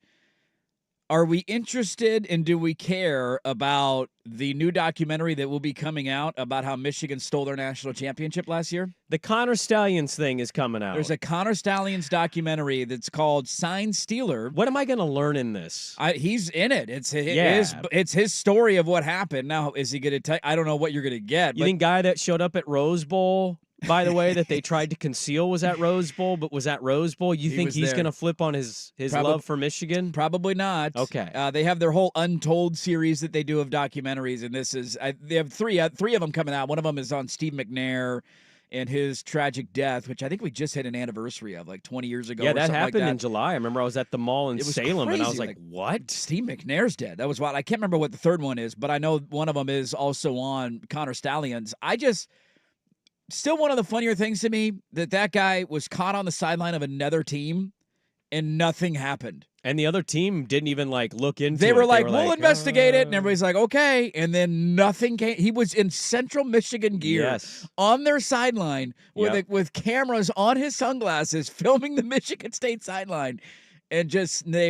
are we interested and do we care about the new documentary that will be coming out about how Michigan stole their national championship last year? The Connor Stallions thing is coming out. There's a Connor Stallions documentary that's called Sign Stealer. What am I going to learn in this? He's in it. It's Yeah. it's his story of what happened. Now, is he going to tell? I don't know what you're going to get. You but think guy that showed up at Rose Bowl, by the way, that they tried to conceal was at Rose Bowl, but was at Rose Bowl? You He think was he's there. going to flip on his love for Michigan? Probably not. Okay. They have their whole Untold series that they do of documentaries, and this is they have three of them coming out. One of them is on Steve McNair and his tragic death, which I think we just hit an anniversary of, like 20 years ago. Yeah, or that something like happened that. in July. I remember I was at the mall in It was Salem, and I was crazy, like, what? Steve McNair's dead. That was wild. I can't remember what the third one is, but I know one of them is also on Connor Stallions. Still one of the funnier things to me that guy was caught on the sideline of another team and nothing happened. And the other team didn't even look into it. They were like, we'll investigate it. And everybody's like, okay. And then nothing came. He was in Central Michigan gear Yes. on their sideline Yep. with cameras on his sunglasses filming the Michigan State sideline. And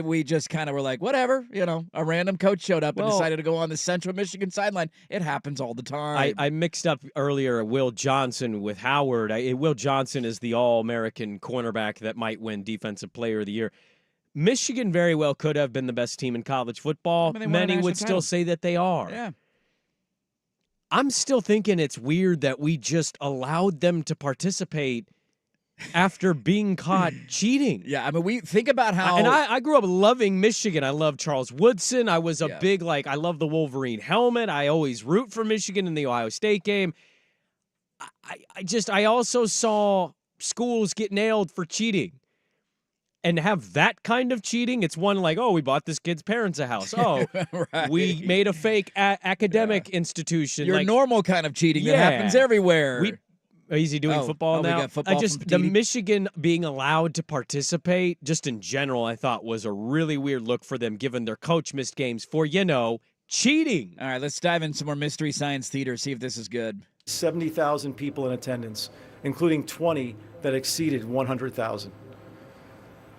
we just kind of were like, whatever, a random coach showed up and Well- decided to go on the Central Michigan sideline. It happens all the time. I mixed up earlier Will Johnson with Howard. Will Johnson is the All-American cornerback that might win Defensive Player of the Year. Michigan very well could have been the best team in college football. I mean, they won a Many national would still title. say that they are. Yeah. I'm still thinking it's weird that we just allowed them to participate after being caught cheating. Yeah, I mean, we think about how... And I grew up loving Michigan. I love Charles Woodson. I was a Yeah. big, I love the Wolverine helmet. I always root for Michigan in the Ohio State game. I also saw schools get nailed for cheating. And have that kind of cheating, it's one we bought this kid's parents a house. Oh, Right. we made a fake academic institution. Your normal kind of cheating that happens Yeah. everywhere. Is he doing football we now? got football from the Petiti. Michigan being allowed to participate, just in general, I thought was a really weird look for them, given their coach missed games for, cheating. All right, let's dive in some more Mystery Science Theater, see if this is good. 70,000 people in attendance, including 20 that exceeded 100,000.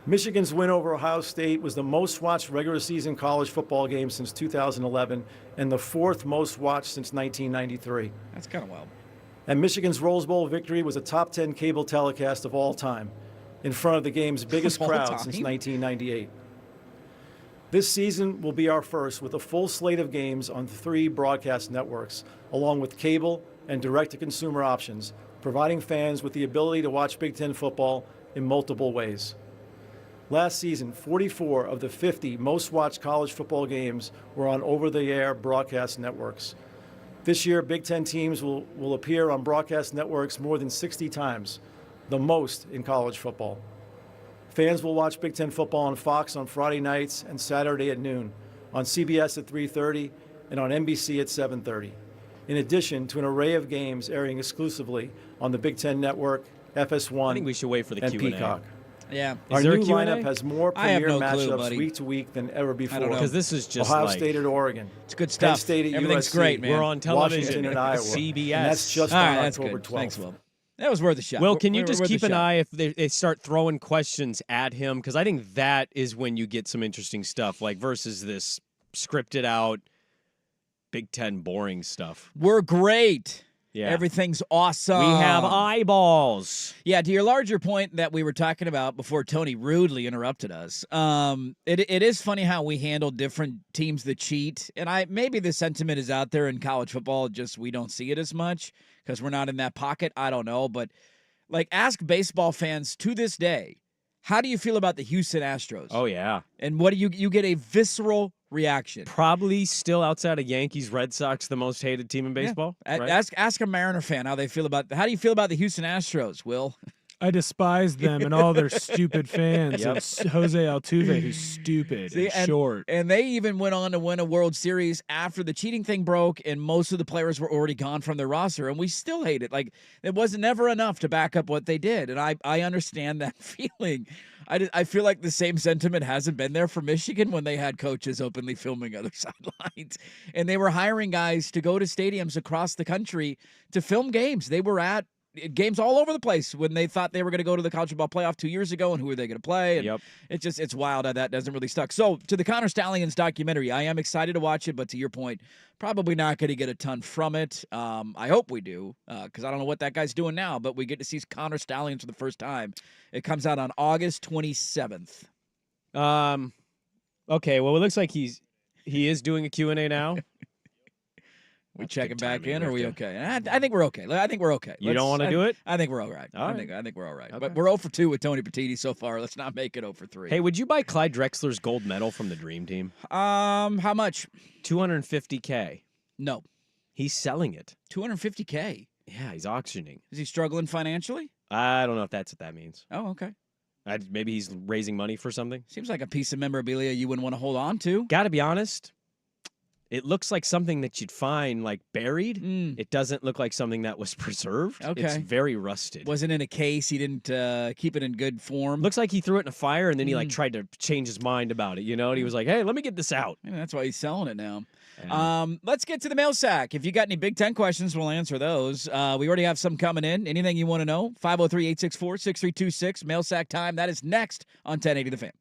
Michigan's win over Ohio State was the most watched regular season college football game since 2011 and the fourth most watched since 1993. That's kind of wild. And Michigan's Rose Bowl victory was a top 10 cable telecast of all time, in front of the game's biggest Of all crowd time? since 1998. This season will be our first with a full slate of games on 3 broadcast networks, along with cable and direct-to-consumer options, providing fans with the ability to watch Big Ten football in multiple ways. Last season, 44 of the 50 most watched college football games were on over-the-air broadcast networks. This year, Big Ten teams will appear on broadcast networks more than 60 times, the most in college football. Fans will watch Big Ten football on Fox on Friday nights and Saturday at noon, on CBS at 3:30, and on NBC at 7:30, in addition to an array of games airing exclusively on the Big Ten Network, FS1, I think we should wait for the and Q&A. Peacock. Yeah. Our there a new Q&A? lineup has more I have premier no clue, matchups buddy. week to week than ever before. don't know. Because this is just Ohio like State at Oregon. It's good Penn stuff. State at Everything's USC. great, man. we're on television. Washington and Iowa. CBS. And that's just All on right, that's October good. 12th. Thanks, Will. That was worth a shot. Will, can you We're just worth a keep an shot. eye if they start throwing questions at him? Because I think that is when you get some interesting stuff, like versus this scripted out Big Ten boring stuff. We're great. Yeah. Everything's awesome. We have eyeballs. Yeah, to your larger point that we were talking about before Tony rudely interrupted us, it is funny how we handle different teams that cheat. And maybe the sentiment is out there in college football, just we don't see it as much because we're not in that pocket. I don't know. But, like, ask baseball fans to this day, how do you feel about the Houston Astros? Oh, yeah. And what do you get a visceral reaction? Probably still outside of Yankees, Red Sox, the most hated team in baseball. Yeah. Right? Ask a Mariner fan how they feel about. How do you feel about the Houston Astros, Will? I despise them and all their stupid fans. Yep. And Jose Altuve, who's stupid and short. And they even went on to win a World Series after the cheating thing broke and most of the players were already gone from their roster, and we still hate it. Like, it wasn't never enough to back up what they did, and I understand that feeling. I feel like the same sentiment hasn't been there for Michigan when they had coaches openly filming other sidelines, and they were hiring guys to go to stadiums across the country to film games. They were at games all over the place when they thought they were going to go to the college football playoff 2 years ago, and who are they going to play? And it's wild how that doesn't really stuck. So to the Connor Stallions documentary, I am excited to watch it, but to your point, probably not going to get a ton from it. I hope we do, because I don't know what that guy's doing now, but we get to see Connor Stallions for the first time. It comes out on August 27th. Okay, well, it looks like he is doing a Q&A now. We checking back in, or are we okay? I think we're okay. I think we're okay. You don't want to do it? I think we're all right. All I think we're all right. But we're 0 for 2 with Tony Petiti so far. Let's not make it 0 for 3. Hey, would you buy Clyde Drexler's gold medal from the Dream Team? How much? $250K. No. He's selling it. $250K. Yeah, he's auctioning. Is he struggling financially? I don't know if that's what that means. Oh, okay. Maybe he's raising money for something. Seems like a piece of memorabilia you wouldn't want to hold on to. Got to be honest. It looks like something that you'd find like buried. It doesn't look like something that was preserved. Okay. It's very rusted. Wasn't in a case. He didn't keep it in good form. Looks like he threw it in a fire and then he like tried to change his mind about it, you know? And he was like, hey, let me get this out. Yeah, that's why he's selling it now. Yeah. Let's get to the mail sack. If you got any Big Ten questions, we'll answer those. We already have some coming in. Anything you want to know? 503-864-6326. Mail sack time. That is next on 1080 The Fan.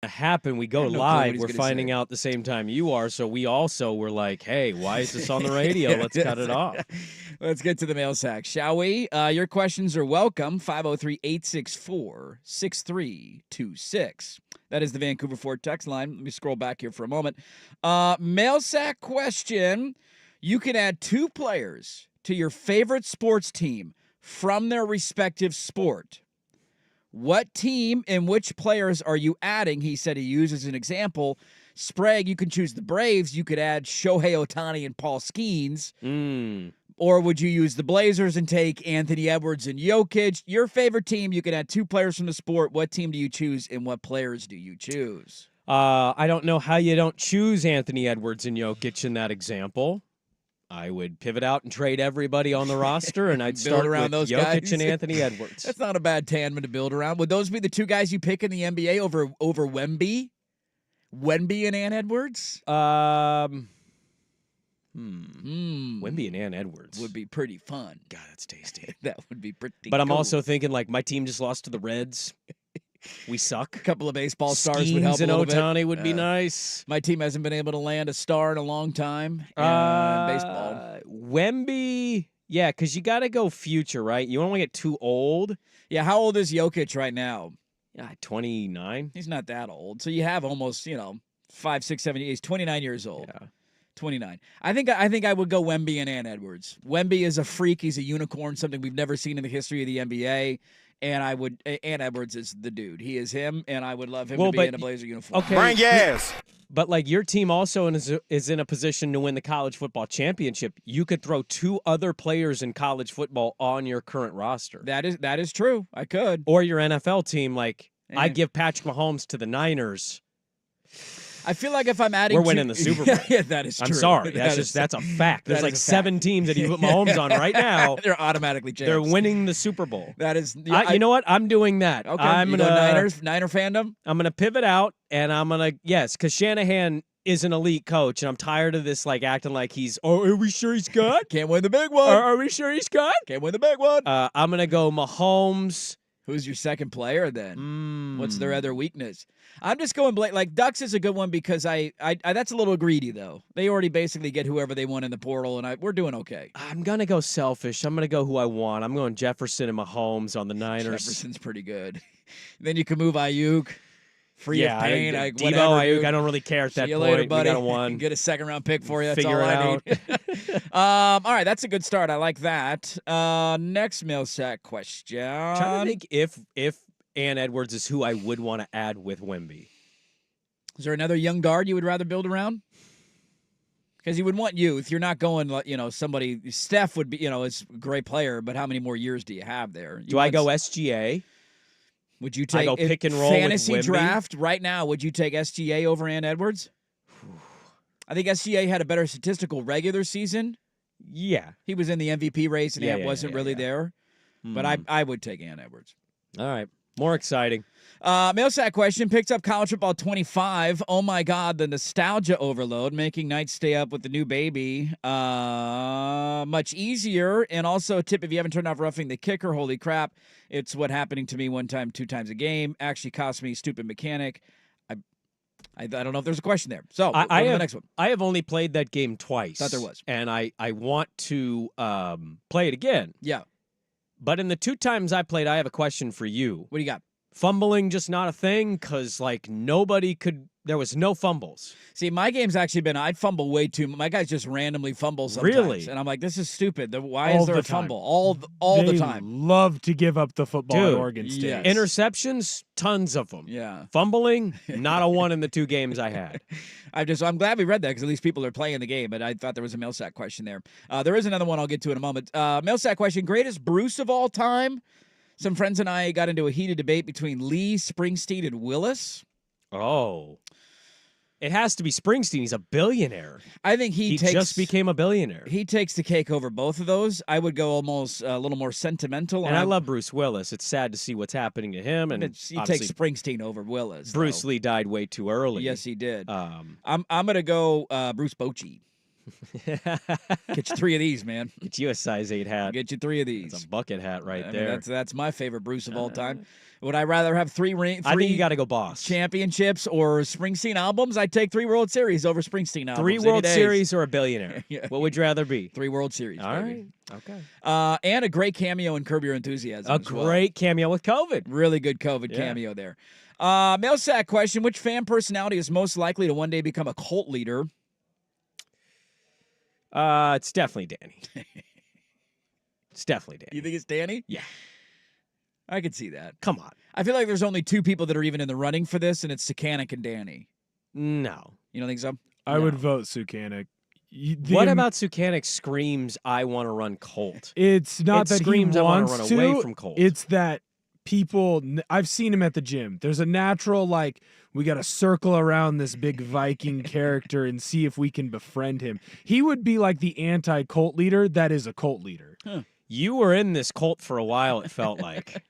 happen. We go I have no clue what live. he's We're gonna finding say. out the same time you are. So we also were like, hey, why is this on the radio? Let's cut it off. Let's get to the mail sack, shall we? Your questions are welcome. 503-864-6326. That is the Vancouver Ford text line. Let me scroll back here for a moment. Mail sack question. You can add 2 players to your favorite sports team from their respective sport. What team and which players are you adding? He said he uses an example. Sprague, you can choose the Braves. You could add Shohei Ohtani and Paul Skeens. Or would you use the Blazers and take Anthony Edwards and Jokic? Your favorite team, you can add 2 players from the sport. What team do you choose and what players do you choose? I don't know how you don't choose Anthony Edwards and Jokic in that example. I would pivot out and trade everybody on the roster, and I'd start around with those Jokic guys. and Anthony Edwards. That's not a bad tandem to build around. Would those be the 2 guys you pick in the NBA over Wemby? Wemby and Ant Edwards? Wemby and Ant Edwards. Would be pretty fun. God, that's tasty. That would be pretty But I'm cool. also thinking, like, my team just lost to the Reds. We suck. A couple of baseball stars Skeens would help a and little bit. Ohtani would be nice. My team hasn't been able to land a star in a long time in baseball. Wemby, yeah, because you got to go future, right? You don't want to get too old. Yeah, how old is Jokic right now? Yeah, 29. He's not that old. So you have almost, 5, 6, 7 years. He's 29 years old. Yeah. 29. I think I would go Wemby and Ant Edwards. Wemby is a freak. He's a unicorn, something we've never seen in the history of the NBA. And Ant Edwards is the dude. He is him, and I would love him to be in a Blazer uniform. Okay. Bring yes. But, like, your team also is in a position to win the college football championship. You could throw 2 other players in college football on your current roster. That is true. I could. Or your NFL team, like, I give Patrick Mahomes to the Niners. I feel like if I'm adding, we're winning the Super Bowl. Yeah, that is true. I'm sorry. That's a fact. There's like 7 teams that you put Mahomes on right now. They're automatically champs. They're winning the Super Bowl. That is. You know what? I'm doing that. Okay. I'm you gonna go Niner fandom. I'm gonna pivot out, and I'm gonna because Shanahan is an elite coach, and I'm tired of this like acting like he's. Oh, are we sure he's good? Can't win the big one. Are we sure he's good? Can't win the big one. I'm gonna go Mahomes. Who's your second player then? What's their other weakness? I'm just going like Ducks is a good one because I that's a little greedy though. They already basically get whoever they want in the portal, and we're doing okay. I'm gonna go selfish. I'm gonna go who I want. I'm going Jefferson and Mahomes on the Niners. Jefferson's pretty good. Then you can move Ayuk. Free of pain. Debo, whatever, Ayuk, I don't really care at that See you point. later, buddy. We got a 1. Get a 2nd-round pick for you. That's Figure all it I need. All right, that's a good start. I like that. Next mail sack question. Trying to think if Ant Edwards is who I would want to add with Wemby. Is there another young guard you would rather build around? Because you would want youth. You're not going, somebody. Steph would be, is a great player, but how many more years do you have there? Do I go SGA? Would you take I go pick and roll fantasy with Wemby? draft right now? Would you take SGA over Ant Edwards? I think SGA had a better statistical regular season. Yeah, he was in the MVP race, and Ant wasn't really there. But I would take Ant Edwards. All right, more exciting. Mail sack question picks up college football 25. Oh my God, the nostalgia overload, making nights stay up with the new baby much easier. And also a tip: if you haven't turned off Roughing the Kicker, holy crap, it's what happening to me 1 time, 2 times a game. Actually cost me a stupid mechanic. I don't know if there's a question there. So I have the next one. I have only played that game twice. Thought there was, and I want to play it again. Yeah, but in the 2 times I played, I have a question for you. What do you got? Fumbling just not a thing because nobody could. There was no fumbles. See, my game's actually been I'd fumble way too. My guys just randomly fumble sometimes. Really? And I'm like, this is stupid. Why is there a fumble all the time? Love to give up the football at Oregon State. Yes. Interceptions, tons of them. Yeah. Fumbling, not a 1 in the 2 games I had. I'm glad we read that because at least people are playing the game. But I thought there was a mail sack question there. There is another one I'll get to in a moment. Mail sack question: greatest Bruce of all time. Some friends and I got into a heated debate between Lee, Springsteen, and Willis. Oh. It has to be Springsteen. He's a billionaire. I think he just became a billionaire. He takes the cake over both of those. I would go almost a little more sentimental. And I love Bruce Willis. It's sad to see what's happening to him. And he takes Springsteen over Willis. Bruce Lee died way too early. Yes, he did. I'm going to go Bruce Bochy. Get you 3 of these, man. Get you a size 8 hat. Get you 3 of these. It's a bucket hat right I mean, there. that's my favorite Bruce of all time. Would I rather have 3 I think you got to go boss. championships or Springsteen albums? I'd take 3 World Series over Springsteen albums. 3 World Series or a billionaire? Yeah. What would you rather be? 3 World Series. All baby. right. Okay. And a great cameo in Curb Your Enthusiasm. A as well. great cameo with COVID. Really good COVID cameo there. Mail sack question: which fan personality is most likely to one day become a cult leader? It's definitely Danny. It's definitely Danny. You think it's Danny? Yeah. I could see that. Come on. I feel like there's only 2 people that are even in the running for this, and it's Sakanik and Danny. No. You don't think so? I would vote Sukanik. What about Sukanik screams, I want to run Colt? It's not that screams, he I wants want to. run away from Colt. It's that people, I've seen him at the gym. There's a natural, like, we got to circle around this big Viking character and see if we can befriend him. He would be like the anti-cult leader that is a cult leader. Huh. You were in this cult for a while, it felt like.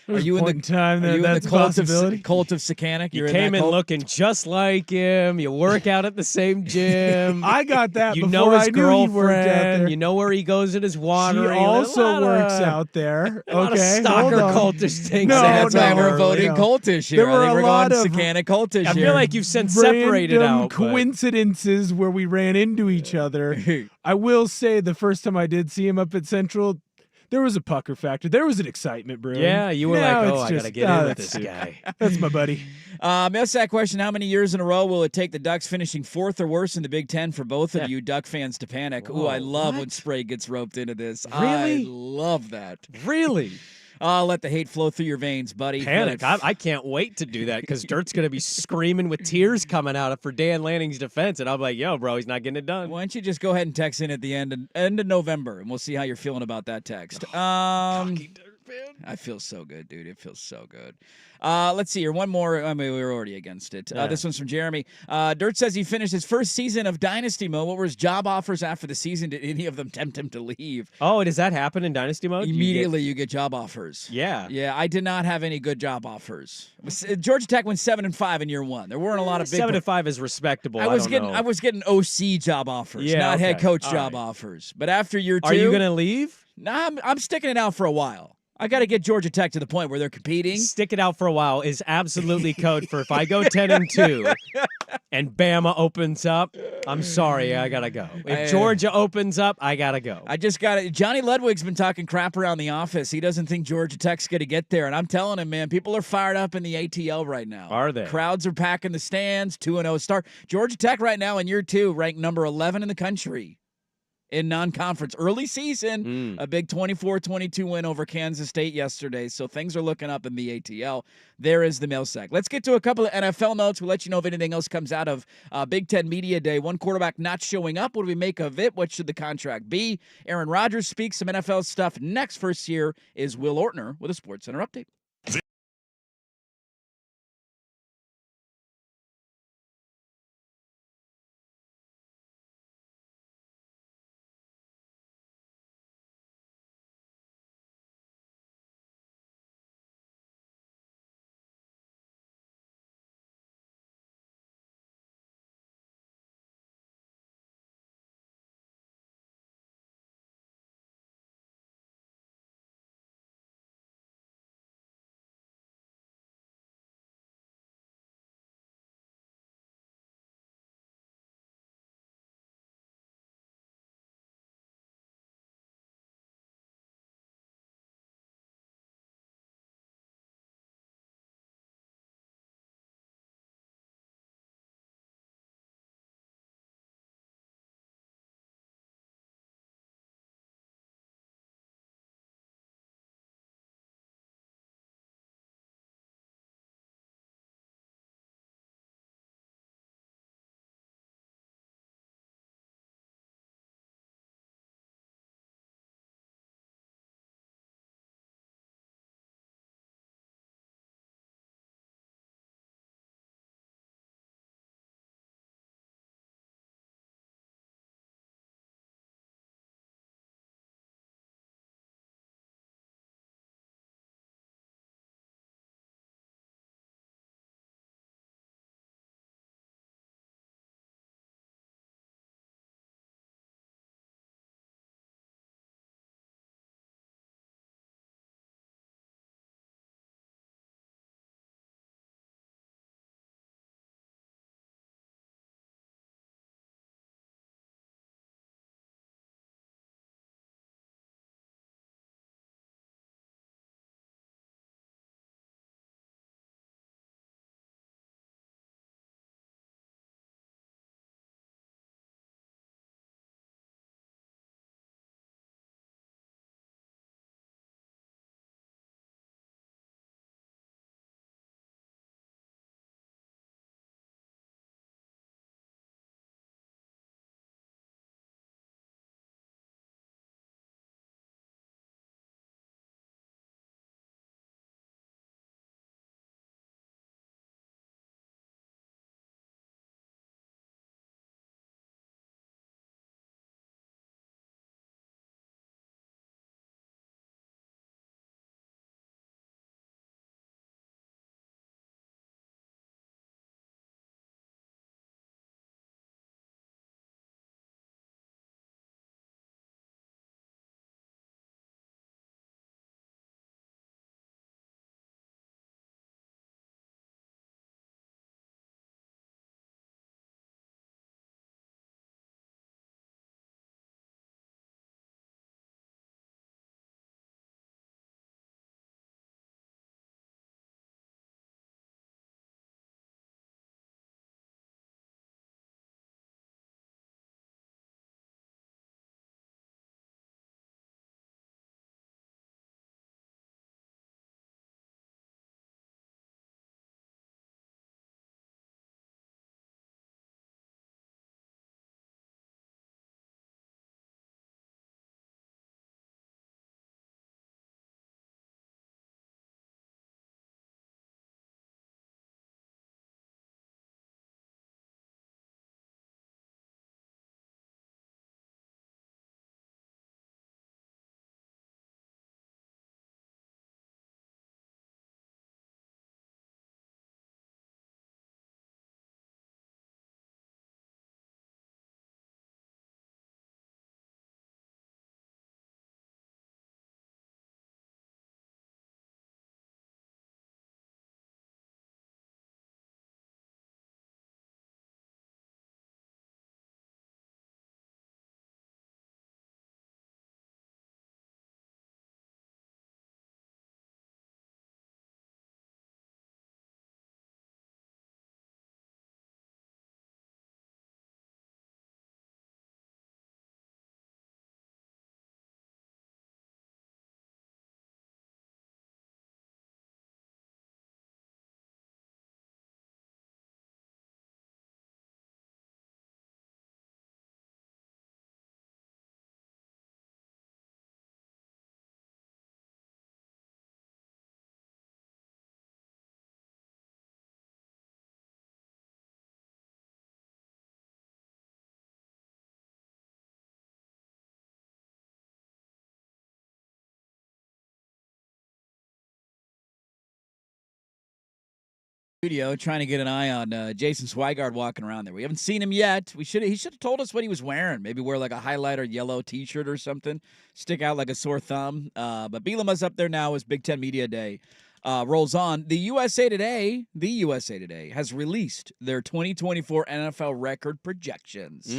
Are you in the time are you that's in the possibility? cult of Sakanik? You came in looking just like him. You work out at the same gym. I got that You before know his I knew he worked out girlfriend. there. You know where he goes in his watering. She also works out there. A lot of Okay, stalker hold on. cultish things. No, That's why we're no, voting no. cultish here. There were I think a we're lot going of Sakanik cultish I here. feel like you've since separated Random out. but- coincidences where we ran into each other. I will say the first time I did see him up at Central, there was a pucker factor. There was an excitement brewing. Yeah, you were Now like, it's I just, got to get in with that's this Suk. guy. That's my buddy. Mail sack question: how many years in a row will it take the Ducks finishing 4th or worse in the Big Ten for both of you Duck fans to panic? Ooh, I love when Sprague gets roped into this. Really? I love that. Really? Let the hate flow through your veins, buddy. Panic. Let it I can't wait to do that because Dirt's going to be screaming with tears coming out for Dan Lanning's defense. And I'm like, yo, bro, he's not getting it done. Why don't you just go ahead and text in at the end of November, and we'll see how you're feeling about that text. I feel so good, dude. It feels so good. Let's see here. One more. I mean, we were already against it. Yeah. This one's from Jeremy. Dirt says he finished his first season of Dynasty Mode. What were his job offers after the season? Did any of them tempt him to leave? Oh, does that happen in Dynasty Mode? Immediately, you get job offers. Yeah. Yeah, I did not have any good job offers. Georgia Tech went 7-5 in year 1. There weren't a lot of big 7-5 is respectable. I was don't know. getting OC job offers, Yeah, not head okay. coach All job right. offers. But after year 2, Are you going to leave? Nah, I'm sticking it out for a while. I got to get Georgia Tech to the point where they're competing. Stick it out for a while is absolutely code for if I go 10-2 and Bama opens up, I'm sorry, I gotta go. If Georgia opens up, I gotta go. I just got it. Johnny Ludwig's been talking crap around the office. He doesn't think Georgia Tech's going to get there. And I'm telling him, man, people are fired up in the ATL right now. Are they? Crowds are packing the stands, 2-0 start. Georgia Tech right now in year 2, ranked number 11 in the country in non-conference. Early season, a big 24-22 win over Kansas State yesterday. So things are looking up in the ATL. There is the mail sack. Let's get to a couple of NFL notes. We'll let you know if anything else comes out of Big Ten Media Day. One quarterback not showing up. What do we make of it? What should the contract be? Aaron Rodgers speaks some NFL stuff. Next, first year is Will Ortner with a SportsCenter update. Studio trying to get an eye on Jason Swigard walking around there. We haven't seen him yet. He should have told us what he was wearing. Maybe wear like a highlighter yellow T-shirt or something. Stick out like a sore thumb. But Bielema's up there now as Big Ten Media Day rolls on. The USA Today has released their 2024 NFL record projections.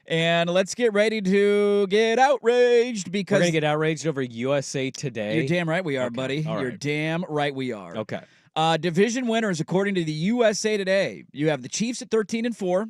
And let's get ready to get outraged because we're going to get outraged over USA Today. You're damn right we are, Okay. buddy. All You're right. damn right we are. Okay. Division winners, according to the USA Today, you have the Chiefs at 13-4.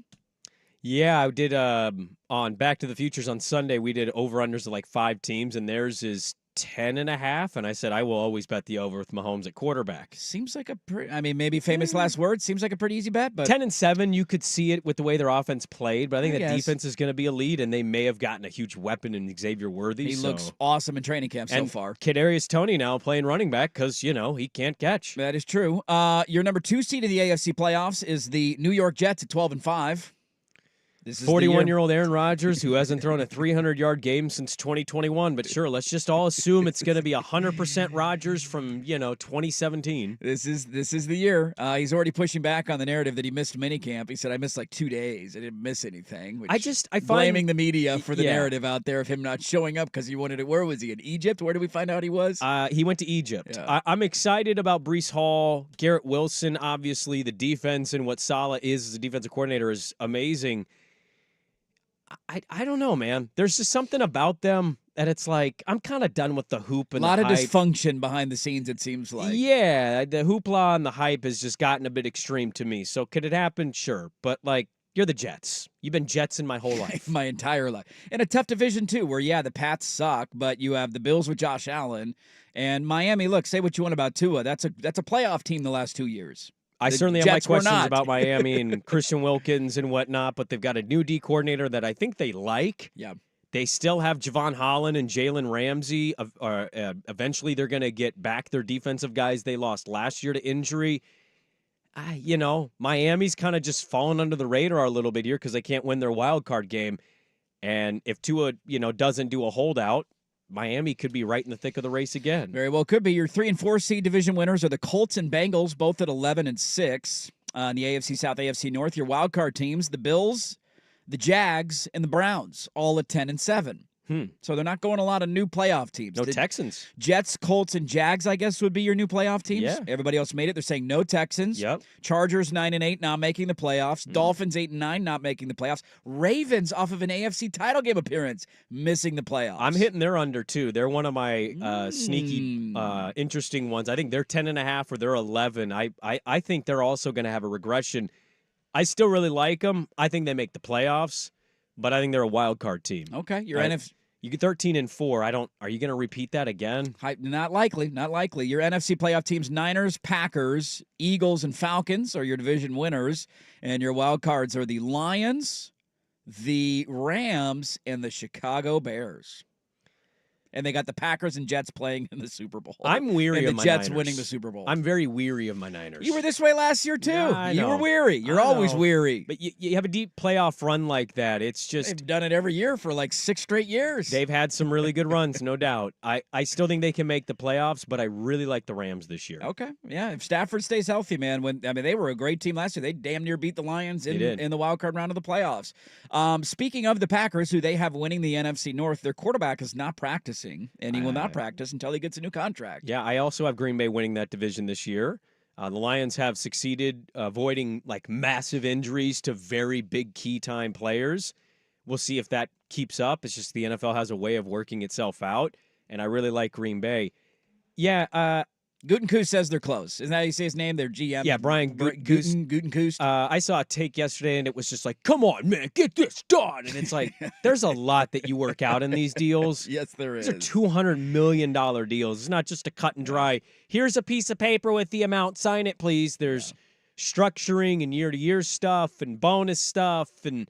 Yeah, I did on Back to the Futures on Sunday. We did over-unders of like 5 teams, and theirs is 10.5. And I said I will always bet the over with Mahomes at quarterback. Seems like maybe famous last words. Seems like a pretty easy bet. But 10-7, you could see it with the way their offense played, but I think I the guess. defense is going to be a lead, and they may have gotten a huge weapon in Xavier Worthy. He looks awesome in training camp so and far. Kadarius Toney now playing running back because he can't catch. That is true. Your number 2 seed in the AFC playoffs is the New York Jets at 12-5. This is 41-year-old Aaron Rodgers, who hasn't thrown a 300-yard game since 2021. But sure, let's just all assume it's going to be 100% Rodgers from 2017. This is the year. He's already pushing back on the narrative that he missed minicamp. He said, "I missed like 2 days. I didn't miss anything." Which I find blaming the media for the Yeah. narrative out there of him not showing up because he wanted it. Where was he? In Egypt? Where did we find out he was? He went to Egypt. Yeah. I'm excited about Breece Hall, Garrett Wilson. Obviously, the defense and what Saleh is as a defensive coordinator is amazing. I don't know, man. There's just something about them that it's like I'm kind of done with the hoop and a lot the of hype. dysfunction behind the scenes, it seems like. Yeah, the hoopla and the hype has just gotten a bit extreme to me. So could it happen? Sure. But, you're the Jets. You've been Jetsing my whole life. My entire life. And a tough division, too, where, the Pats suck, but you have the Bills with Josh Allen. And Miami, look, say what you want about Tua. That's a playoff team the last 2 years. I The certainly have my Jets were questions not. about Miami and Christian Wilkins and whatnot, but they've got a new D coordinator that I think they like. Yeah. They still have Javon Holland and Jalen Ramsey. Eventually, they're going to get back their defensive guys they lost last year to injury. Miami's kind of just fallen under the radar a little bit here because they can't win their wild card game. And if Tua, doesn't do a holdout, Miami could be right in the thick of the race again. Very well could be. Your 3 and 4 seed division winners are the Colts and Bengals, both at 11-6. In the AFC South, AFC North, your wild card teams, the Bills, the Jags, and the Browns, all at 10-7. So they're not going a lot of new playoff teams. No The Texans. Jets, Colts, and Jags, I guess, would be your new playoff teams. Yeah. Everybody else made it. They're saying no Texans. Yep. Chargers 9-8, not making the playoffs. Dolphins 8-9, not making the playoffs. Ravens off of an AFC title game appearance, missing the playoffs. I'm hitting their under too. They're one of my sneaky, interesting ones. I think they're 10.5 or they're 11. I think they're also going to have a regression. I still really like them. I think they make the playoffs, but I think they're a wild card team. Okay, your NFC. You get 13-4. Are you going to repeat that again? Not likely. Your NFC playoff teams: Niners, Packers, Eagles, and Falcons are your division winners, and your wild cards are the Lions, the Rams, and the Chicago Bears. And they got the Packers and Jets playing in the Super Bowl. I'm weary and of the my Jets Niners. winning the Super Bowl. I'm very weary of my Niners. You were this way last year, too. Yeah, I you know. were weary. You're I always know. weary. But you have a deep playoff run like that. It's just They've done it every year for like 6 straight years. they've had some really good runs, no doubt. I still think they can make the playoffs, but I really like the Rams this year. Okay, yeah. If Stafford stays healthy, man, they were a great team last year. They damn near beat the Lions in the wild card round of the playoffs. Speaking of the Packers, who they have winning the NFC North, their quarterback is not practicing, and he will not practice until he gets a new contract. Yeah, I also have Green Bay winning that division this year. The Lions have succeeded avoiding massive injuries to very big key time players. We'll see if that keeps up. It's just the NFL has a way of working itself out, and I really like Green Bay. Yeah, Gutekunst says they're close. Isn't that how you say his name? Their GM? Yeah, Brian Gutekunst. I saw a take yesterday, and it was just like, come on, man, get this done. And it's like, there's a lot that you work out in these deals. Yes, there is. These are $200 million deals. It's not just a cut and dry. Here's a piece of paper with the amount. Sign it, please. There's structuring and year-to-year stuff and bonus stuff and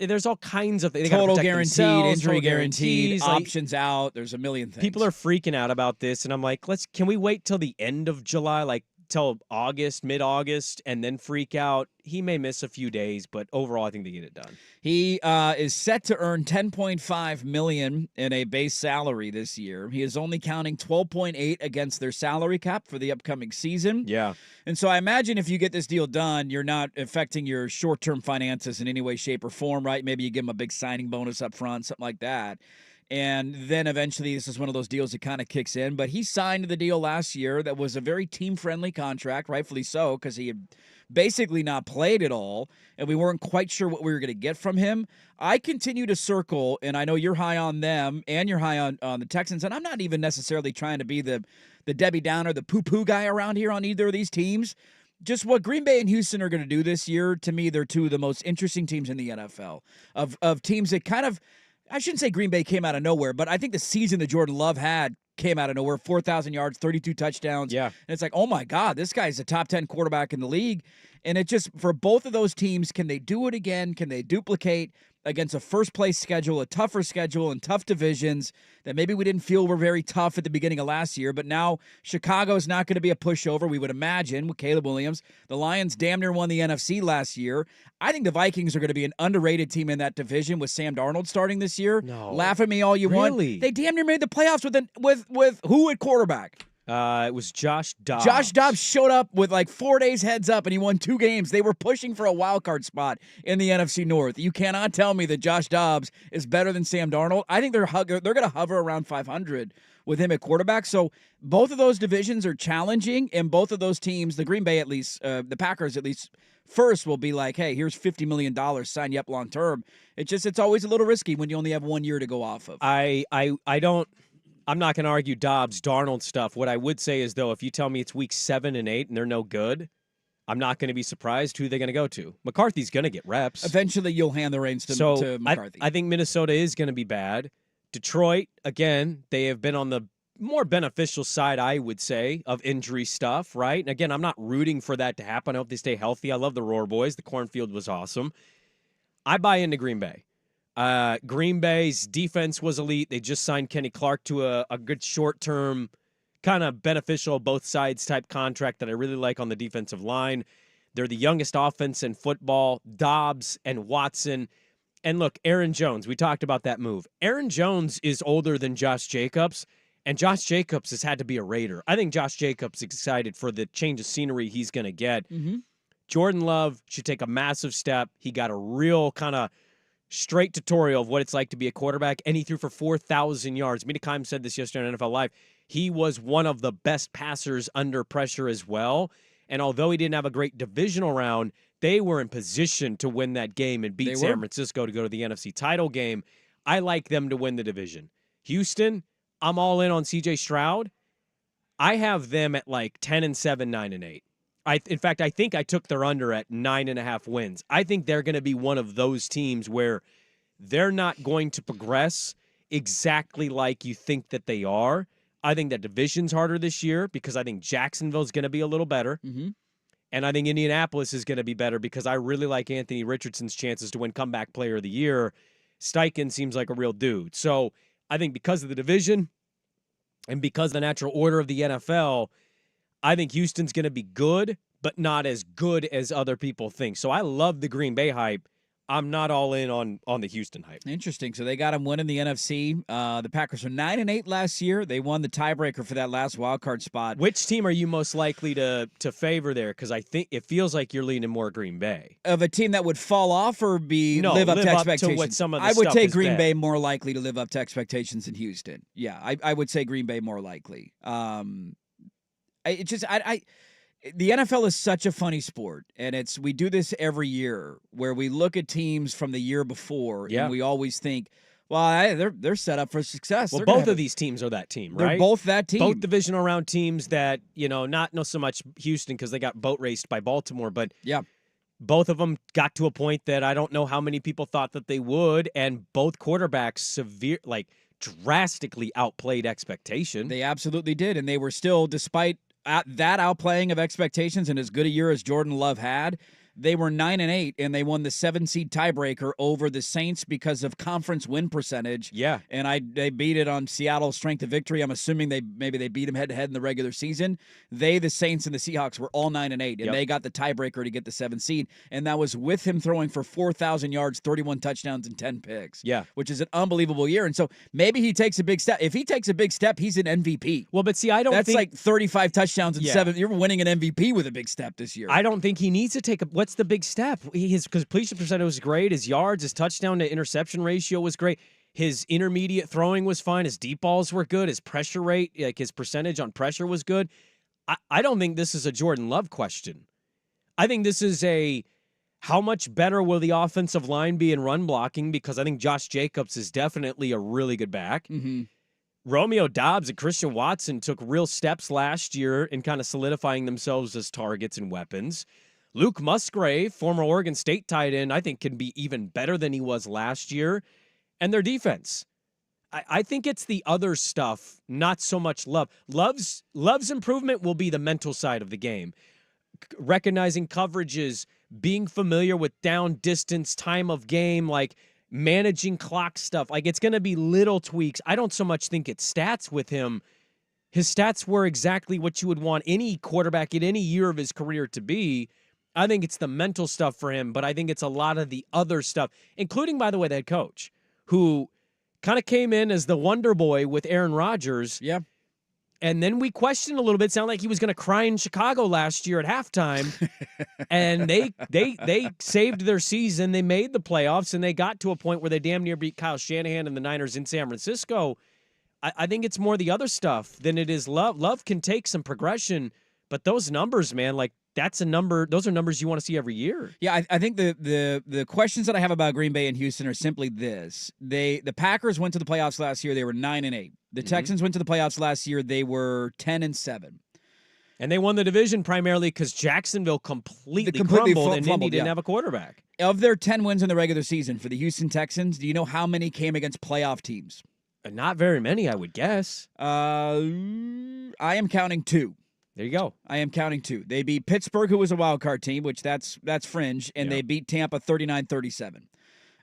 there's all kinds of things. Total guaranteed, injury guaranteed, guarantees, options out. There's a million things. People are freaking out about this, and I'm like, can we wait till the end of July? till August, mid-August, and then freak out. He may miss a few days, but overall, I think they get it done. He is set to earn $10.5 million in a base salary this year. He is only counting $12.8 against their salary cap for the upcoming season. Yeah. And so I imagine if you get this deal done, you're not affecting your short-term finances in any way, shape, or form, right? Maybe you give him a big signing bonus up front, something like that. And then eventually this is one of those deals that kind of kicks in. But he signed the deal last year that was a very team-friendly contract, rightfully so, because he had basically not played at all, and we weren't quite sure what we were going to get from him. I continue to circle, and I know you're high on them, and you're high on the Texans, and I'm not even necessarily trying to be the Debbie Downer, the poo-poo guy around here on either of these teams. Just what Green Bay and Houston are going to do this year, to me, they're two of the most interesting teams in the NFL, of teams that kind of, I shouldn't say Green Bay came out of nowhere, but I think the season that Jordan Love had came out of nowhere, 4,000 yards, 32 touchdowns. Yeah. And it's like, oh my God, this guy's a top 10 quarterback in the league. And it just, for both of those teams, can they do it again? Can they duplicate against a first-place schedule, a tougher schedule, and tough divisions that maybe we didn't feel were very tough at the beginning of last year, but now Chicago is not going to be a pushover, we would imagine, with Caleb Williams. The Lions damn near won the NFC last year. I think the Vikings are going to be an underrated team in that division with Sam Darnold starting this year. No. Laugh at me all you want. They damn near made the playoffs with who at quarterback? It was Josh Dobbs. Josh Dobbs showed up with like 4 days heads up, and he won 2 games. They were pushing for a wild card spot in the NFC North. You cannot tell me that Josh Dobbs is better than Sam Darnold. I think they're going to hover around 500 with him at quarterback. So both of those divisions are challenging, and both of those teams, the Green Bay at least, the Packers at least, first will be like, hey, here's $50 million, sign you up long term. It's always a little risky when you only have 1 year to go off of. I'm not going to argue Dobbs, Darnold stuff. What I would say is, though, if you tell me it's week 7 and 8 and they're no good, I'm not going to be surprised who they're going to go to. McCarthy's going to get reps. Eventually, you'll hand the reins to McCarthy. I think Minnesota is going to be bad. Detroit, again, they have been on the more beneficial side, I would say, of injury stuff, right? And again, I'm not rooting for that to happen. I hope they stay healthy. I love the Roar Boys. The cornfield was awesome. I buy into Green Bay. Green Bay's defense was elite. They just signed Kenny Clark to a good short-term, kind of beneficial both sides type contract that I really like on the defensive line. They're the youngest offense in football. Dobbs and Watson. And look, Aaron Jones, we talked about that move. Aaron Jones is older than Josh Jacobs, and Josh Jacobs has had to be a Raider. I think Josh Jacobs is excited for the change of scenery he's going to get. Mm-hmm. Jordan Love should take a massive step. He got a real kind of straight tutorial of what it's like to be a quarterback, and he threw for 4,000 yards. Mina Kimes said this yesterday on NFL Live. He was one of the best passers under pressure as well, and although he didn't have a great divisional round, they were in position to win that game and beat San Francisco to go to the NFC title game. I like them to win the division. Houston, I'm all in on C.J. Stroud. I have them at like 10-7, 9-8. In fact, I think I took their under at 9.5 wins. I think they're going to be one of those teams where they're not going to progress exactly like you think that they are. I think that division's harder this year because I think Jacksonville's going to be a little better. Mm-hmm. And I think Indianapolis is going to be better because I really like Anthony Richardson's chances to win Comeback Player of the Year. Steichen seems like a real dude. So I think because of the division and because of the natural order of the NFL, I think Houston's going to be good, but not as good as other people think. So I love the Green Bay hype. I'm not all in on the Houston hype. Interesting. So they got him winning the NFC. The Packers were 9-8 last year. They won the tiebreaker for that last wild card spot. Which team are you most likely to favor there? Because I think it feels like you're leaning more Green Bay. Of a team that would fall off or live up to expectations? What some of the I would stuff say is Green bad. Bay more likely to live up to expectations than Houston. Yeah, I would say Green Bay more likely. The NFL is such a funny sport, and we do this every year where we look at teams from the year before, and we always think, well, they're set up for success. Well, both of these teams are that team, right? They're both that team. Both divisional round teams that, not so much Houston because they got boat raced by Baltimore, but both of them got to a point that I don't know how many people thought that they would, and both quarterbacks drastically outplayed expectation. They absolutely did, and they were still, despite that outplaying of expectations and as good a year as Jordan Love had, They were 9-8, and they won the 7-seed tiebreaker over the Saints because of conference win percentage. Yeah. And they beat it on Seattle's strength of victory. I'm assuming maybe they beat them head-to-head in the regular season. The Saints, and the Seahawks were all 9-8, and they got the tiebreaker to get the 7th seed, and that was with him throwing for 4,000 yards, 31 touchdowns, and 10 picks. Yeah. Which is an unbelievable year. And so maybe he takes a big step. If he takes a big step, he's an MVP. Well, but see, I don't That's think... like 35 touchdowns and 7. You're winning an MVP with a big step this year. I don't think he needs to take what's the big step? His completion percentage was great. His yards, his touchdown to interception ratio was great. His intermediate throwing was fine. His deep balls were good. His pressure rate, like his percentage on pressure was good. I don't think this is a Jordan Love question. I think this is how much better will the offensive line be in run blocking, because I think Josh Jacobs is definitely a really good back. Mm-hmm. Romeo Doubs and Christian Watson took real steps last year in kind of solidifying themselves as targets and weapons. Luke Musgrave, former Oregon State tight end, I think can be even better than he was last year. And their defense. I think it's the other stuff, not so much Love. Love's improvement will be the mental side of the game. Recognizing coverages, being familiar with down distance, time of game, like managing clock stuff. Like, it's going to be little tweaks. I don't so much think it's stats with him. His stats were exactly what you would want any quarterback in any year of his career to be. I think it's the mental stuff for him, but I think it's a lot of the other stuff, including, by the way, the head coach, who kind of came in as the wonder boy with Aaron Rodgers. Yeah. And then we questioned a little bit. Sounded like he was going to cry in Chicago last year at halftime. And they saved their season. They made the playoffs, and they got to a point where they damn near beat Kyle Shanahan and the Niners in San Francisco. I think it's more the other stuff than it is Love. Love can take some progression, but those numbers, man, like, that's a number. Those are numbers you want to see every year. Yeah, I think the questions that I have about Green Bay and Houston are simply this: the Packers went to the playoffs last year. They were 9-8. The Texans went to the playoffs last year. They were 10-7. And they won the division primarily because Jacksonville completely crumbled and Indy didn't have a quarterback. Of their 10 wins in the regular season for the Houston Texans, do you know how many came against playoff teams? Not very many, I would guess. I am counting 2. There you go. I am counting 2. They beat Pittsburgh, who was a wild card team, which that's fringe, and they beat Tampa 39-37.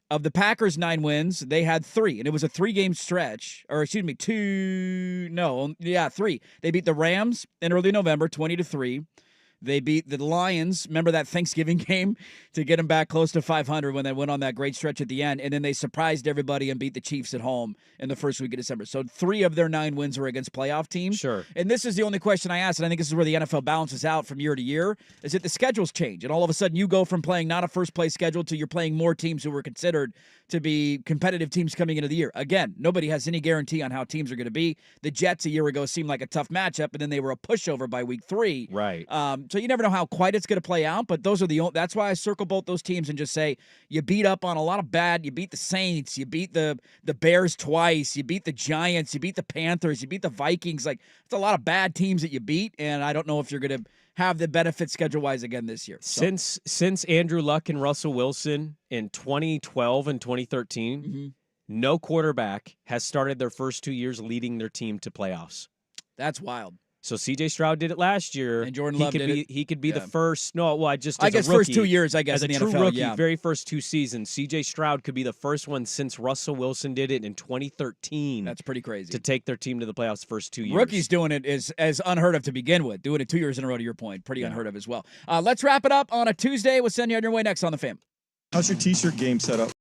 Of the Packers' 9 wins, they had 3, and it was a 3-game stretch. Or excuse me, 3. They beat the Rams in early November, 20-3. They beat the Lions. Remember that Thanksgiving game to get them back close to 500 when they went on that great stretch at the end. And then they surprised everybody and beat the Chiefs at home in the first week of December. So 3 of their 9 wins were against playoff teams. Sure. And this is the only question I asked, and I think this is where the NFL balances out from year to year, is that the schedules change. And all of a sudden you go from playing not a first-place schedule to you're playing more teams who were considered to be competitive teams coming into the year. Again, nobody has any guarantee on how teams are going to be. The Jets a year ago seemed like a tough matchup, and then they were a pushover by week 3. Right. So you never know how quite it's going to play out, but those are that's why I circle both those teams and just say you beat up on a lot of bad. You beat the Saints, you beat the Bears twice, you beat the Giants, you beat the Panthers, you beat the Vikings. Like, it's a lot of bad teams that you beat, and I don't know if you're going to have the benefit schedule-wise again this year. So. Since Andrew Luck and Russell Wilson in 2012 and 2013, no quarterback has started their first 2 years leading their team to playoffs. That's wild. So C.J. Stroud did it last year. And Jordan Love did it. He could be the first. No, well, I guess first 2 years, I guess, as in a the true NFL, rookie, very first 2 seasons. C.J. Stroud could be the first one since Russell Wilson did it in 2013. That's pretty crazy. To take their team to the playoffs first 2 years. Rookies doing it is as unheard of to begin with. Doing it 2 years in a row, to your point. Pretty unheard of as well. Let's wrap it up on a Tuesday. We'll send you on your way next on The Fam. How's your T-shirt game set up?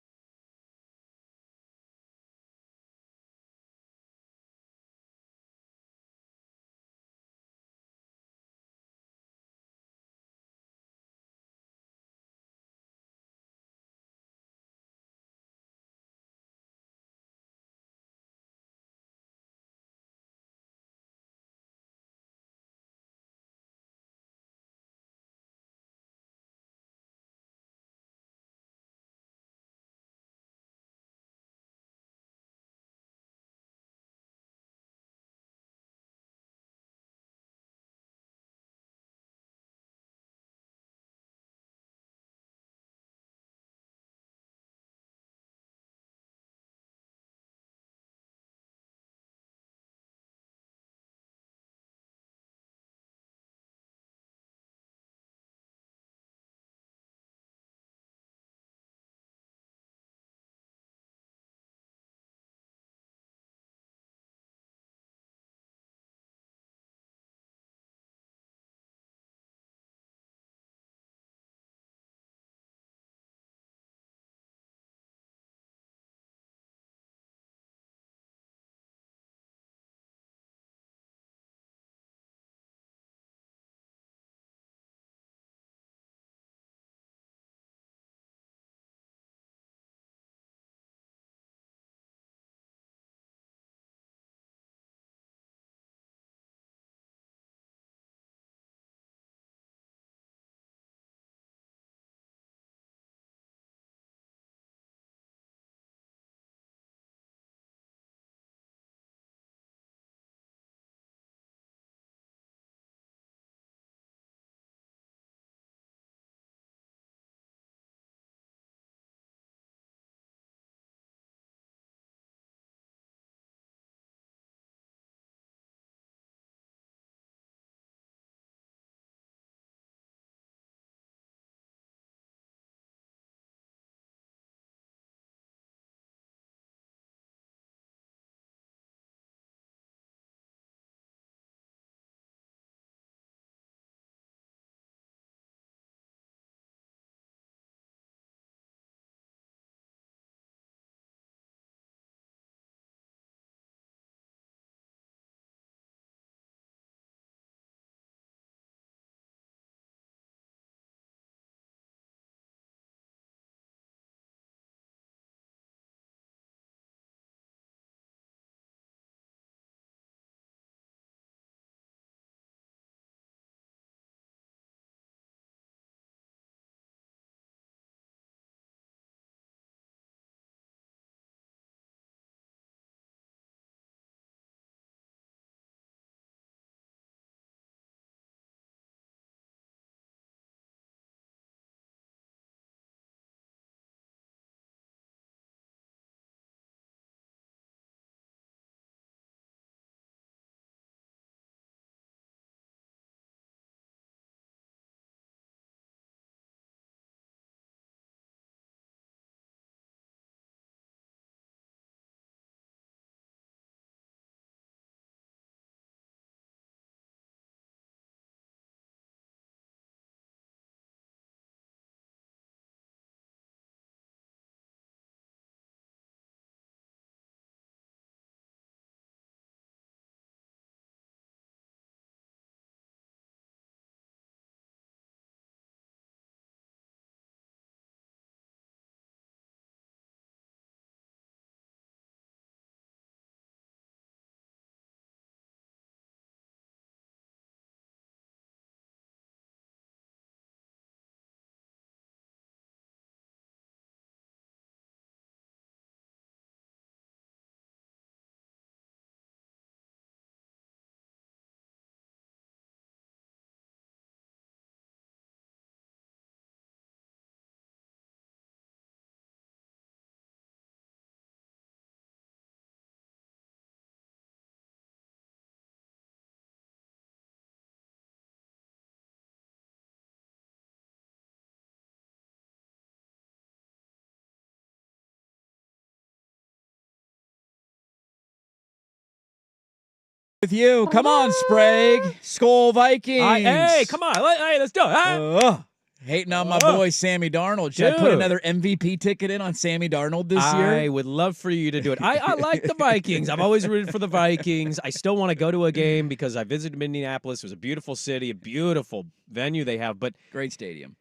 With you. Come on, Sprague. Skol Vikings. Hey, come on. Hey, let's do it. Hating on my boy Sammy Darnold. Should I put another MVP ticket in on Sammy Darnold this year? I would love for you to do it. I like the Vikings. I've always rooted for the Vikings. I still want to go to a game because I visited Indianapolis. It was a beautiful city, a beautiful venue they have, but great stadium.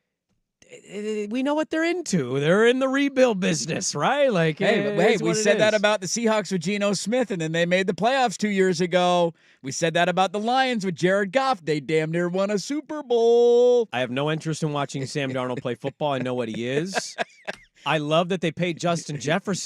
We know what they're into. They're in the rebuild business, right? Like, hey, we said that about the Seahawks with Geno Smith, and then they made the playoffs 2 years ago. We said that about the Lions with Jared Goff. They damn near won a Super Bowl. I have no interest in watching Sam Darnold play football. I know what he is. I love that they paid Justin Jefferson